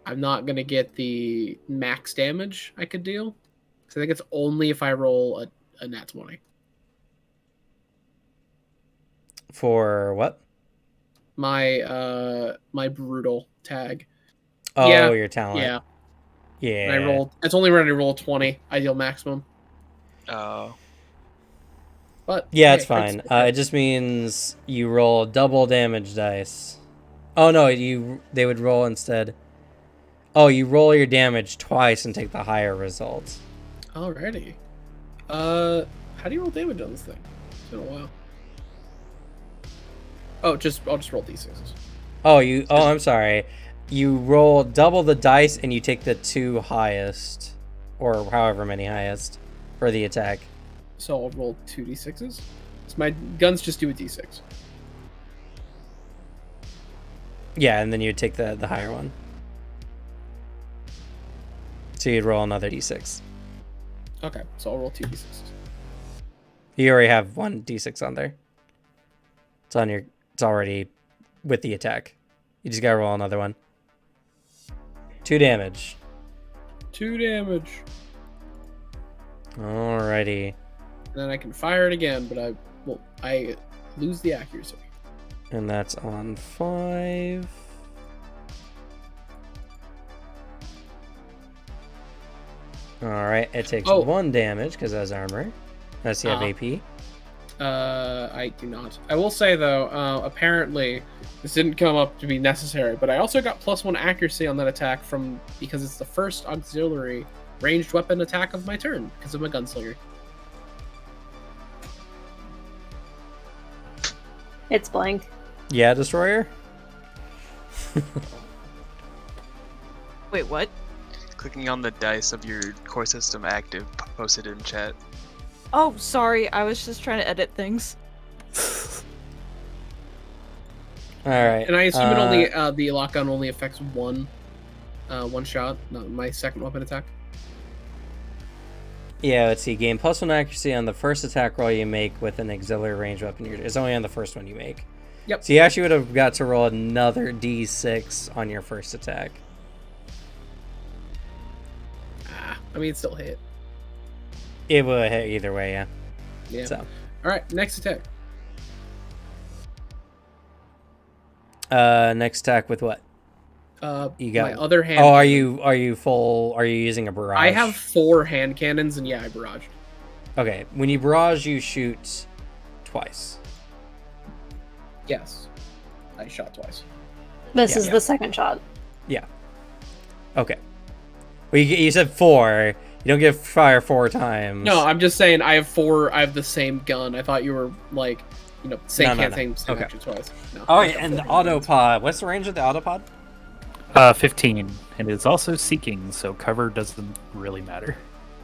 I'm not going to get the max damage I could deal. Because I think it's only if I roll a nat 20. For what? My brutal tag. Oh, Yeah, your talent. Yeah. Yeah. And I rolled. It's only when I roll 20. I deal maximum. Oh. But Yeah, hey, it's fine. It just means you roll double damage dice. Oh no, they would roll instead. Oh, you roll your damage twice and take the higher result. Alrighty. How do you roll damage on this thing? It's been a while. Oh, I'll just roll d6s. Oh, I'm sorry. You roll double the dice and you take the 2 highest, or however many highest, for the attack. So I'll roll 2 d6s. So my guns just do a d6. Yeah, and then you would take the higher one. So you'd roll another d6. Okay, so I'll roll 2 d6s. You already have 1 d6 on there. It's already with the attack. You just gotta roll another one. 2 damage. 2 damage. Alrighty. And then I can fire it again, but I lose the accuracy. And that's on 5. Alright, it takes 1 damage because it has armor. Unless you have AP. I do not. I will say though, apparently this didn't come up to be necessary, but I also got +1 accuracy on that attack because it's the first auxiliary ranged weapon attack of my turn because I'm a gunslinger. It's blank. Yeah, Destroyer? Wait, what? Clicking on the dice of your core system active, posted in chat. Oh, sorry. I was just trying to edit things. Alright. And I assume it only the lock gun only affects one shot, not my second weapon attack. Yeah, let's see. Gain +1 accuracy on the first attack roll you make with an auxiliary range weapon. It's only on the first one you make. Yep. So you actually would have got to roll another d6 on your first attack. I mean, it still hit. It would hit either way, yeah. Yeah. So. All right, next attack. Next attack with what? You got my other hand. Oh, are you full? Are you using a barrage? I have 4 hand cannons, and yeah, I barraged. Okay, when you barrage, you shoot twice. Yes, I shot twice. This is the second shot. Yeah. Okay. Well, you said 4. You don't get fire 4 times. No, I'm just saying I have 4. I have the same gun. I thought you were like, same No. okay. Action twice. No, Oh, yeah, and the autopod. What's the range of the autopod? 15, and it's also seeking, so cover doesn't really matter.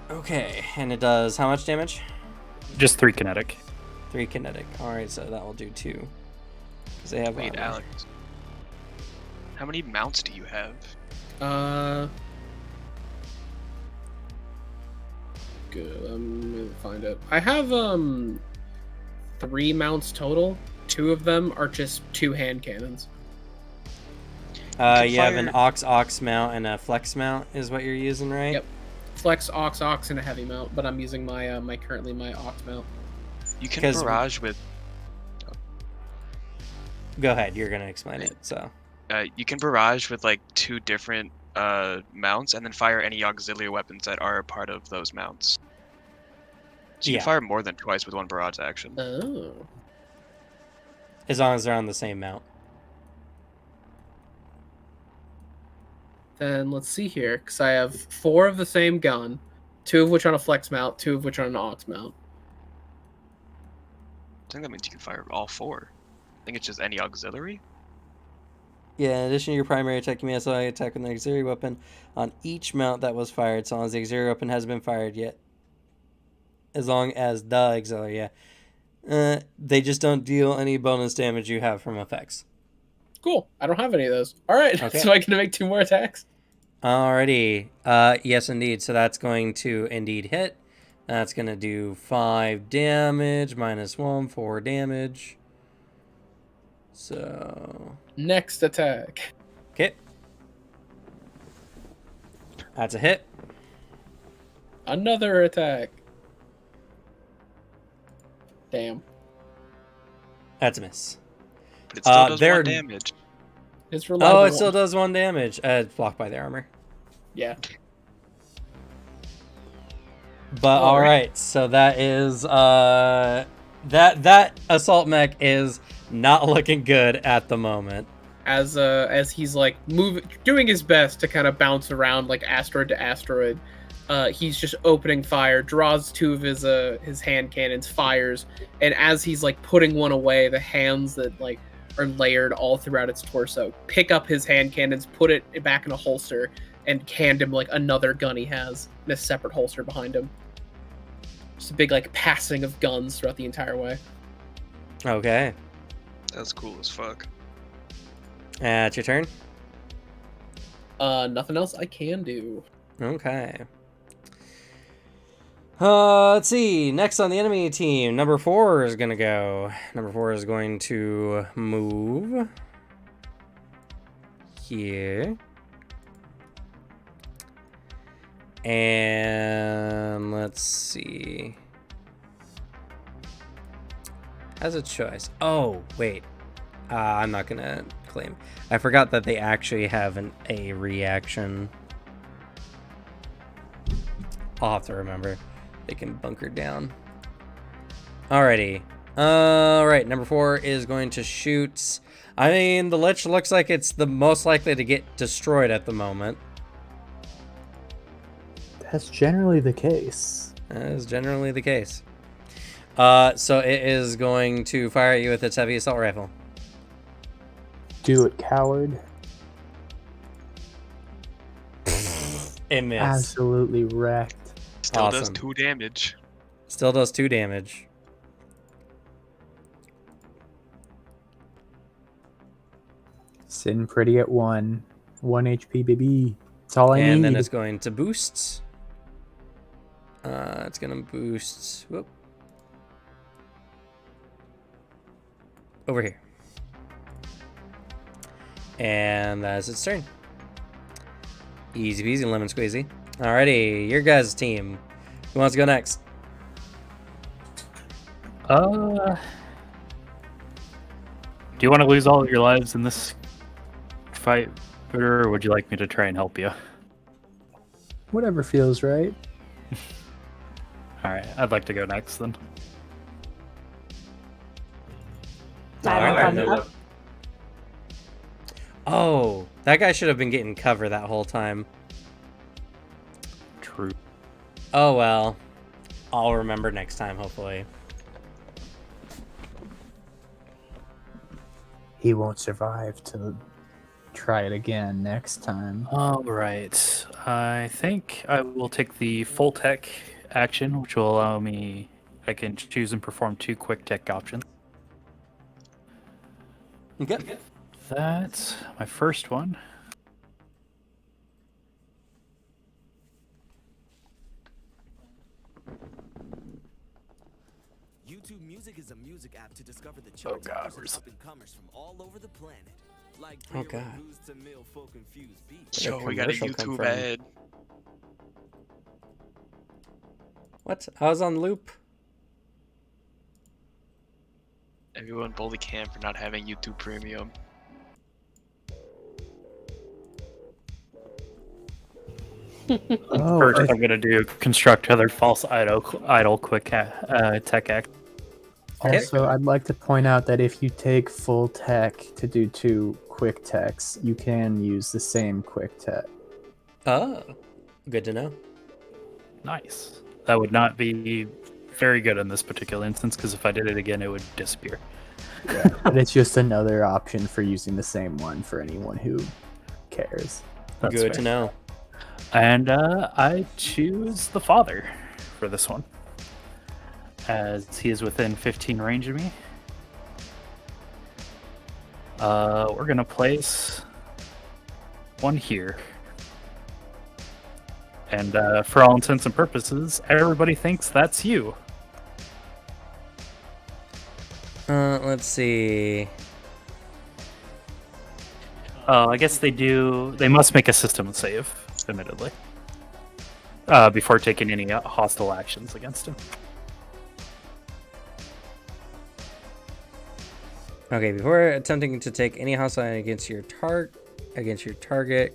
Okay, and it does how much damage? Just 3 kinetic. 3 kinetic. Alright, so that will do 2. Because they have Wait, armor. Alex. How many mounts do you have? Good. I'm gonna find it. I have 3 mounts total. 2 of them are just 2 hand cannons. You have an ox mount and a flex mount is what you're using, right? Yep. Flex, ox, and a heavy mount, but I'm using my currently my ox mount. You can barrage with. Go ahead, you're gonna explain it. So. You can barrage with like 2 different mounts, and then fire any auxiliary weapons that are a part of those mounts. So you can fire more than twice with 1 barrage action. Oh. As long as they're on the same mount. Then let's see here, because I have 4 of the same gun, 2 of which on a flex mount, 2 of which on an ox mount. I think that means you can fire all 4. I think it's just any auxiliary. Yeah, in addition to your primary attack, you may also attack with an auxiliary weapon on each mount that was fired, so long as the auxiliary weapon hasn't been fired yet. As long as the auxiliary, yeah. They just don't deal any bonus damage you have from effects. Cool. I don't have any of those. All right. Okay. So I can make 2 more attacks. Alrighty. Yes, indeed. So that's going to indeed hit. That's going to do 5 damage, -1, 4 damage. So... Next attack. Okay. That's a hit. Another attack. Damn. That's a miss. But it still does 1 damage. It's reliable. Oh, it still does 1 damage. It's blocked by the armor. Yeah. But alright, so that is that assault mech is not looking good at the moment. As he's like doing his best to kind of bounce around like asteroid to asteroid. He's just opening fire, draws 2 of his hand cannons, fires, and as he's like putting one away, the hands that like are layered all throughout its torso pick up his hand cannons, put it back in a holster, and hand him like another gun he has in a separate holster behind him. Just a big like passing of guns throughout the entire way. Okay. That's cool as fuck. It's your turn. Nothing else I can do. Okay. Let's see. Next on the enemy team, number 4 is gonna go. Number 4 is going to move here. And let's see. Has a choice. Oh, wait. I'm not gonna claim. I forgot that they actually have a reaction. I'll have to remember. They can bunker down. Alrighty. All right, number 4 is going to shoot. I mean, the Lich looks like it's the most likely to get destroyed at the moment. That's generally the case. That is generally the case. So it is going to fire at you with its heavy assault rifle. Do it, coward. It missed. Absolutely wrecked. Still does Awesome. 2 damage. Still does 2 damage. Sitting pretty at 1. 1 HP, baby. That's all I need. And then it's going to boost. It's going to boost. Whoop. Over here. And that's its turn. Easy peasy, lemon squeezy. Alrighty, your guys' team. Who wants to go next? Do you want to lose all of your lives in this fight, or would you like me to try and help you? Whatever feels right. Alright, I'd like to go next then. I don't Alright, know. Oh, that guy should have been getting cover that whole time. True. Oh well. I'll remember next time, hopefully. He won't survive to try it again next time. Alright, I think I will take the full tech action, which will allow me, I can choose and perform 2 quick tech options. Okay. That's my first one. YouTube Music is a music app to discover the Oh, chart God, toppers and where's- up-and-comers from all over the planet. Like Oh, pre-roll God. blues to mill folk infused beats. Where'd Yo, that we got a commercial come YouTube from? ad. What? I was on loop. Everyone bully Cam for not having YouTube Premium. Oh, First, I'm going to do construct other false idle quick tech act. also, I'd like to point out that if you take full tech to do 2 quick techs, you can use the same quick tech. Oh, good to know. Nice. That would not be very good in this particular instance, because if I did it again, it would disappear. But it's just another option for using the same one for anyone who cares. That's Good fair. to know. And I choose the father for this one, as he is within 15 range of me. We're gonna place one here. And for all intents and purposes, everybody thinks that's you. Let's see. I guess they do. They must make a system save, admittedly, before taking any hostile actions against him. Okay, before attempting to take any hostile against your target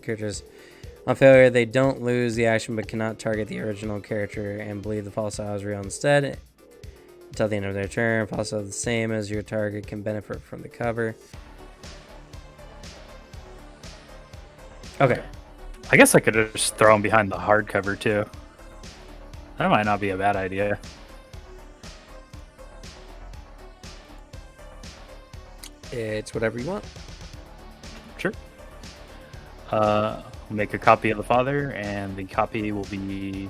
characters, on failure they don't lose the action but cannot target the original character and believe the false style is real instead. Until the end of their turn, false style the same as your target can benefit from the cover. Okay. I guess I could just throw him behind the hardcover too. That might not be a bad idea. It's whatever you want. Sure. Make a copy of the father, and the copy will be,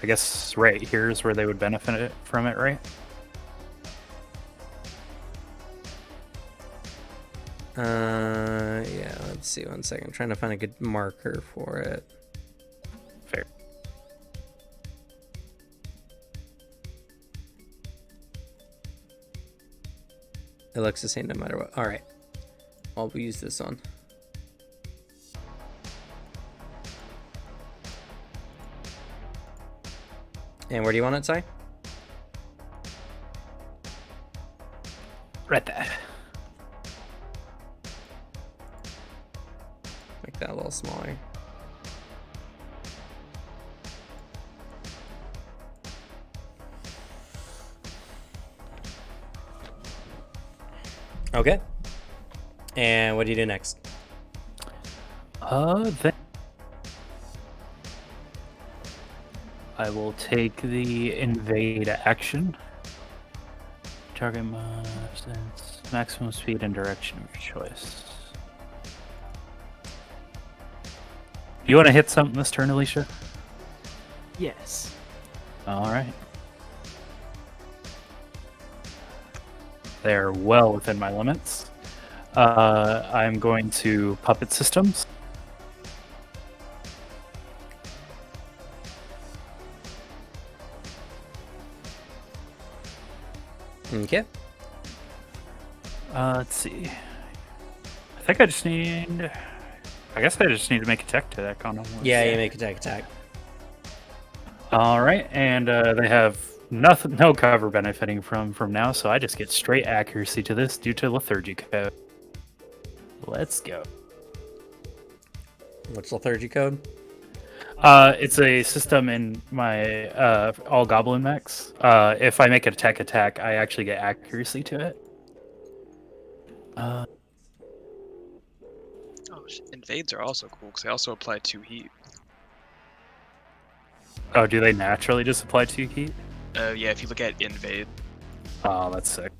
I guess, right here's where they would benefit from it, right? Yeah, let's see, 1 second. I'm trying to find a good marker for it. Fair. It looks the same no matter what. Alright. I'll use this one. And where do you want it, Si? Right there. Make that a little smaller. Okay. And what do you do next? Then I will take the invade action. Target maximum speed and direction of your choice. You want to hit something this turn, Alicia? Yes. All right. They're well within my limits. I'm going to puppet systems. Okay. Let's see. I think I just need. I guess I just need to make a tech attack on them. Yeah, you make a tech attack. All right, and they have no cover benefiting from now, so I just get straight accuracy to this due to lethargy code. Let's go. What's lethargy code? It's a system in my all goblin mechs. If I make a tech attack, I actually get accuracy to it. Oh, invades are also cool because they also apply 2 heat. Oh, do they naturally just apply 2 heat? Yeah, if you look at invade. Oh, that's sick.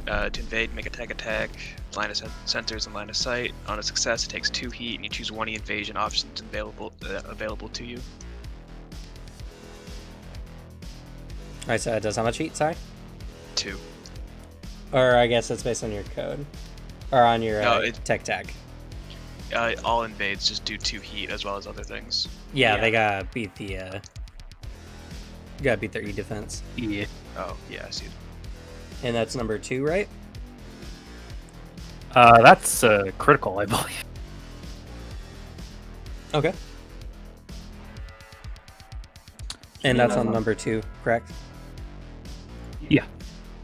To invade, make a tech attack, line of sensors and line of sight. On a success, it takes 2 heat, and you choose one of the invasion options available to you. Alright, so it does how much heat, sorry? 2. Or I guess that's based on your code. Or on your tech attack. All invades just do 2 heat as well as other things. Yeah, they gotta beat the gotta beat their E defense. Yeah. Oh, yeah, I see. And that's number 2, right? That's critical, I believe. Okay. And that's on number 2, correct? Yeah.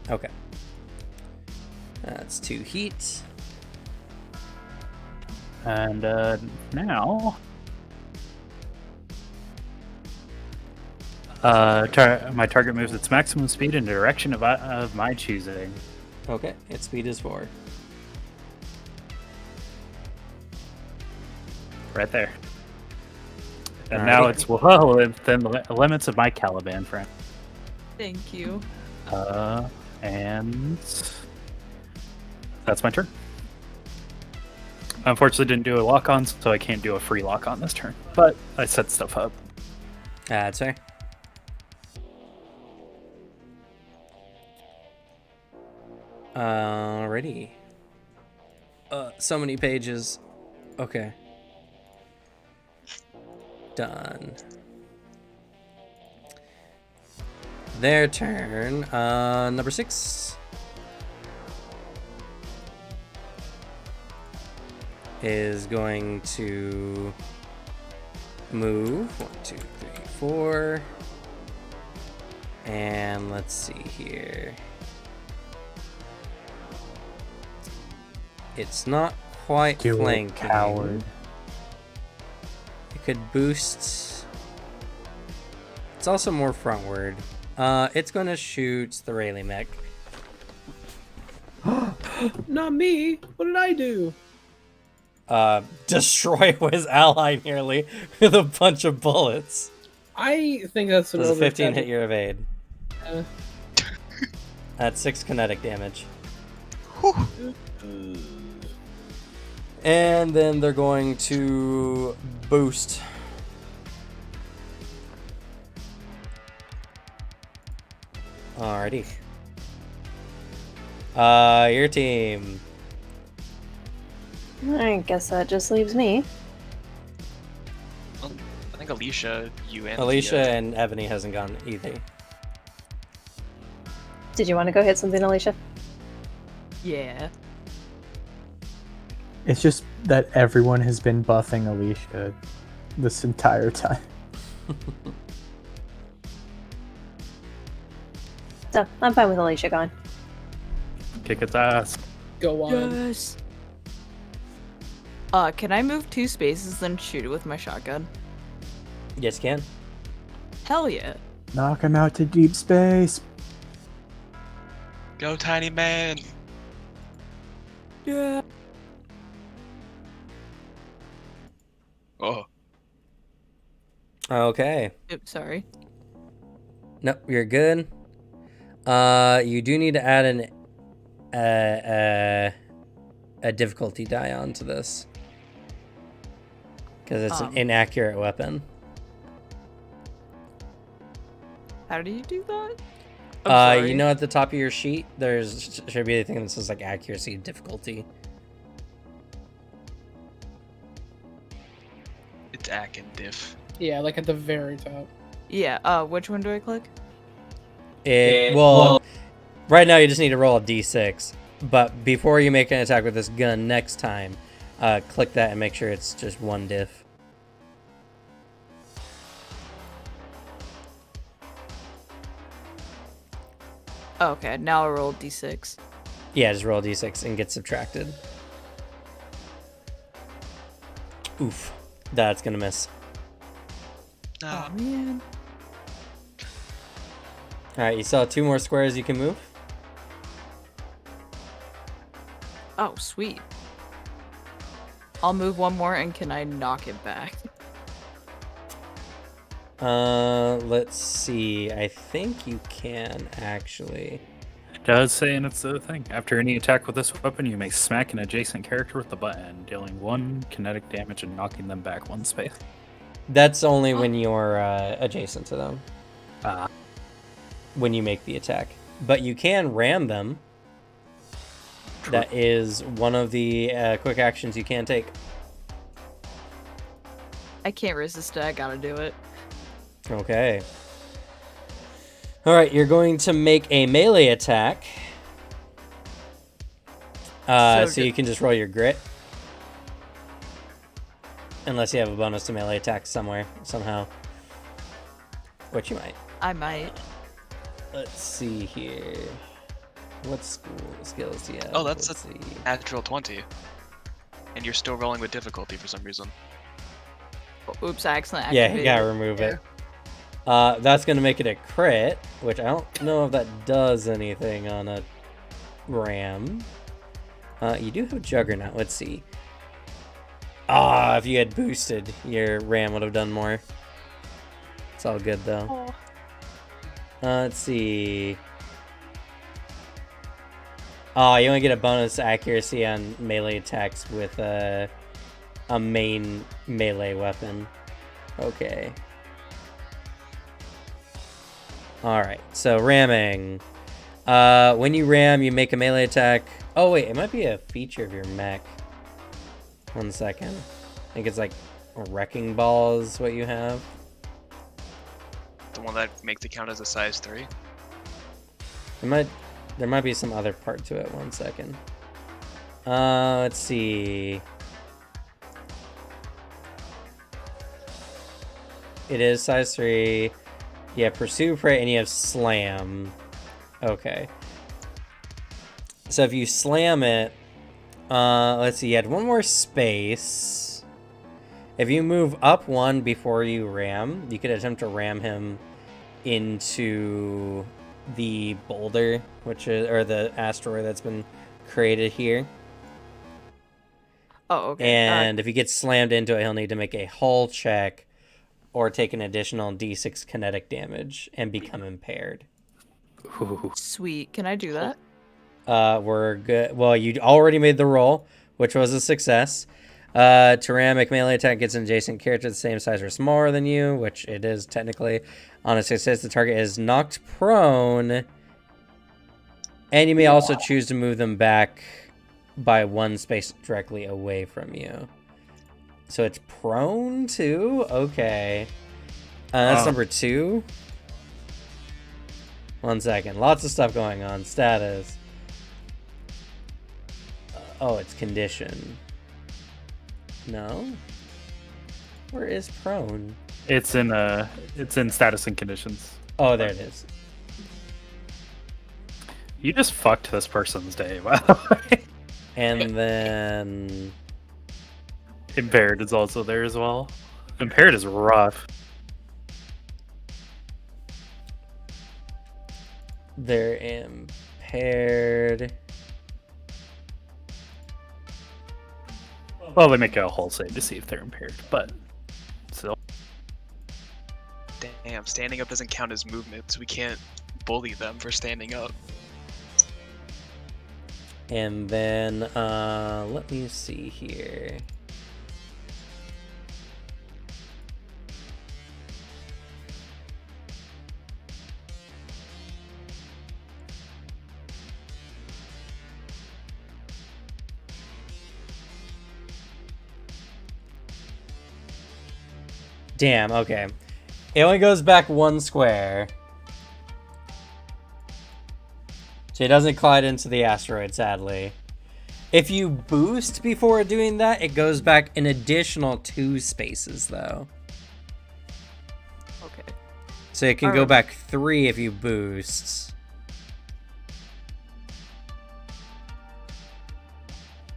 Okay. That's 2 heat. And now, my target moves its maximum speed in the direction of my choosing. Okay, its speed is 4. Right there. And now it's well within the limits of my Caliban friend. Thank you. And that's my turn. Unfortunately, didn't do a lock-on, so I can't do a free lock-on this turn. But I set stuff up. That's fair. Alrighty. So many pages. Okay. Done. Their turn. Number 6. Is going to move 1, 2, 3, 4, and let's see here. It's not quite flanking. Coward. It could boost. It's also more frontward. It's going to shoot the Rayleigh mech. Not me. What did I do? Destroy his ally nearly with a bunch of bullets. I think that's Does a 15 hit your evade? Yeah. That's 6 kinetic damage. And then they're going to boost. Alrighty. Your team. I guess that just leaves me. Well, I think Alicia, you and Alicia and Ebony hasn't gone either. Did you want to go hit something, Alicia? Yeah. It's just that everyone has been buffing Alicia this entire time. So, I'm fine with Alicia gone. Kick its ass. Go on. Yes. Can I move 2 spaces then shoot it with my shotgun? Yes, you can. Hell yeah. Knock him out to deep space. Go, tiny man. Yeah. Oh, Okay. Oops, sorry. Nope, you're good. You do need to add a difficulty die onto this because it's an inaccurate weapon. How do you do that? You know, at the top of your sheet, there's should be a thing that says like accuracy difficulty. it's ack and diff. Yeah, like at the very top. Yeah, which one do I click? Well, right now you just need to roll a d6, but before you make an attack with this gun next time, click that and make sure it's just one diff. Oh, okay, now I roll d6. Yeah, just roll a d6 and get subtracted. Oof, that's gonna miss. Oh man. All right, you still have 2 more squares you can move. Oh, sweet. I'll move one more, and can I knock it back? Let's see. I think you can actually. It does say in its thing. After any attack with this weapon, you may smack an adjacent character with the button, dealing 1 kinetic damage and knocking them back 1 space. That's only when you're adjacent to them. Ah. When you make the attack. But you can ram them. True. That is one of the quick actions you can take. I can't resist it. I gotta do it. Okay. Alright, you're going to make a melee attack. So you can just roll your grit. Unless you have a bonus to melee attacks somewhere, somehow. Which you might. I might. Let's see here. What skills do you have? Oh, that's Let's a see. natural 20. And you're still rolling with difficulty for some reason. Oops, I accidentally Yeah, activated you gotta remove it. That's gonna make it a crit, which I don't know if that does anything on a ram. You do have Juggernaut. Let's see. If you had boosted, your ram would have done more. It's all good though. Oh. Let's see. Oh, you only get a bonus accuracy on melee attacks with a main melee weapon. Okay. Alright, so ramming. When you ram, you make a melee attack. Oh wait, it might be a feature of your mech. 1 second. I think it's like a wrecking ball is what you have. The one that makes it count as a size 3? There might be some other part to it. 1 second. Let's see. It is size 3. Yeah, pursue prey, and you have slam. Okay. So if you slam it, let's see, you had 1 more space. If you move up 1 before you ram, you could attempt to ram him into the boulder, which is, or the asteroid that's been created here. Oh, okay. And if he gets slammed into it, he'll need to make a hull check or take an additional d6 kinetic damage and become impaired. Ooh. Sweet. Can I do that? We're good. Well, you already made the roll, which was a success. Tyrannic melee attack gets an adjacent character the same size or smaller than you, which it is technically. On a success, the target is knocked prone. And you may also choose to move them back by 1 space directly away from you. So it's prone too? Okay. That's number 2. 1 second. Lots of stuff going on. Status. Oh, it's condition. No? Where is prone? It's in status and conditions. Oh, there it is. You just fucked this person's day, by the way. And then... Impaired is also there as well. Impaired is rough. They're impaired. Well, they make a whole save to see if they're impaired, but still. Damn, standing up doesn't count as movement, so we can't bully them for standing up. And then, let me see here. Damn, okay. It only goes back 1 square. So it doesn't collide into the asteroid, sadly. If you boost before doing that, it goes back an additional 2 spaces, though. Okay. So it can go back 3 if you boost.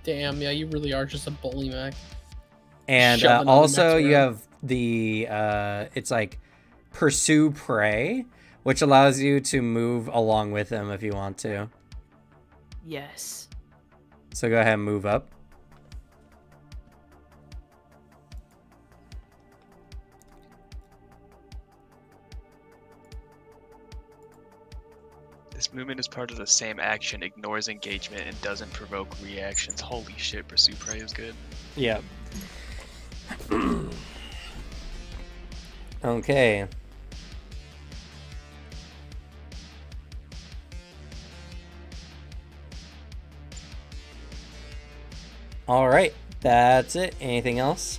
Damn, yeah, you really are just a bully, Mac. And Shoving on the also next you row. have the, it's like pursue prey, which allows you to move along with them if you want to. Yes. So go ahead and move up. This movement is part of the same action, ignores engagement, and doesn't provoke reactions. Holy shit, Pursue Prey is good. Yep. Okay. All right, that's it. Anything else?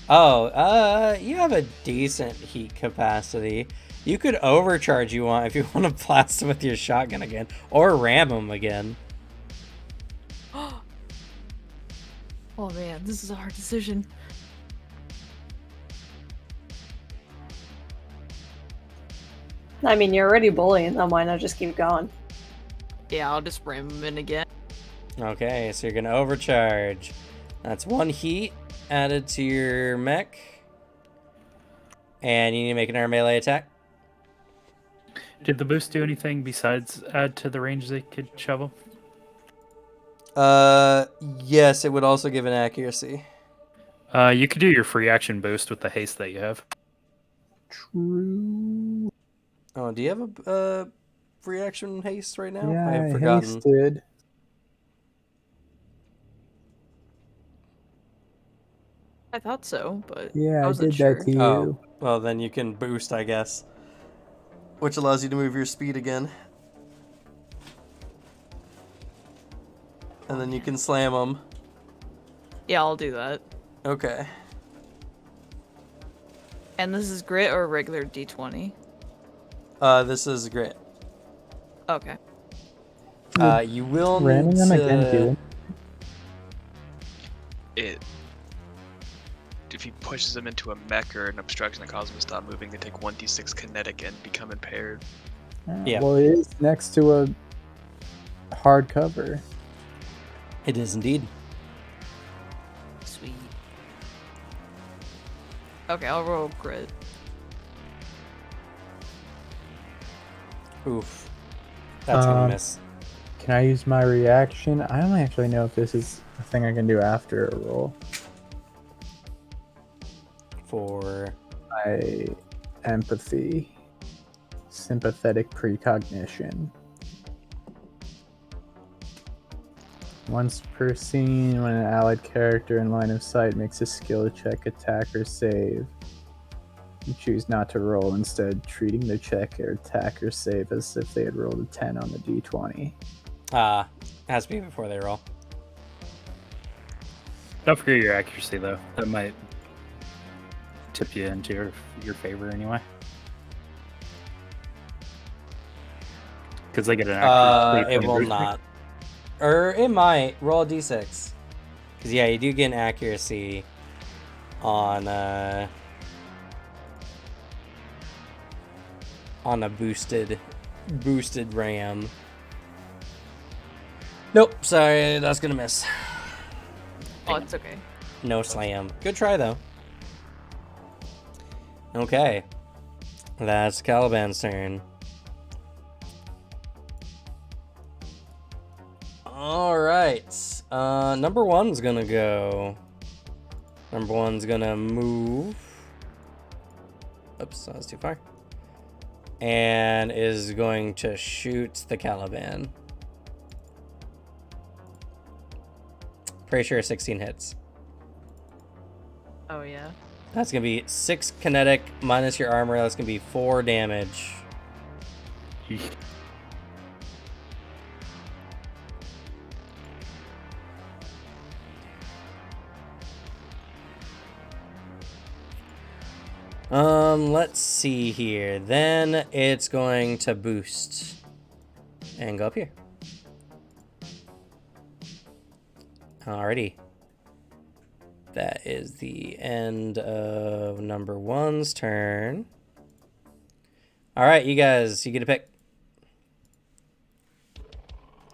Oh, you have a decent heat capacity. You could overcharge you want if you want to blast him with your shotgun again, or ram him again. Oh man, this is a hard decision. I mean, you're already bullying them. Why not just keep going? Yeah, I'll just ram him in again. Okay, so you're gonna overcharge. That's 1 heat added to your mech. And you need to make another melee attack. Did the boost do anything besides add to the range they could shove them? Yes, it would also give an accuracy. You could do your free action boost with the haste that you have. True. Oh, do you have a free action haste right now? Yeah, I have I forgotten. hasted. I thought so, but Yeah, I I wasn't did sure. that to you. Oh, well then you can boost, I guess. Which allows you to move your speed again. And then you can slam them. Yeah, I'll do that. Okay. And this is grit or regular D20? This is grit. Okay. You will Ramming need them to... again, dude. If he pushes them into a mech or an obstruction that causes them to stop moving, they take 1d6 kinetic and become impaired. Yeah. Well, it is next to a hard cover. It is indeed. Sweet. Okay, I'll roll grit. Oof. That's gonna miss. Can I use my reaction? I don't actually know if this is a thing I can do after a roll. For... My empathy. Sympathetic precognition. Once per scene, when an allied character in line of sight makes a skill check, attack, or save, you choose not to roll, instead treating the check or attack or save as if they had rolled a 10 on the d20. Has to be before they roll. Don't forget your accuracy, though. That might tip you into your favor anyway. Because they get an accuracy. It will not. Or it might. Roll a d6. Because, yeah, you do get an accuracy on a boosted ram. Nope, sorry, that's gonna miss. Oh, it's okay. No slam. Good try, though. Okay. That's Caliban's turn. Alright. Number one's gonna go. Number one's gonna move. Oops, that was too far. And is going to shoot the Caliban. Pretty sure 16 hits. Oh yeah. That's gonna be 6 kinetic minus your armor. That's gonna be 4 damage. Let's see here. Then it's going to boost and go up here. Alrighty. That is the end of number one's turn. Alright, you guys, you get a pick.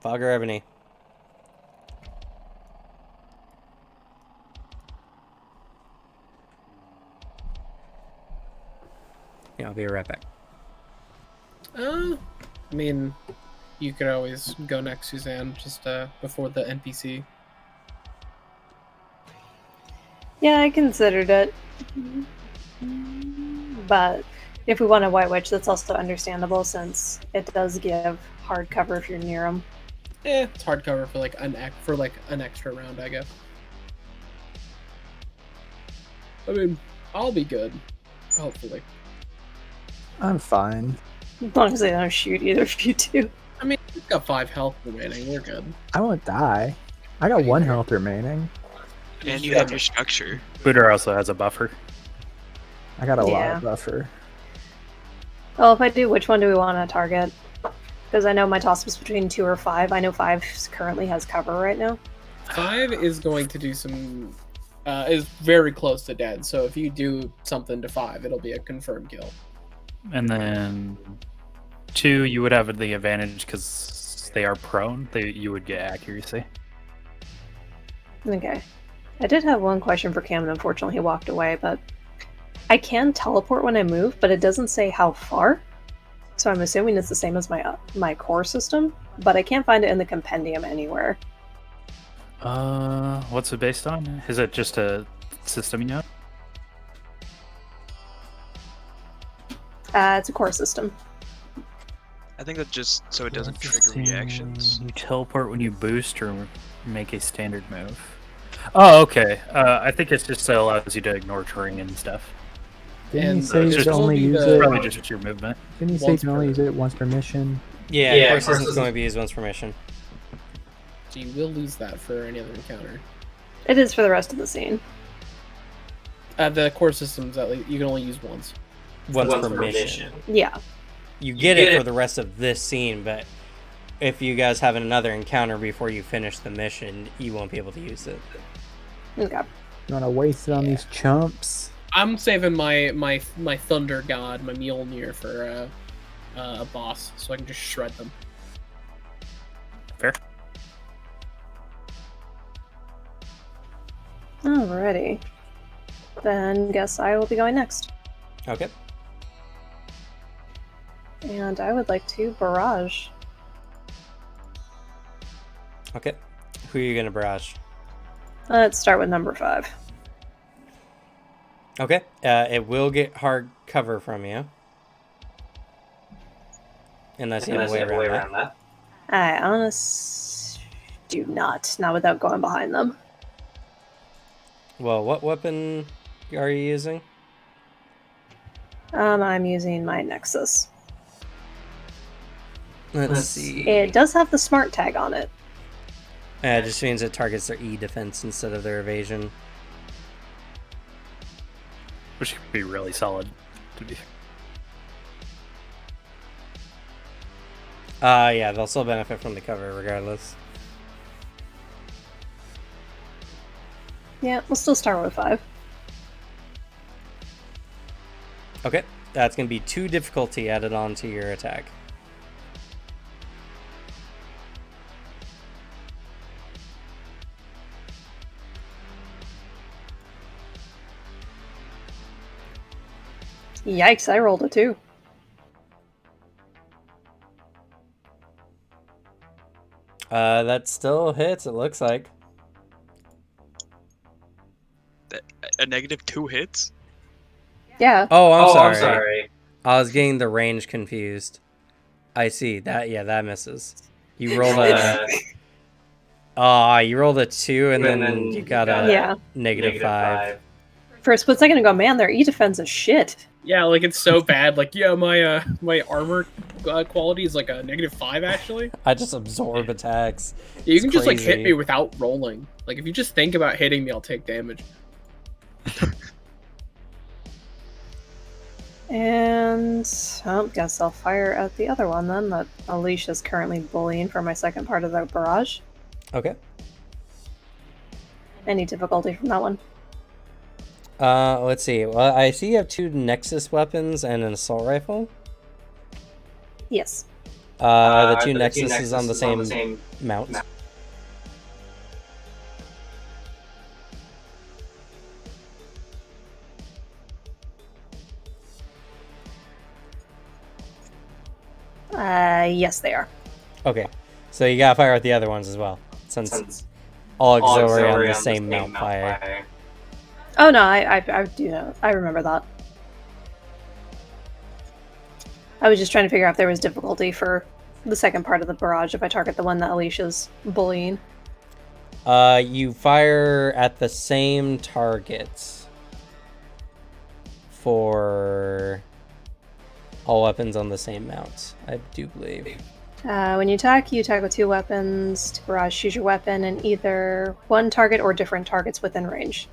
Fog or Ebony? Yeah, I'll be right back. I mean, you could always go next, Suzanne, just before the NPC. Yeah, I considered it. But if we want a White Witch, that's also understandable since it does give hard cover if you're near them. It's hard cover for like an extra round, I guess. I mean, I'll be good, hopefully. I'm fine. As long as they don't shoot either of you two. I mean, we've got 5 health remaining. We're good. I won't die. I got 1 health remaining. And you have your structure. Booter also has a buffer. I got a lot Yeah. of buffer. Well, if I do, which one do we want to target? Because I know my toss was between 2 or 5. I know 5 currently has cover right now. 5 is going to do some... is very close to dead, so if you do something to 5, it'll be a confirmed kill. And then 2, you would have the advantage because they are prone. You would get accuracy. Okay. I did have one question for Cam, and unfortunately he walked away, but I can teleport when I move, but it doesn't say how far. So I'm assuming it's the same as my core system, but I can't find it in the compendium anywhere. What's it based on? Is it just a system you know? It's a core system. I think that's just so it doesn't trigger reactions. You teleport when you boost or make a standard move. Oh, okay. I think it's just so it allows you to ignore terrain and stuff. Didn't you And, say you just could only use Probably it? just your movement. Didn't you say you once can only per- use it once per mission? Yeah, core system's going to be used once per mission. So you will lose that for any other encounter. It is for the rest of the scene. The core systems, at least, you can only use once. Once per mission. Yeah. You get it for the rest of this scene, but if you guys have another encounter before you finish the mission, you won't be able to use it. Okay. You want to waste it on these chumps? I'm saving my Thunder God, my Mjolnir, for a boss, so I can just shred them. Fair. Alrighty. Then guess I will be going next. Okay. And I would like to barrage. Okay. Who are you going to barrage? Let's start with number 5. Okay. It will get hard cover from you. Unless you have a way around that. I honestly do not. Not without going behind them. Well, what weapon are you using? I'm using my Nexus. Let's see. It does have the smart tag on it. It just means it targets their E defense instead of their evasion. Which could be really solid, to be Yeah, they'll still benefit from the cover regardless. Yeah, we'll still start with 5. Okay. That's going to be 2 difficulty added on to your attack. Yikes, I rolled a 2. That still hits, it looks like. a negative 2 hits? Yeah. Oh, I'm sorry. I was getting the range confused. I see. That misses. You rolled a... you rolled a 2 and then you got a negative 5. For a split second ago, man, their E defense is shit. Yeah, like it's so bad. Like, yeah, my armor quality is like a -5 actually. I just absorb attacks. Yeah, you It's can just like hit crazy. me without rolling. Like if you just think about hitting me, I'll take damage. And guess I'll fire at the other one then that Alicia's currently bullying for my second part of the barrage. Okay. Any difficulty from that one? Let's see. Well, I see you have 2 Nexus weapons and an assault rifle. Yes. Are the 2 Nexuses on the same mount? Yes, they are. Okay. So you gotta fire at the other ones as well, since all auxiliary on the same mount fire. Oh no, I do know. I remember that. I was just trying to figure out if there was difficulty for the second part of the barrage if I target the one that Alicia's bullying. You fire at the same targets for all weapons on the same mount, I do believe. When you attack with 2 weapons. To barrage, choose your weapon and either one target or different targets within range.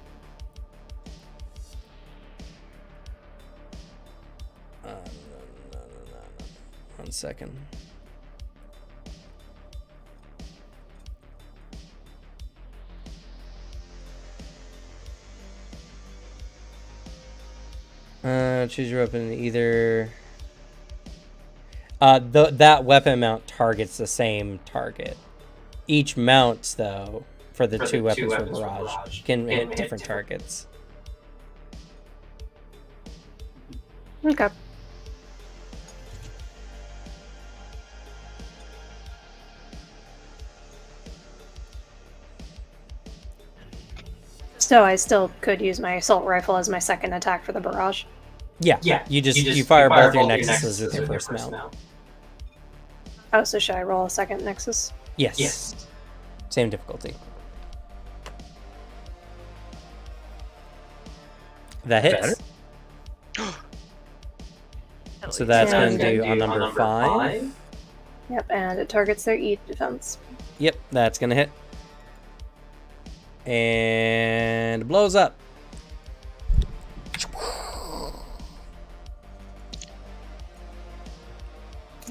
No. 1 second. Choose your weapon either. That weapon mount targets the same target. Each mount, though, for the 2 weapons for barrage, can hit different targets. Okay. So I still could use my assault rifle as my second attack for the barrage. Yeah. You fire both your Nexuses with your first mount. Oh, so should I roll a second Nexus? Yes. Same difficulty. That hits. So that's going to do on number 5. Yep, and it targets their E defense. Yep, that's going to hit. And blows up.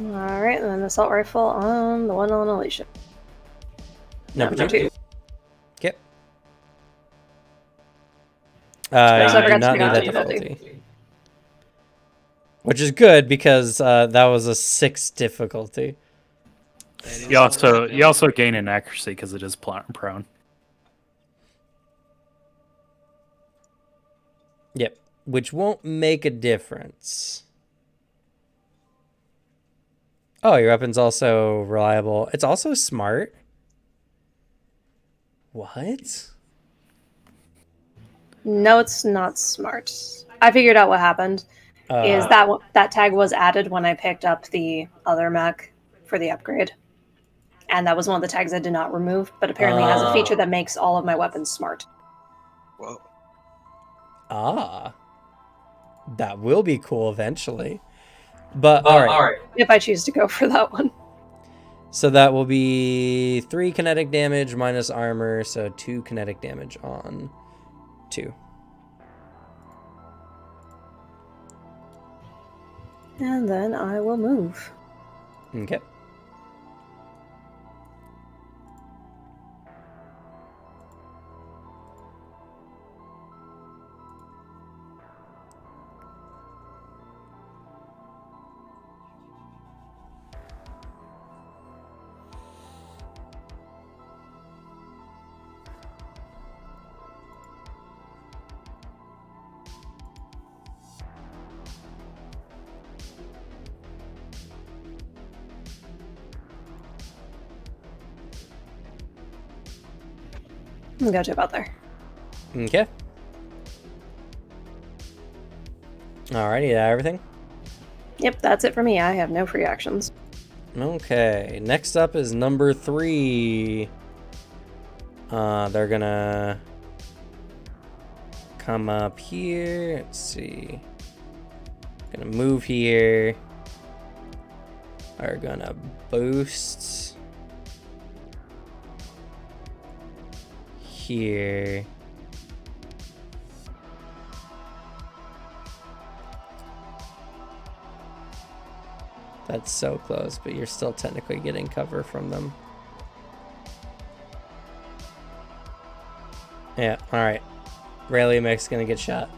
Alright, and then the assault rifle on the one on Alicia. Number 2. Yep. I You forgot do to not figure need out that difficulty. difficulty. Which is good because that was a 6 difficulty. You also gain in accuracy because it is prone. Yep. Which won't make a difference. Oh, your weapon's also reliable. It's also smart. What? No, it's not smart. I figured out what happened. Is that tag was added when I picked up the other mech for the upgrade. And that was one of the tags I did not remove, but apparently it has a feature that makes all of my weapons smart. Whoa. Ah. That will be cool eventually. But alright. If I choose to go for that one. So that will be 3 kinetic damage minus armor, so 2 kinetic damage on 2. And then I will move. Okay. I'm gonna go to about there. Okay. Alrighty, everything? Yep, that's it for me. I have no free actions. Okay, next up is number 3. They're gonna come up here. Let's see. Gonna move here. Are gonna boost here. That's so close, but you're still technically getting cover from them. Yeah, alright. Rayleigh Mech's gonna get shot.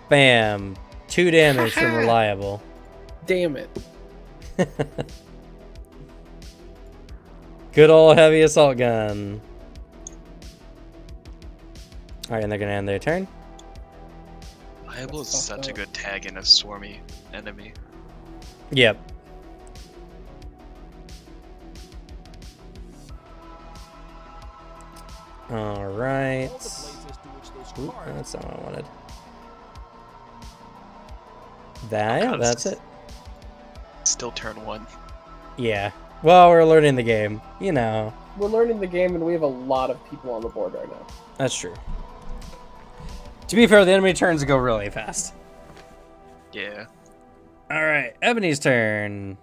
Bam! 2 damage from Reliable. Damn it. Good old heavy assault gun. Alright, and they're gonna end their turn. Reliable is such a good tag in a swarmy enemy. Yep. Alright. Oop, that's not what I wanted. That's it. Still turn 1. Yeah. Well, we're learning the game. You know. We're learning the game, and we have a lot of people on the board right now. That's true. To be fair, the enemy turns go really fast. Yeah. Alright, Ebony's turn.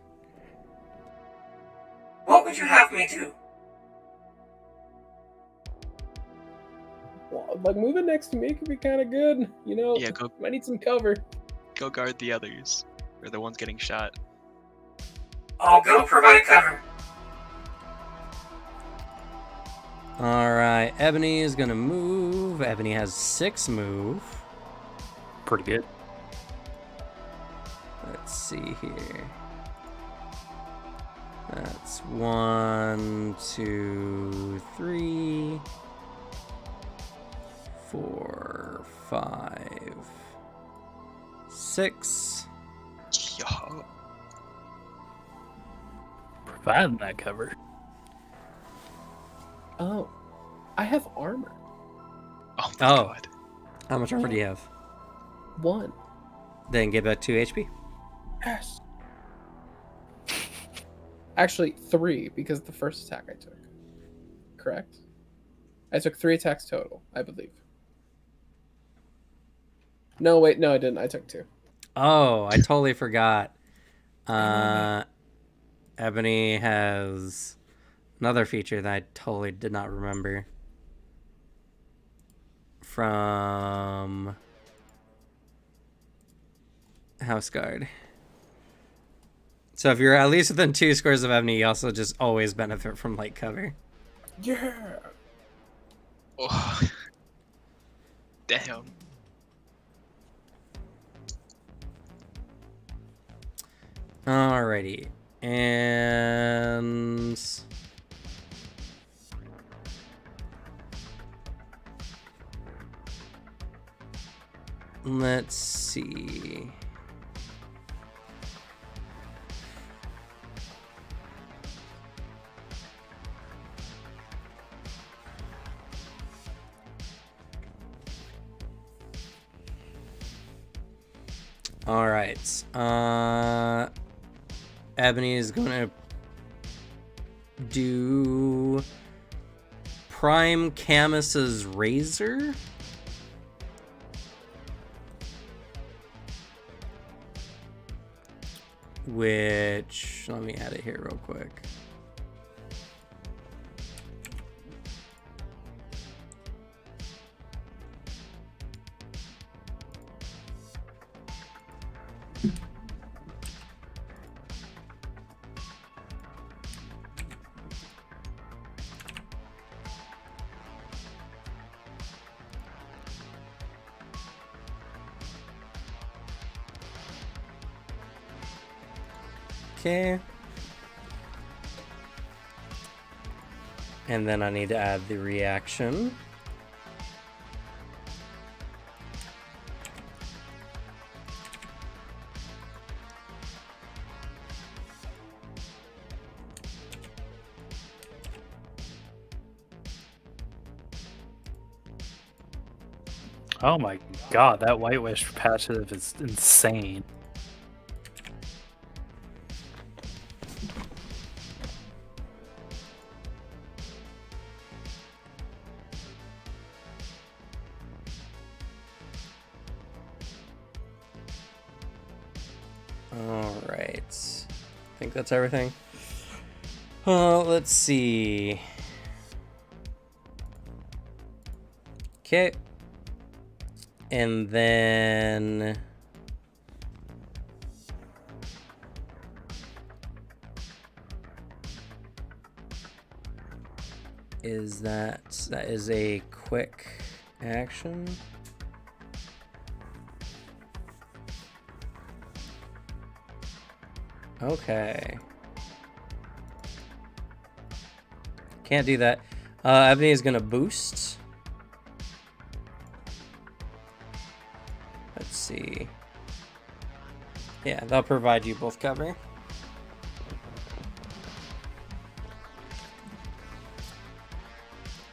What would you have me do? Well, like, moving next to me could be kind of good. You know, Yeah, go I need some cover. go guard the others. Or the ones getting shot. I'll go provide cover. Alright, Ebony is gonna move. Ebony has 6 move. Pretty good. Let's see here. That's 1, 2, 3, 4, 5, 6. Yo. Providing that cover. Oh, I have armor. Oh my Oh. god. How much armor do you have? 1. Then get back 2 HP. Yes. Actually, 3, because the first attack I took. Correct? I took 3 attacks total, I believe. No, wait, no, I didn't. I took 2. Oh, I totally forgot. Ebony has another feature that I totally did not remember. From House Guard. So if you're at least within 2 squares of Ebony, you also just always benefit from light cover. Yeah. Oh. Damn. Alrighty. And let's see. All right. Ebony is gonna do Prime Camus's Razor. Which, let me add it here real quick. Okay. And then I need to add the reaction. Oh my god, that White Wish passive is insane. Alright. I think that's everything. Let's see. Okay. And then... that is a quick action? Okay. Can't do that. Ebony is gonna boost. Let's see. Yeah, they'll provide you both cover.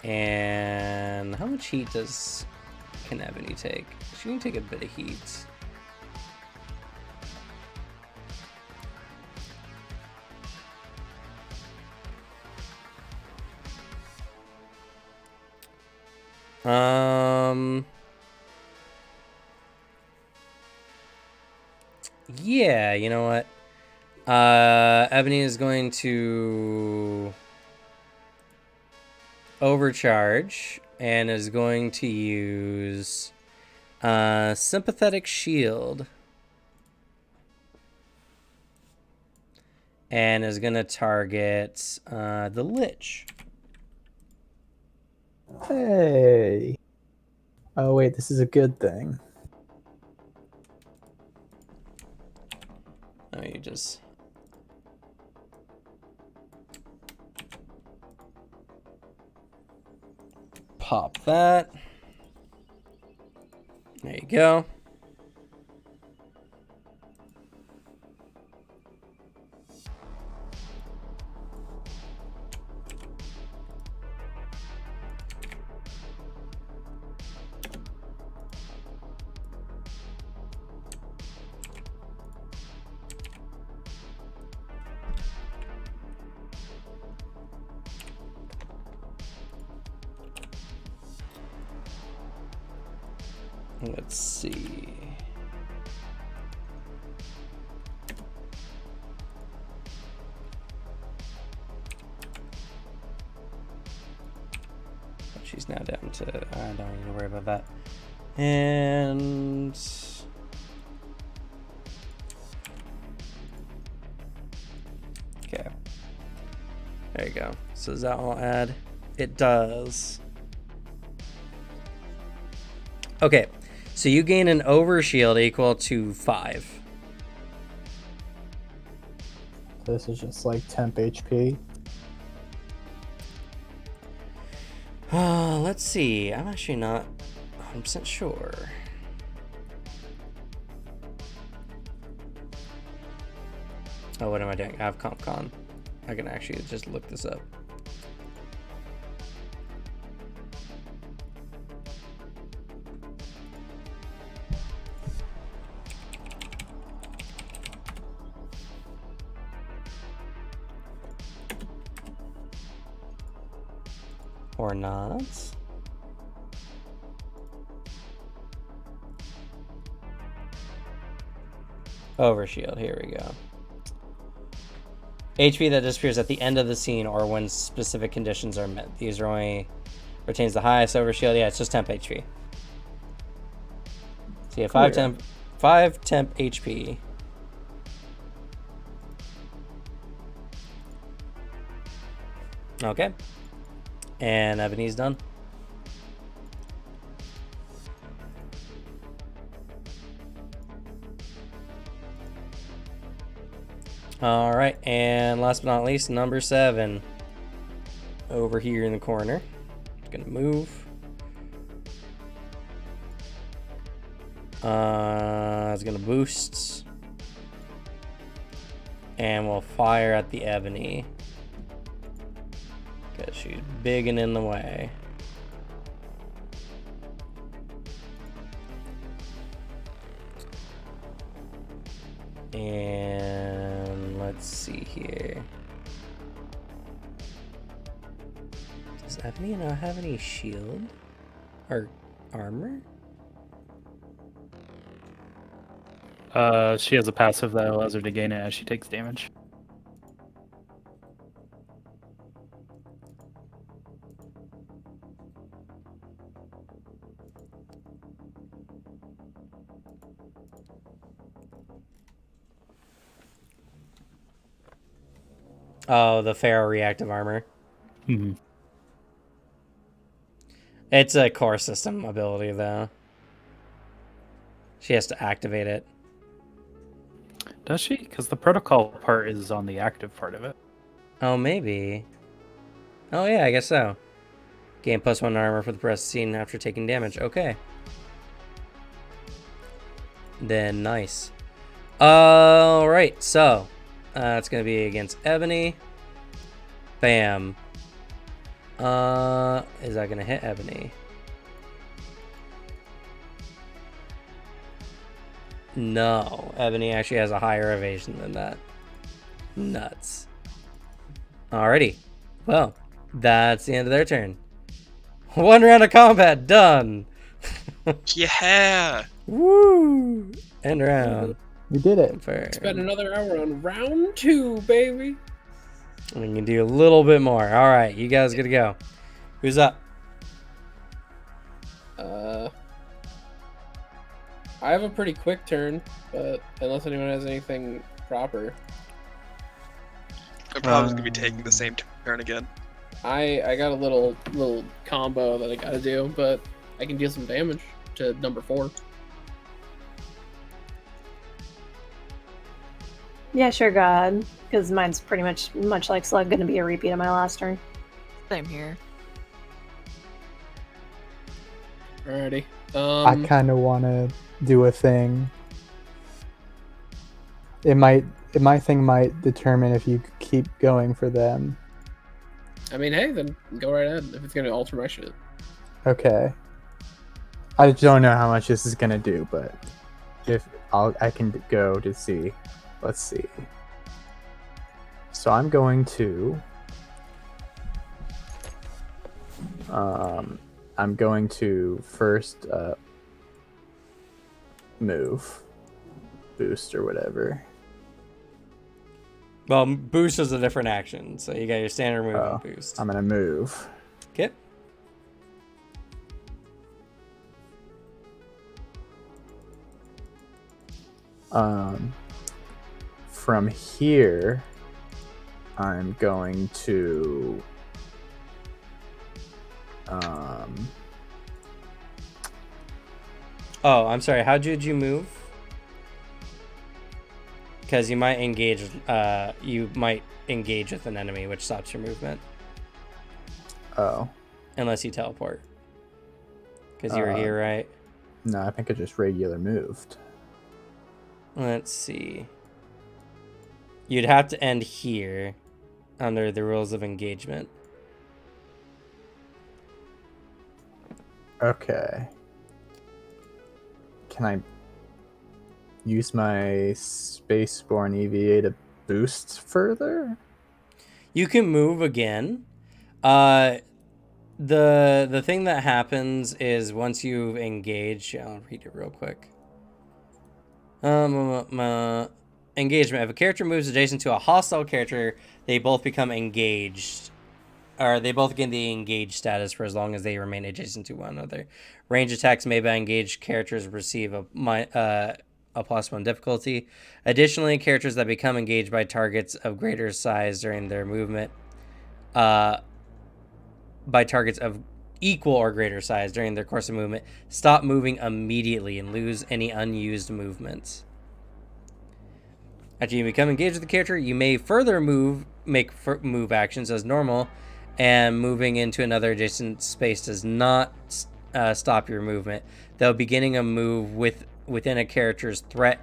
And how much heat can Ebony take? She can take a bit of heat. Yeah, you know what? Ebony is going to overcharge and is going to use Sympathetic Shield and is going to target the Lich. Hey. Oh wait, this is a good thing. Oh, you just... pop that. There you go. Let's see. She's now down to... I don't need to worry about that. And... okay. There you go. So does that all add? It does. Okay. So you gain an overshield equal to 5. This is just like temp HP. Let's see. I'm actually not 100% sure. Oh, what am I doing? I have CompCon. I can actually just look this up. Or not. Overshield, here we go. HP that disappears at the end of the scene or when specific conditions are met. The user only retains the highest overshield. Yeah, it's just temp HP. So yeah, 5 temp HP. Okay. And Ebony's done. All right, and last but not least, number 7. Over here in the corner. It's gonna move. It's gonna boost. And we'll fire at the Ebony. Because she's big and in the way. And let's see here. Does Ebony not have any shield or armor? She has a passive that allows her to gain it as she takes damage. Oh, the Pharaoh reactive armor. Hmm. It's a core system ability, though. She has to activate it. Does she? Because the protocol part is on the active part of it. Oh, maybe. Oh, yeah, I guess so. Gain +1 armor for the rest of the scene after taking damage. Okay. Then, nice. Alright, so. It's going to be against Ebony. Bam. Is that going to hit Ebony? No. Ebony actually has a higher evasion than that. Nuts. Alrighty. Well, that's the end of their turn. 1 round of combat done. Yeah. Woo! End round. We did it. Spend another hour on round 2, baby. We can do a little bit more. All right, you guys get to go. Who's up? I have a pretty quick turn, but unless anyone has anything proper, I'm probably gonna be taking the same turn again. I got a little combo that I gotta do, but I can deal some damage to number 4. Yeah, sure, go ahead. Because mine's pretty much like Slug, going to be a repeat of my last turn. Same here. Alrighty. I kind of want to do a thing. My thing might determine if you keep going for them. I mean, hey, then go right ahead if it's gonna alter my shit. Okay. I don't know how much this is gonna do, but if I can go to see. Let's see. So I'm going to first move, boost or whatever. Well, boost is a different action, so you got your standard move and boost. I'm gonna move. Okay. From here, I'm going to Oh, I'm sorry. How did you move? Because you might engage. You might engage with an enemy, which stops your movement. Oh. Unless you teleport. Because you were here, right? No, I think I just regular moved. Let's see. You'd have to end here under the rules of engagement. Okay. Can I use my Spaceborne EVA to boost further? You can move again. The thing that happens is once you've engaged, I'll read it real quick. Engagement. If a character moves adjacent to a hostile character, they both become engaged. Or they both gain the engaged status for as long as they remain adjacent to one another. Range attacks made by engaged characters receive a +1 difficulty. Additionally, characters that become engaged by targets of greater size during their movement, by targets of equal or greater size during their course of movement, stop moving immediately and lose any unused movements. After you become engaged with the character, you may further make move actions as normal, and moving into another adjacent space does not stop your movement, though beginning a move within a character's threat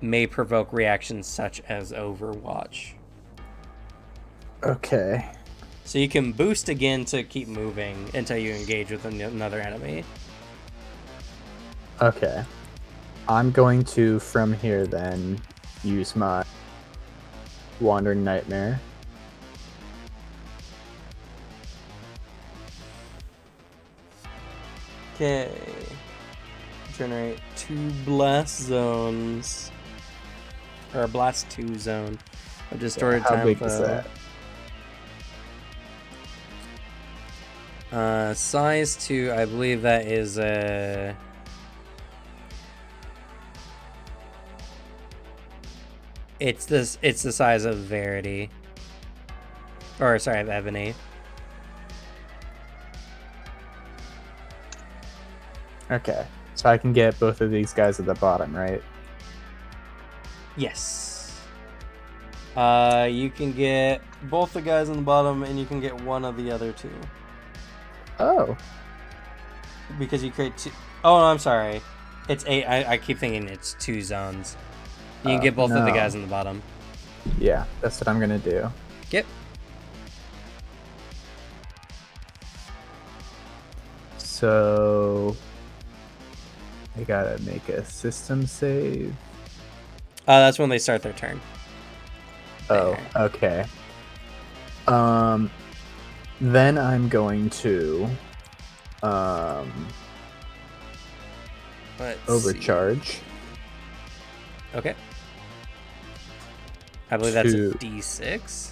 may provoke reactions such as Overwatch. Okay. So you can boost again to keep moving until you engage with another enemy. Okay. I'm going to, from here then, use my Wandering Nightmare. Okay. Generate 2 blast zones. Or a blast 2 zone. A distorted How time big flow. is that? Size 2, I believe that is it's the size of Verity. Or sorry, of Ebony. Okay, so I can get both of these guys at the bottom, right? Yes. You can get both the guys on the bottom, and you can get one of the other 2. Oh, Because you create 2. Oh, no, I'm sorry. It's 8. I keep thinking it's 2 zones. You can get both of the no. guys on the bottom. yeah, that's what I'm gonna do. Yep. So I gotta make a system save. That's when they start their turn. Oh, okay. Then I'm going to Let's overcharge. see. Okay. I believe that's a to- D6.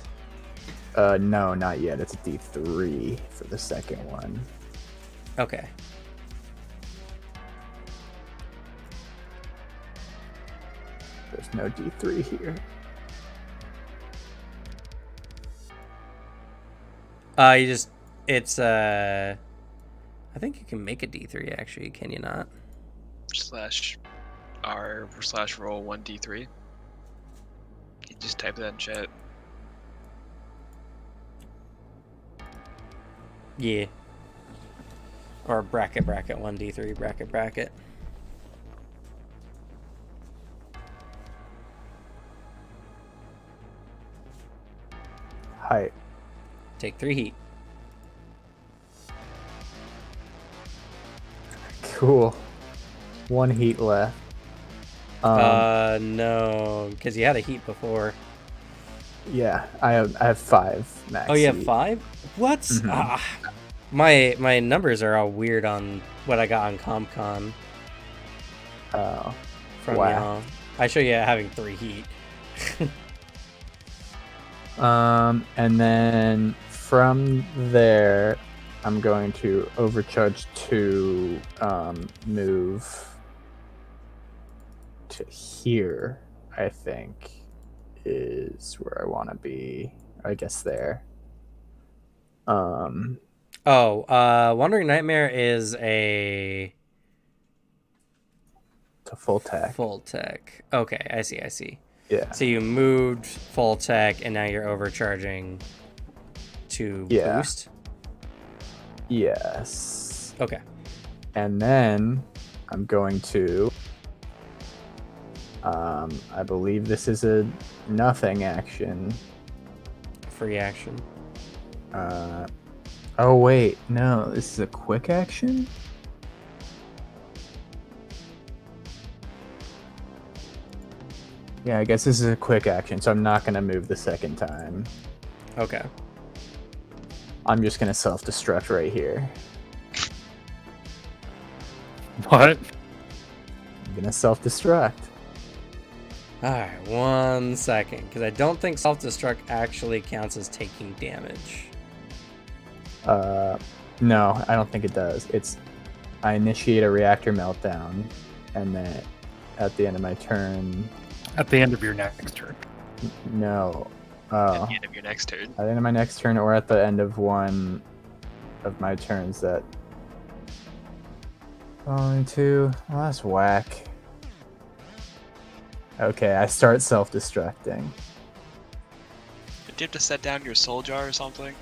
No, not yet. It's a D3 for the second one. Okay. There's no D3 here. I think you can make a D3 actually, can you not? /R/roll 1d3. You just type that in chat. Yeah. Or bracket 1d3 bracket. Height. Take 3 heat. Cool. 1 heat left. No, because you had a heat before. Yeah, I have 5 max. Oh, you have heat. 5? What? Mhm. My numbers are all weird on what I got on CompCon Oh, from wow. y'all. I show you having 3 heat. And then from there, I'm going to overcharge to move to here, I think, is where I want to be. I guess there. Wandering Nightmare is a To full tech. full tech. Okay, I see. Yeah. So you moved full tech, and now you're overcharging to Yeah. boost? Yes. Okay. And then I'm going to I believe this is a nothing action. Free action. Oh wait, no, this is a quick action? Yeah, I guess this is a quick action, so I'm not gonna move the second time. Okay. I'm just gonna self-destruct right here. What? I'm gonna self-destruct. Alright, 1 second. Because I don't think self-destruct actually counts as taking damage. No, I don't think it does. I initiate a reactor meltdown, and then at the end of my turn, At the end of your next turn. no. At the end of your next turn. At the end of my next turn, or at the end of one of my turns that. Only 2. Well, that's whack. Okay, I start self-destructing. Did you have to set down your soul jar or something?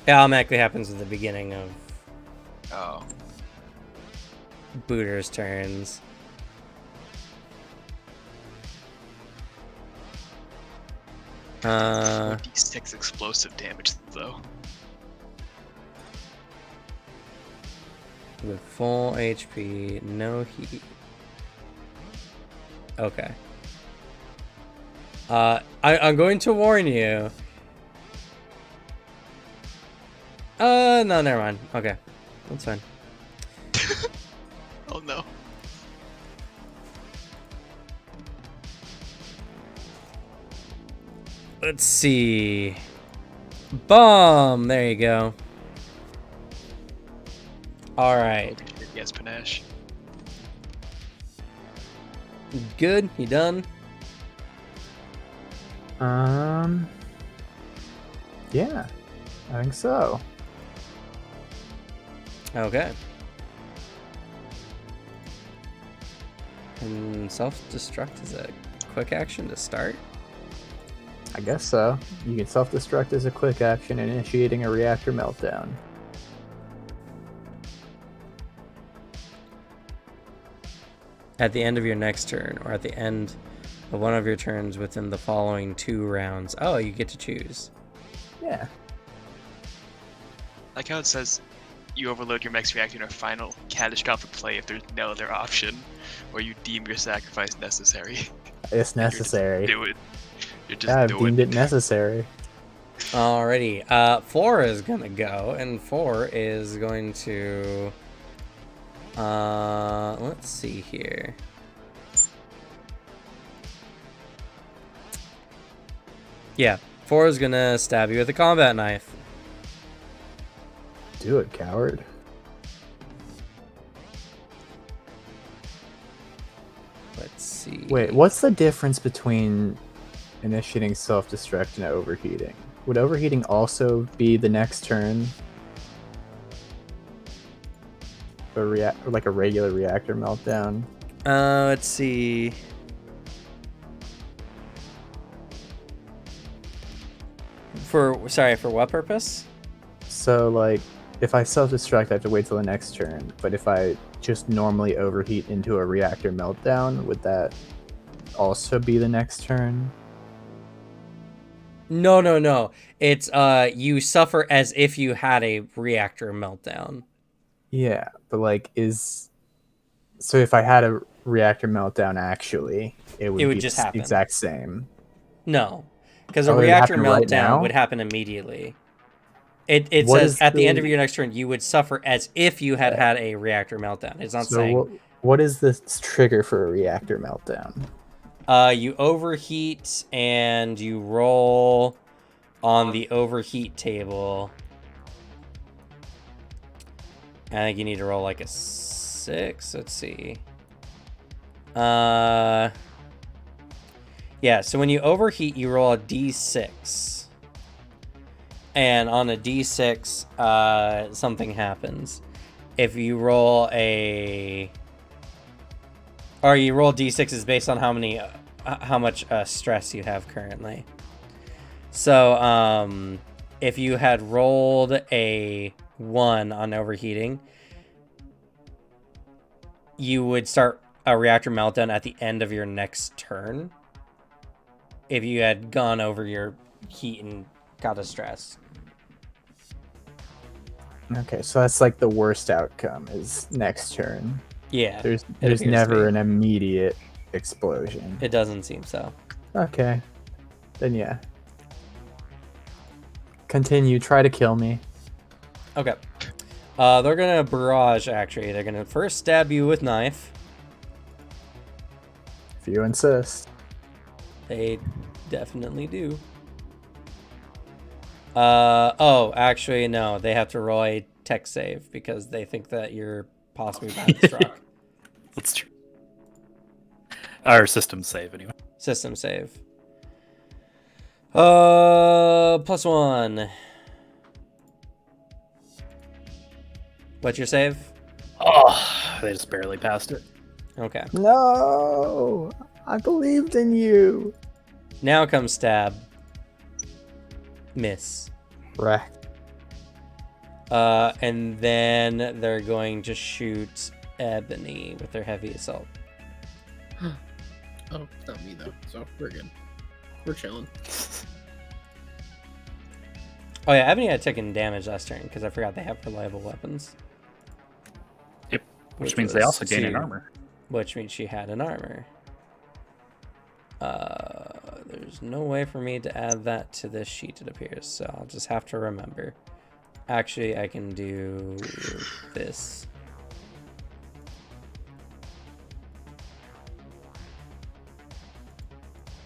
It automatically happens at the beginning of Oh. Booter's turns. D6 explosive damage, though. With full HP, no heat. Okay. I'm going to warn you. No, never mind. Okay, that's fine. Oh no. Let's see. Bomb. There you go. All right. Yes, Panache. Good. You done? Yeah, I think so. Okay. And self-destruct is a quick action to start? I guess so. You can self-destruct as a quick action, initiating a reactor meltdown. At the end of your next turn, or at the end of one of your turns within the following 2 rounds. Oh, you get to choose. Yeah. Like how it says you overload your mech's reactor in a final catastrophic play if there's no other option, or you deem your sacrifice necessary. It's necessary. Do it. You're just Yeah, I've doing deemed it necessary. Alrighty. 4 is gonna go, and 4 is going to... let's see here. Yeah, 4 is gonna stab you with a combat knife. Do it, coward. Let's see. Wait, what's the difference between initiating self-destruct and overheating? Would overheating also be the next turn? Or like a regular reactor meltdown? Let's see. For what purpose? So, like, if I self-destruct, I have to wait till the next turn. But if I just normally overheat into a reactor meltdown, would that also be the next turn? No. It's you suffer as if you had a reactor meltdown. Yeah, but like, so if I had a reactor meltdown, actually, it would be just the happen. exact same. No, because a Oh, it would reactor happen right meltdown now? would happen immediately. It What says is at the end the- of your next turn, you would suffer as if you had had a reactor meltdown. It's not So saying. what is the trigger for a reactor meltdown? You overheat and you roll on the overheat table. I think you need to roll like a 6. Let's see. Yeah, so when you overheat, you roll a d6. And on a d6, something happens. If you roll a... Or you roll d6s based on how much stress you have currently. So, if you had rolled a 1 on overheating, you would start a reactor meltdown at the end of your next turn. If you had gone over your heat and got a stress. Okay, so that's like the worst outcome is next turn. Yeah. There's appears to never be. an immediate explosion. It doesn't seem so. Okay. Then yeah. Continue, try to kill me. Okay. They're gonna barrage, actually. They're gonna first stab you with knife. If you insist. They definitely do. Oh, actually, no. They have to roll a tech save because they think that you're possibly behind the struck. That's true. Our system save, anyway. System save. +1. What's your save? Oh, they just barely passed it. Okay. No! I believed in you! Now comes stab. Miss. Wreck. And then they're going to shoot Ebony with their heavy assault. Oh, it's not me though, so we're good. We're chilling. Oh yeah, Ebony had taken damage last turn because I forgot they have reliable weapons. Yep. Which means they also gain an armor. Which means she had an armor. there's no way for me to add that to this sheet, it appears. So I'll just have to remember. Actually, I can do this.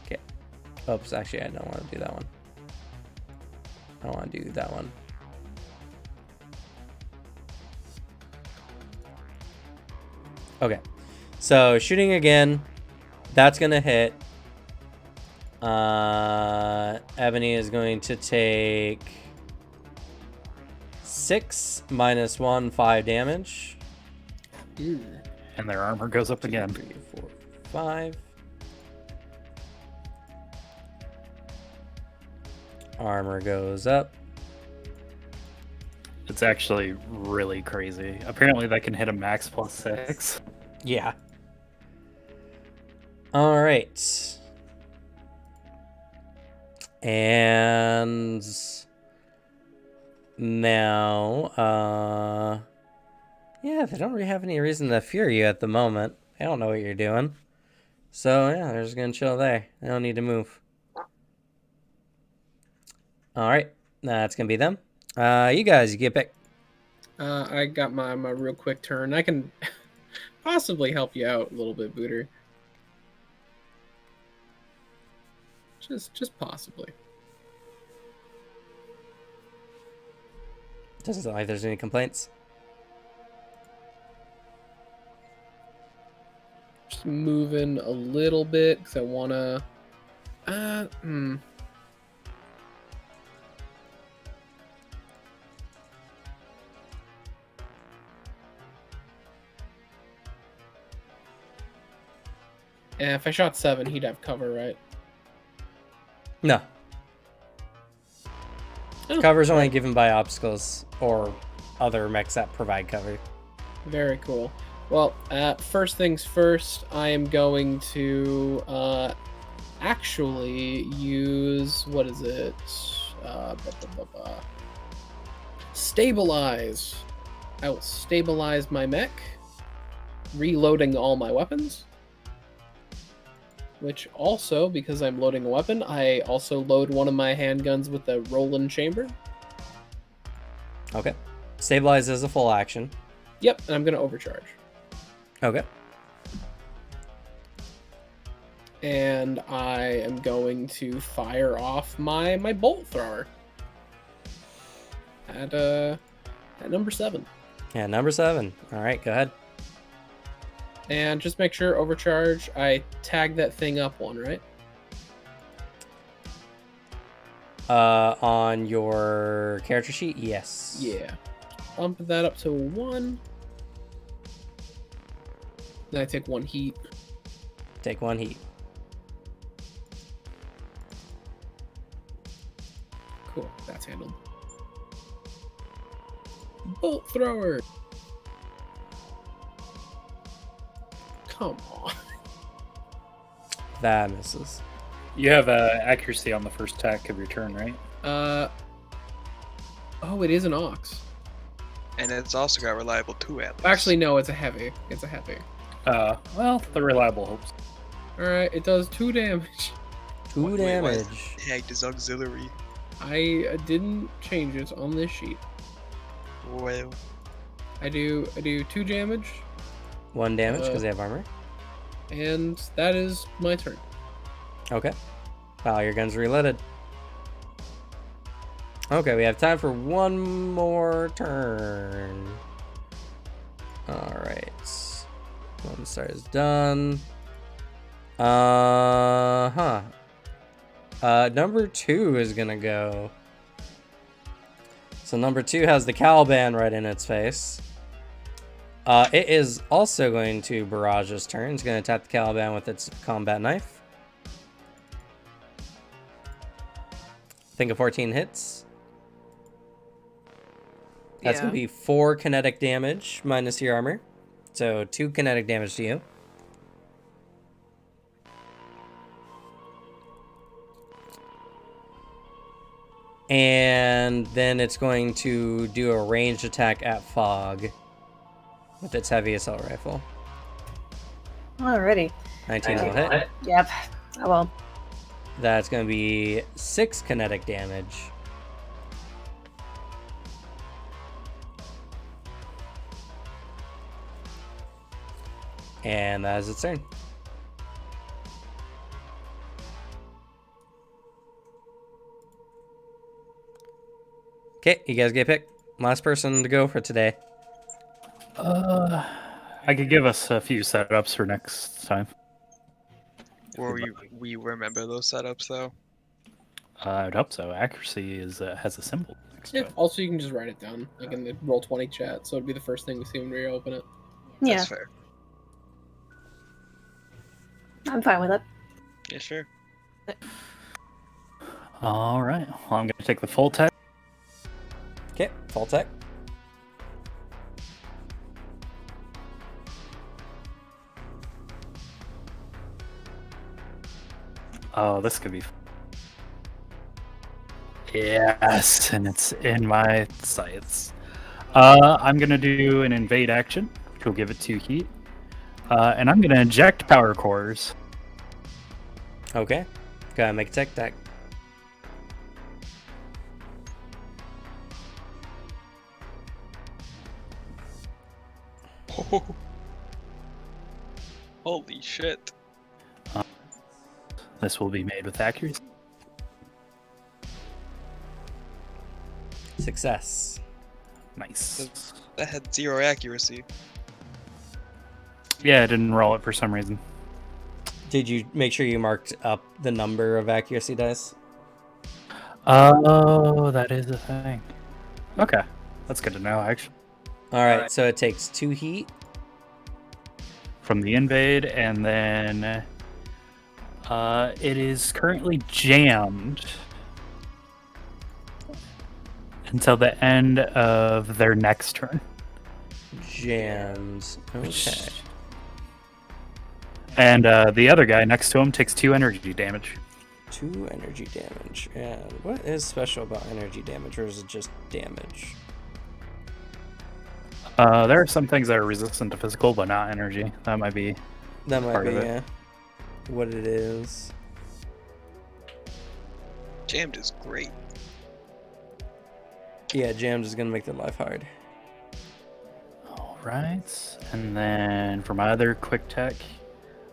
Okay. Oops, actually, I don't want to do that one. I don't want to do that one. Okay. So, shooting again. That's going to hit. Ebony is going to take 6 minus 1, 5 damage. And their armor goes up 2, again. 3, 4, 5. Armor goes up. It's actually really crazy. Apparently that can hit a max plus 6. Yeah. All right. And now, yeah, they don't really have any reason to fear you at the moment. They don't know what you're doing. So, yeah, they're just going to chill there. They don't need to move. All right. That's going to be them. You guys, you get picked. I got my real quick turn. I can possibly help you out a little bit, Booter. Just possibly. Doesn't sound like there's any complaints. Just moving a little bit because I want to... Yeah, if I shot 7, he'd have cover, right? No. Oh, Cover's only given by obstacles or other mechs that provide cover. Very cool. Well, first things first, I am going to actually use... What is it? Stabilize. I will stabilize my mech, reloading all my weapons. Which also, because I'm loading a weapon, I also load one of my handguns with a Roland chamber. Okay. Stabilize is a full action. Yep, and I'm going to overcharge. Okay. And I am going to fire off my bolt thrower. At number 7. Yeah, number 7. All right, go ahead. And just make sure, overcharge, I tag that thing up 1, right? On your character sheet, yes. Yeah. Bump that up to 1. Then I take 1 heat. Take 1 heat. Cool, that's handled. Bolt thrower! Come on. That misses. You have accuracy on the first attack of your turn, right? Oh, it is an ox. And it's also got reliable 2 at least. Actually, no, it's a heavy. It's a heavy. Well, the reliable hopes. Alright, it does 2 damage. 2 Why is damage. it tagged as auxiliary? I didn't change it on this sheet. Well, I do 2 damage, 1 damage because they have armor. and that is my turn. Okay. Wow, your gun's reloaded. Okay, we have time for 1 more turn. Alright. One star is done. Number 2 is gonna go. So number 2 has the Caliban right in its face. It is also going to Barrage's turn. It's going to attack the Caliban with its combat knife. I think a 14 hits. That's going to be 4 kinetic damage minus your armor. So 2 kinetic damage to you. And then it's going to do a ranged attack at Fog with its heavy assault rifle. Alrighty. 19 will hit. Yep. Oh well. That's going to be 6 kinetic damage. And that is its turn. Okay, you guys get picked. Last person to go for today. I could give us a few setups for next time. Will we remember those setups though? I would hope so. Accuracy has a symbol next to Yeah. it. Also, you can just write it down, like in the Roll20 chat, so it'd be the first thing we see when we open it. Yeah, That's fair. I'm fine with it. Yeah, sure. All right. Well, I'm going to take the full tech. Okay, full tech. Oh, this could be. Yes, and it's in my sights. I'm gonna do an invade action, which will give it 2 heat, and I'm gonna inject power cores. Okay. Gotta make a tech deck. Holy shit. This will be made with accuracy. Success. Nice. That had 0 accuracy. Yeah, I didn't roll it for some reason. Did you make sure you marked up the number of accuracy dice? Oh, that is a thing. Okay, that's good to know, actually. All right, so it takes 2 heat. From the invade, and then it is currently jammed until the end of their next turn. Jams. Okay. And the other guy next to him takes 2 energy damage. 2 energy damage. And what is special about energy damage, or is it just damage? There are some things that are resistant to physical, but not energy. That might be That might part be of it. what it is. Jammed is great. Yeah, jams is gonna make their life hard. All right. And then for my other quick tech,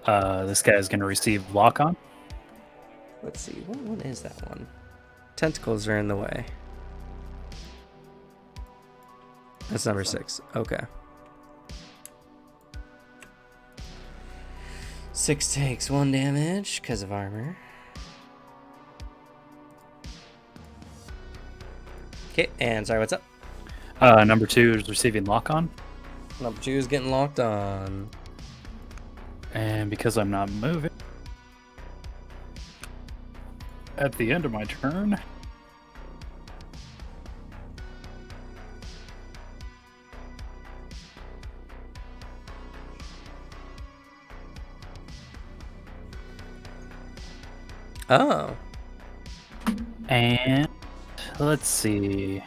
this guy is going to receive lock on. Let's see, what one is that one? Tentacles are in the way. That's number 6. Okay. 6 takes 1 damage because of armor. Okay, and sorry, what's up? Number 2 is receiving lock on. Number 2 is getting locked on. And because I'm not moving, at the end of my turn, Oh. and let's see.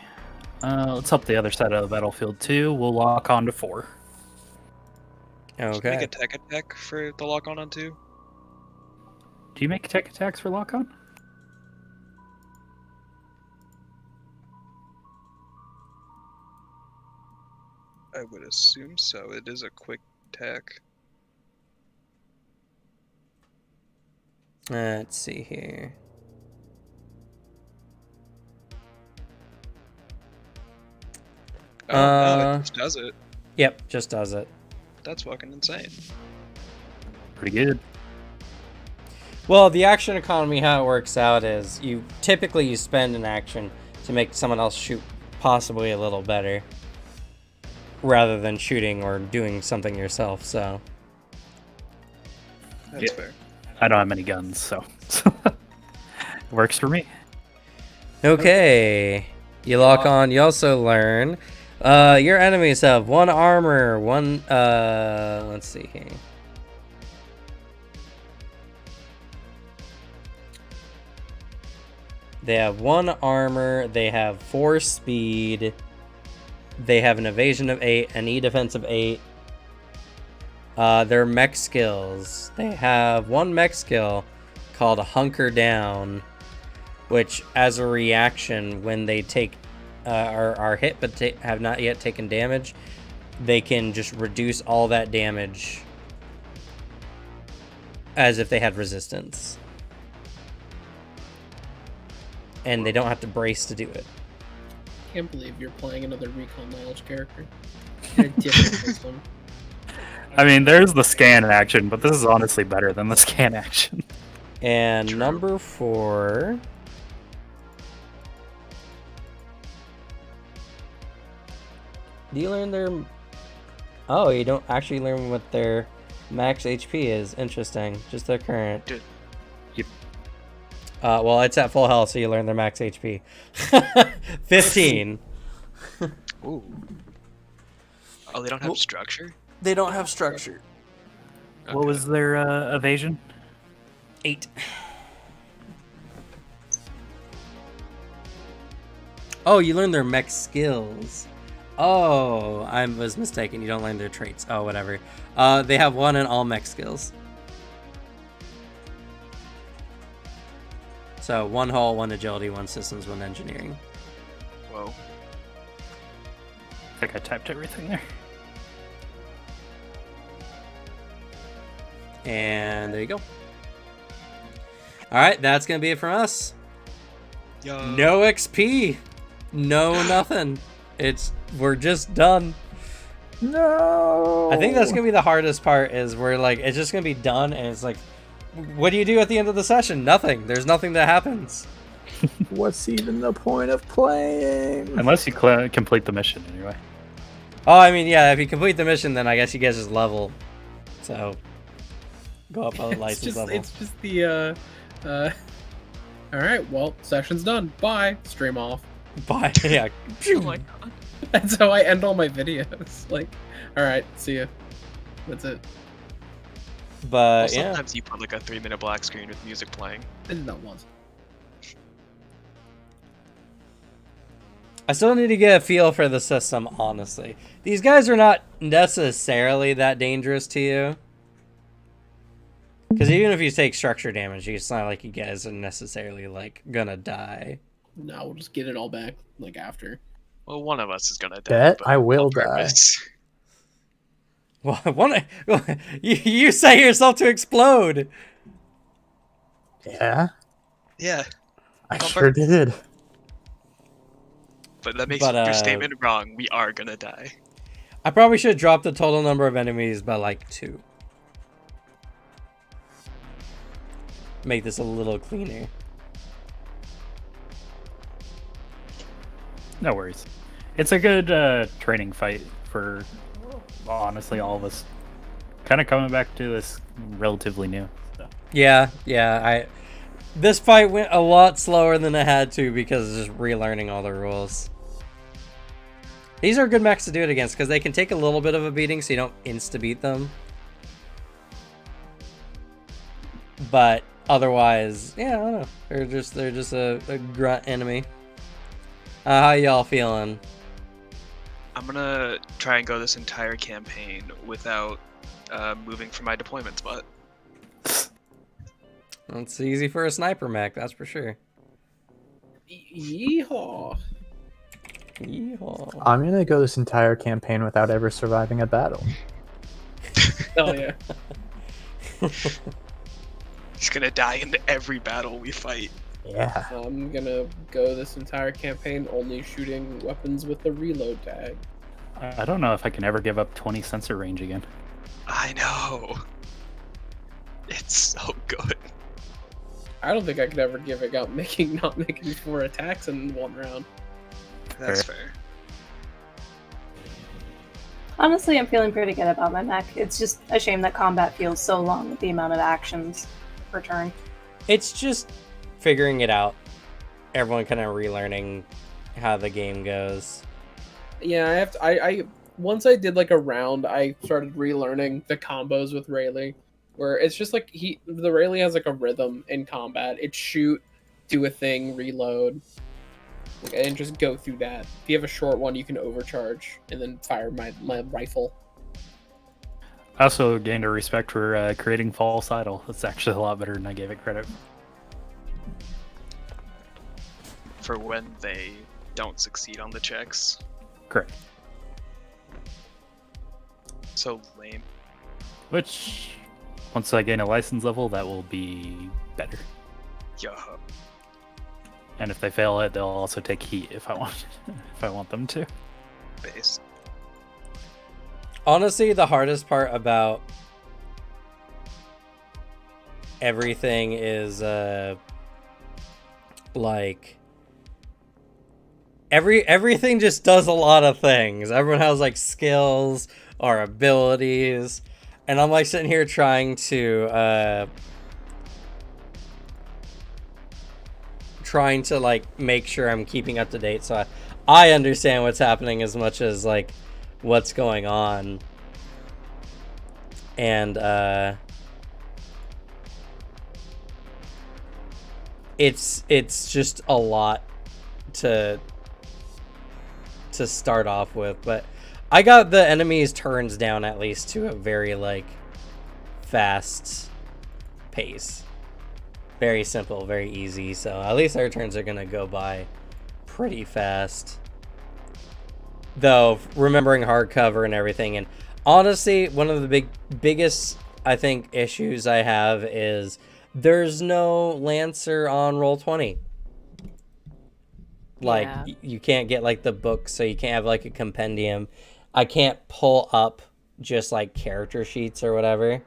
Let's hope the other side of the battlefield too. We'll lock on to 4. Make Okay. a tech attack for the lock on 2. Do you make tech attacks for lock on? I would assume so. It is a quick attack. Let's see here. Oh, no, it just does it. Yep, just does it. That's fucking insane. Pretty good. Well, the action economy, how it works out is you typically spend an action to make someone else shoot possibly a little better, rather than shooting or doing something yourself. So That's Yeah. fair. I don't have many guns, so it works for me. okay, you lock on. You also learn your enemies have 1 armor, 1 let's see here. They have 1 armor, they have 4 speed, they have an evasion of 8, an E defense of 8. Their mech skills. They have 1 mech skill called Hunker Down, which, as a reaction, when they take are hit but have not yet taken damage, they can just reduce all that damage as if they had resistance. And they don't have to brace to do it. I can't believe you're playing another Recall Knowledge character. You're different this one. I mean, there's the scan action, but this is honestly better than the scan action. And True. number 4. Do you learn their... Oh, you don't actually learn what their max HP is. Interesting. Just their current. Dude. Yep. Well, it's at full health, so you learn their max HP. 15. Ooh. Oh, they don't have structure? They don't have structure. What Okay. was their evasion? 8. Oh, you learn their mech skills. Oh, I was mistaken. You don't learn their traits. Oh, whatever. They have 1 in all mech skills. So 1 hull, 1 agility, 1 systems, 1 engineering. Whoa. I think I typed everything there. And there you go. Alright, that's going to be it from us. No XP. No nothing. We're just done. No. I think that's going to be the hardest part, is we're like, it's just going to be done, and it's like, what do you do at the end of the session? Nothing. There's nothing that happens. What's even the point of playing? Unless you complete the mission, anyway. Oh, I mean, yeah, if you complete the mission, then I guess you guys just level. So, go up a license level. It's just the, alright, well, session's done. Bye. Stream off. Bye. Yeah. Oh my god. That's how I end all my videos. Like, alright, see ya. That's it. But, Well, yeah. sometimes you put like a 3-minute black screen with music playing. I did that once. I still need to get a feel for the system, honestly. These guys are not necessarily that dangerous to you. Because even if you take structure damage, it's not like you guys are necessarily, like, gonna die. No, we'll just get it all back, like, after. Well, one of us is gonna die. Bet but I will on die. purpose. Well, you set yourself to explode. Yeah, Yeah, I On sure purpose. did. but that makes But, your statement wrong. We are gonna die. I probably should drop the total number of enemies by, like, 2. Make this a little cleaner. No worries. It's a good training fight for, honestly, all of us. Kind of coming back to this relatively new. So. Yeah. This fight went a lot slower than it had to because of just relearning all the rules. These are good mechs to do it against because they can take a little bit of a beating so you don't insta-beat them. But otherwise, yeah, I don't know. They're just a grunt enemy. How y'all feeling? I'm gonna try and go this entire campaign without moving from my deployment spot. It's easy for a sniper mech, that's for sure. Yeehaw. Yeehaw. I'm gonna go this entire campaign without ever surviving a battle. Hell yeah. He's gonna die in every battle we fight. Yeah. I'm gonna go this entire campaign only shooting weapons with the reload tag. I don't know if I can ever give up 20 sensor range again. I know. It's so good. I don't think I could ever give it up not making 4 attacks in 1 round. That's fair. Honestly, I'm feeling pretty good about my mech. It's just a shame that combat feels so long with the amount of actions per turn. It's just figuring it out. Everyone kind of relearning how the game goes. Yeah, I have to. I once I did like a round, I started relearning the combos with Rayleigh, where it's just like the Rayleigh has like a rhythm in combat. It's shoot, do a thing, reload, and just go through that. If you have a short one, you can overcharge and then fire my rifle. I also gained a respect for creating false idol. It's actually a lot better than I gave it credit. For when they don't succeed on the checks. Correct. So lame. Which, once I gain a license level, that will be better. Yeah. And if they fail it, they'll also take heat if I want, if I want them to. Base. Honestly, the hardest part about everything is like everything just does a lot of things. Everyone has like skills or abilities, and I'm like sitting here trying to like make sure I'm keeping up to date, so I understand what's happening as much as like what's going on. And it's just a lot to start off with, but I got the enemies' turns down at least to a very like fast pace. Very simple, very easy, so at least our turns are gonna go by pretty fast. Though, remembering hardcover and everything, and honestly, one of the biggest, I think, issues I have is there's no Lancer on Roll20. Like, Yeah. you can't get, like, the book, so you can't have, like, a compendium. I can't pull up just, like, character sheets or whatever.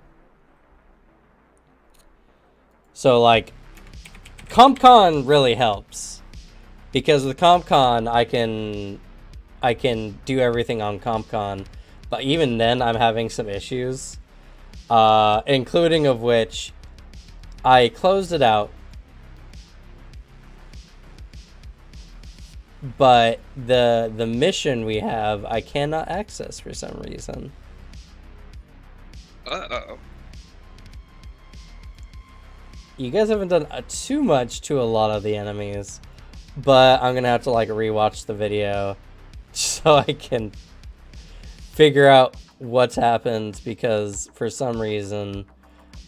So, like, CompCon really helps. Because with CompCon, I can do everything on CompCon. But even then, I'm having some issues. Including of which, I closed it out. But the mission we have, I cannot access for some reason. Uh-oh. You guys haven't done too much to a lot of the enemies. But I'm gonna have to like rewatch the video so I can figure out what's happened, because for some reason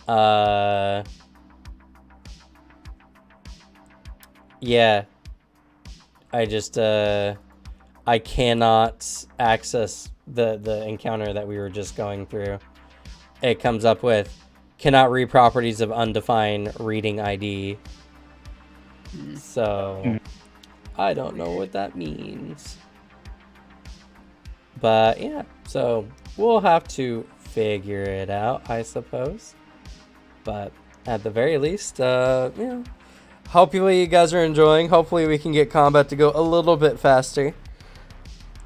yeah, I just I cannot access the encounter that we were just going through. It comes up with cannot read properties of undefined reading ID. So I don't know what that means. But yeah, so we'll have to figure it out, I suppose. But at the very least, yeah. Hopefully you guys are enjoying. Hopefully we can get combat to go a little bit faster.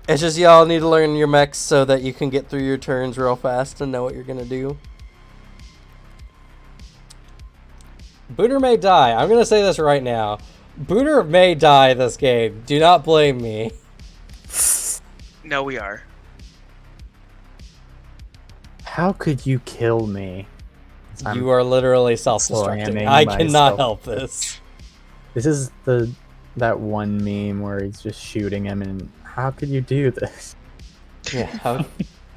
It's just y'all need to learn your mechs so that you can get through your turns real fast and know what you're gonna do. Booter may die. I'm gonna say this right now. Booter may die this game. Do not blame me. No, we are. How could you kill me? You are literally self-destructing. slamming I cannot myself. help this. This is that one meme where he's just shooting him, and how could you do this? Yeah, how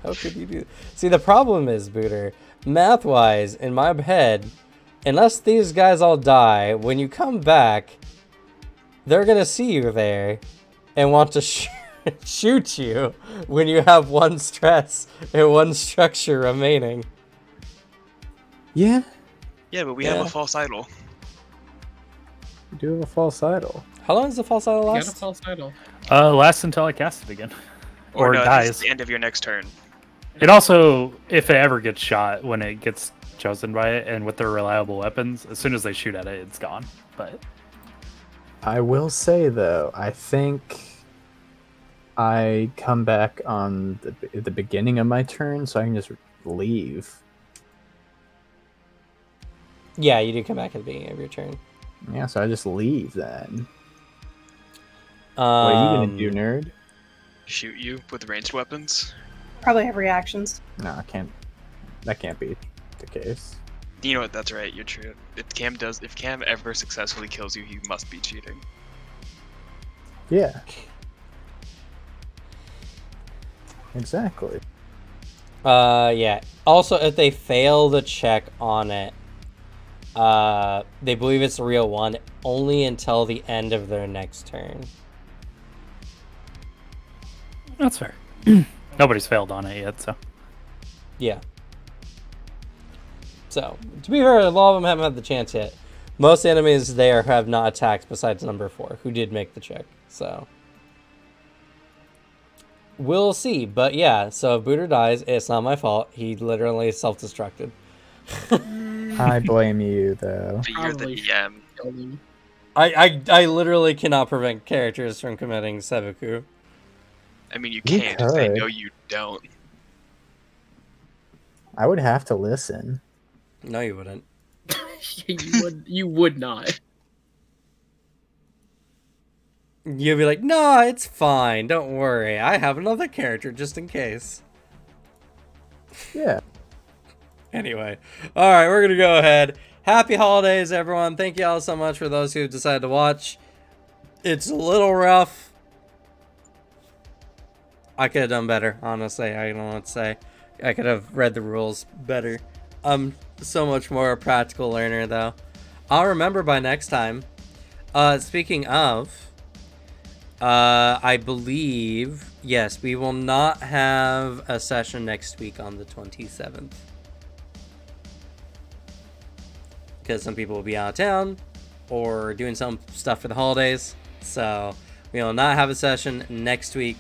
could you do? See, the problem is, Booter, math-wise, in my head, unless these guys all die, when you come back, they're gonna see you there and want to shoot you when you have one stress and one structure remaining. Yeah, Yeah, but we have a false idol. you do have a false idol. How long does the false idol You got last? a false idol. Lasts until I cast it again. Or no, it that's dies. the end of your next turn. It also, if it ever gets shot, when it gets chosen by it, and with their reliable weapons, as soon as they shoot at it, it's gone. But I will say though, I think I come back on the beginning of my turn, so I can just leave. Yeah, you do come back at the beginning of your turn. Yeah, so I just leave then. What are you gonna do, nerd? Shoot you with ranged weapons. Probably have reactions. No, I can't. That can't be the case. You know what? That's right. You're true. If Cam ever successfully kills you, he must be cheating. Yeah. Exactly. Yeah. Also, if they fail the check on it, they believe it's the real one only until the end of their next turn. That's fair. Nobody's failed on it yet, so. Yeah. So, to be fair, a lot of them haven't had the chance yet. Most enemies there have not attacked besides number 4, who did make the check. So, we'll see. But yeah, so if Booter dies, it's not my fault. He literally self-destructed. I blame you, though. But you're the Probably DM. killed him. I literally cannot prevent characters from committing seppuku. I mean, you You can, just they could. know you don't. I would have to listen. No, you wouldn't. You would not. You'd be like, nah, it's fine. Don't worry. I have another character just in case. Yeah. Anyway. Alright, we're going to go ahead. Happy holidays, everyone. Thank you all so much for those who decided to watch. It's a little rough. I could have done better, honestly. I don't know what to say. I could have read the rules better. I'm so much more a practical learner, though. I'll remember by next time. Speaking of, I believe, yes, we will not have a session next week on the 27th. Because some people will be out of town or doing some stuff for the holidays. So we will not have a session next week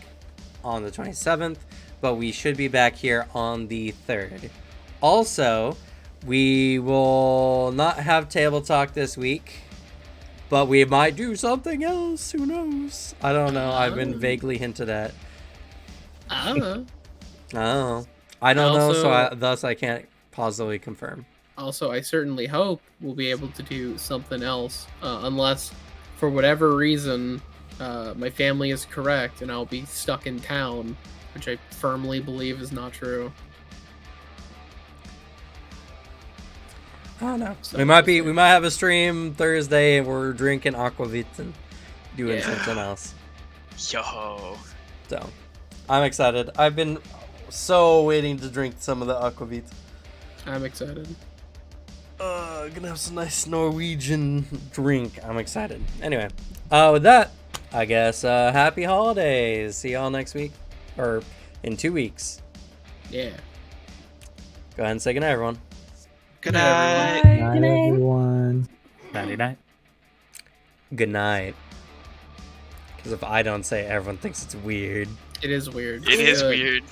on the 27th, but we should be back here on the 3rd. Also, we will not have table talk this week, but we might do something else. Who knows? I don't know. I've been vaguely hinted at. I don't know. Oh, I don't know, so Also- thus I can't positively confirm. Also, I certainly hope we'll be able to do something else, unless, for whatever reason, my family is correct and I'll be stuck in town, which I firmly believe is not true. I don't know. So we might we'll see. we might have a stream Thursday and we're drinking aquavit and doing Yeah. something else. Yo. So I'm excited. I've been so waiting to drink some of the aquavit. I'm excited. Gonna have some nice Norwegian drink. I'm excited. Anyway, with that, I guess happy holidays. See y'all next week or in 2 weeks. Yeah. Go ahead and say goodnight, everyone. Good night. Bye. Night, Good night. everyone. Nighty night. Good night. Because if I don't say it, everyone thinks it's weird. It is weird. It is Good. weird.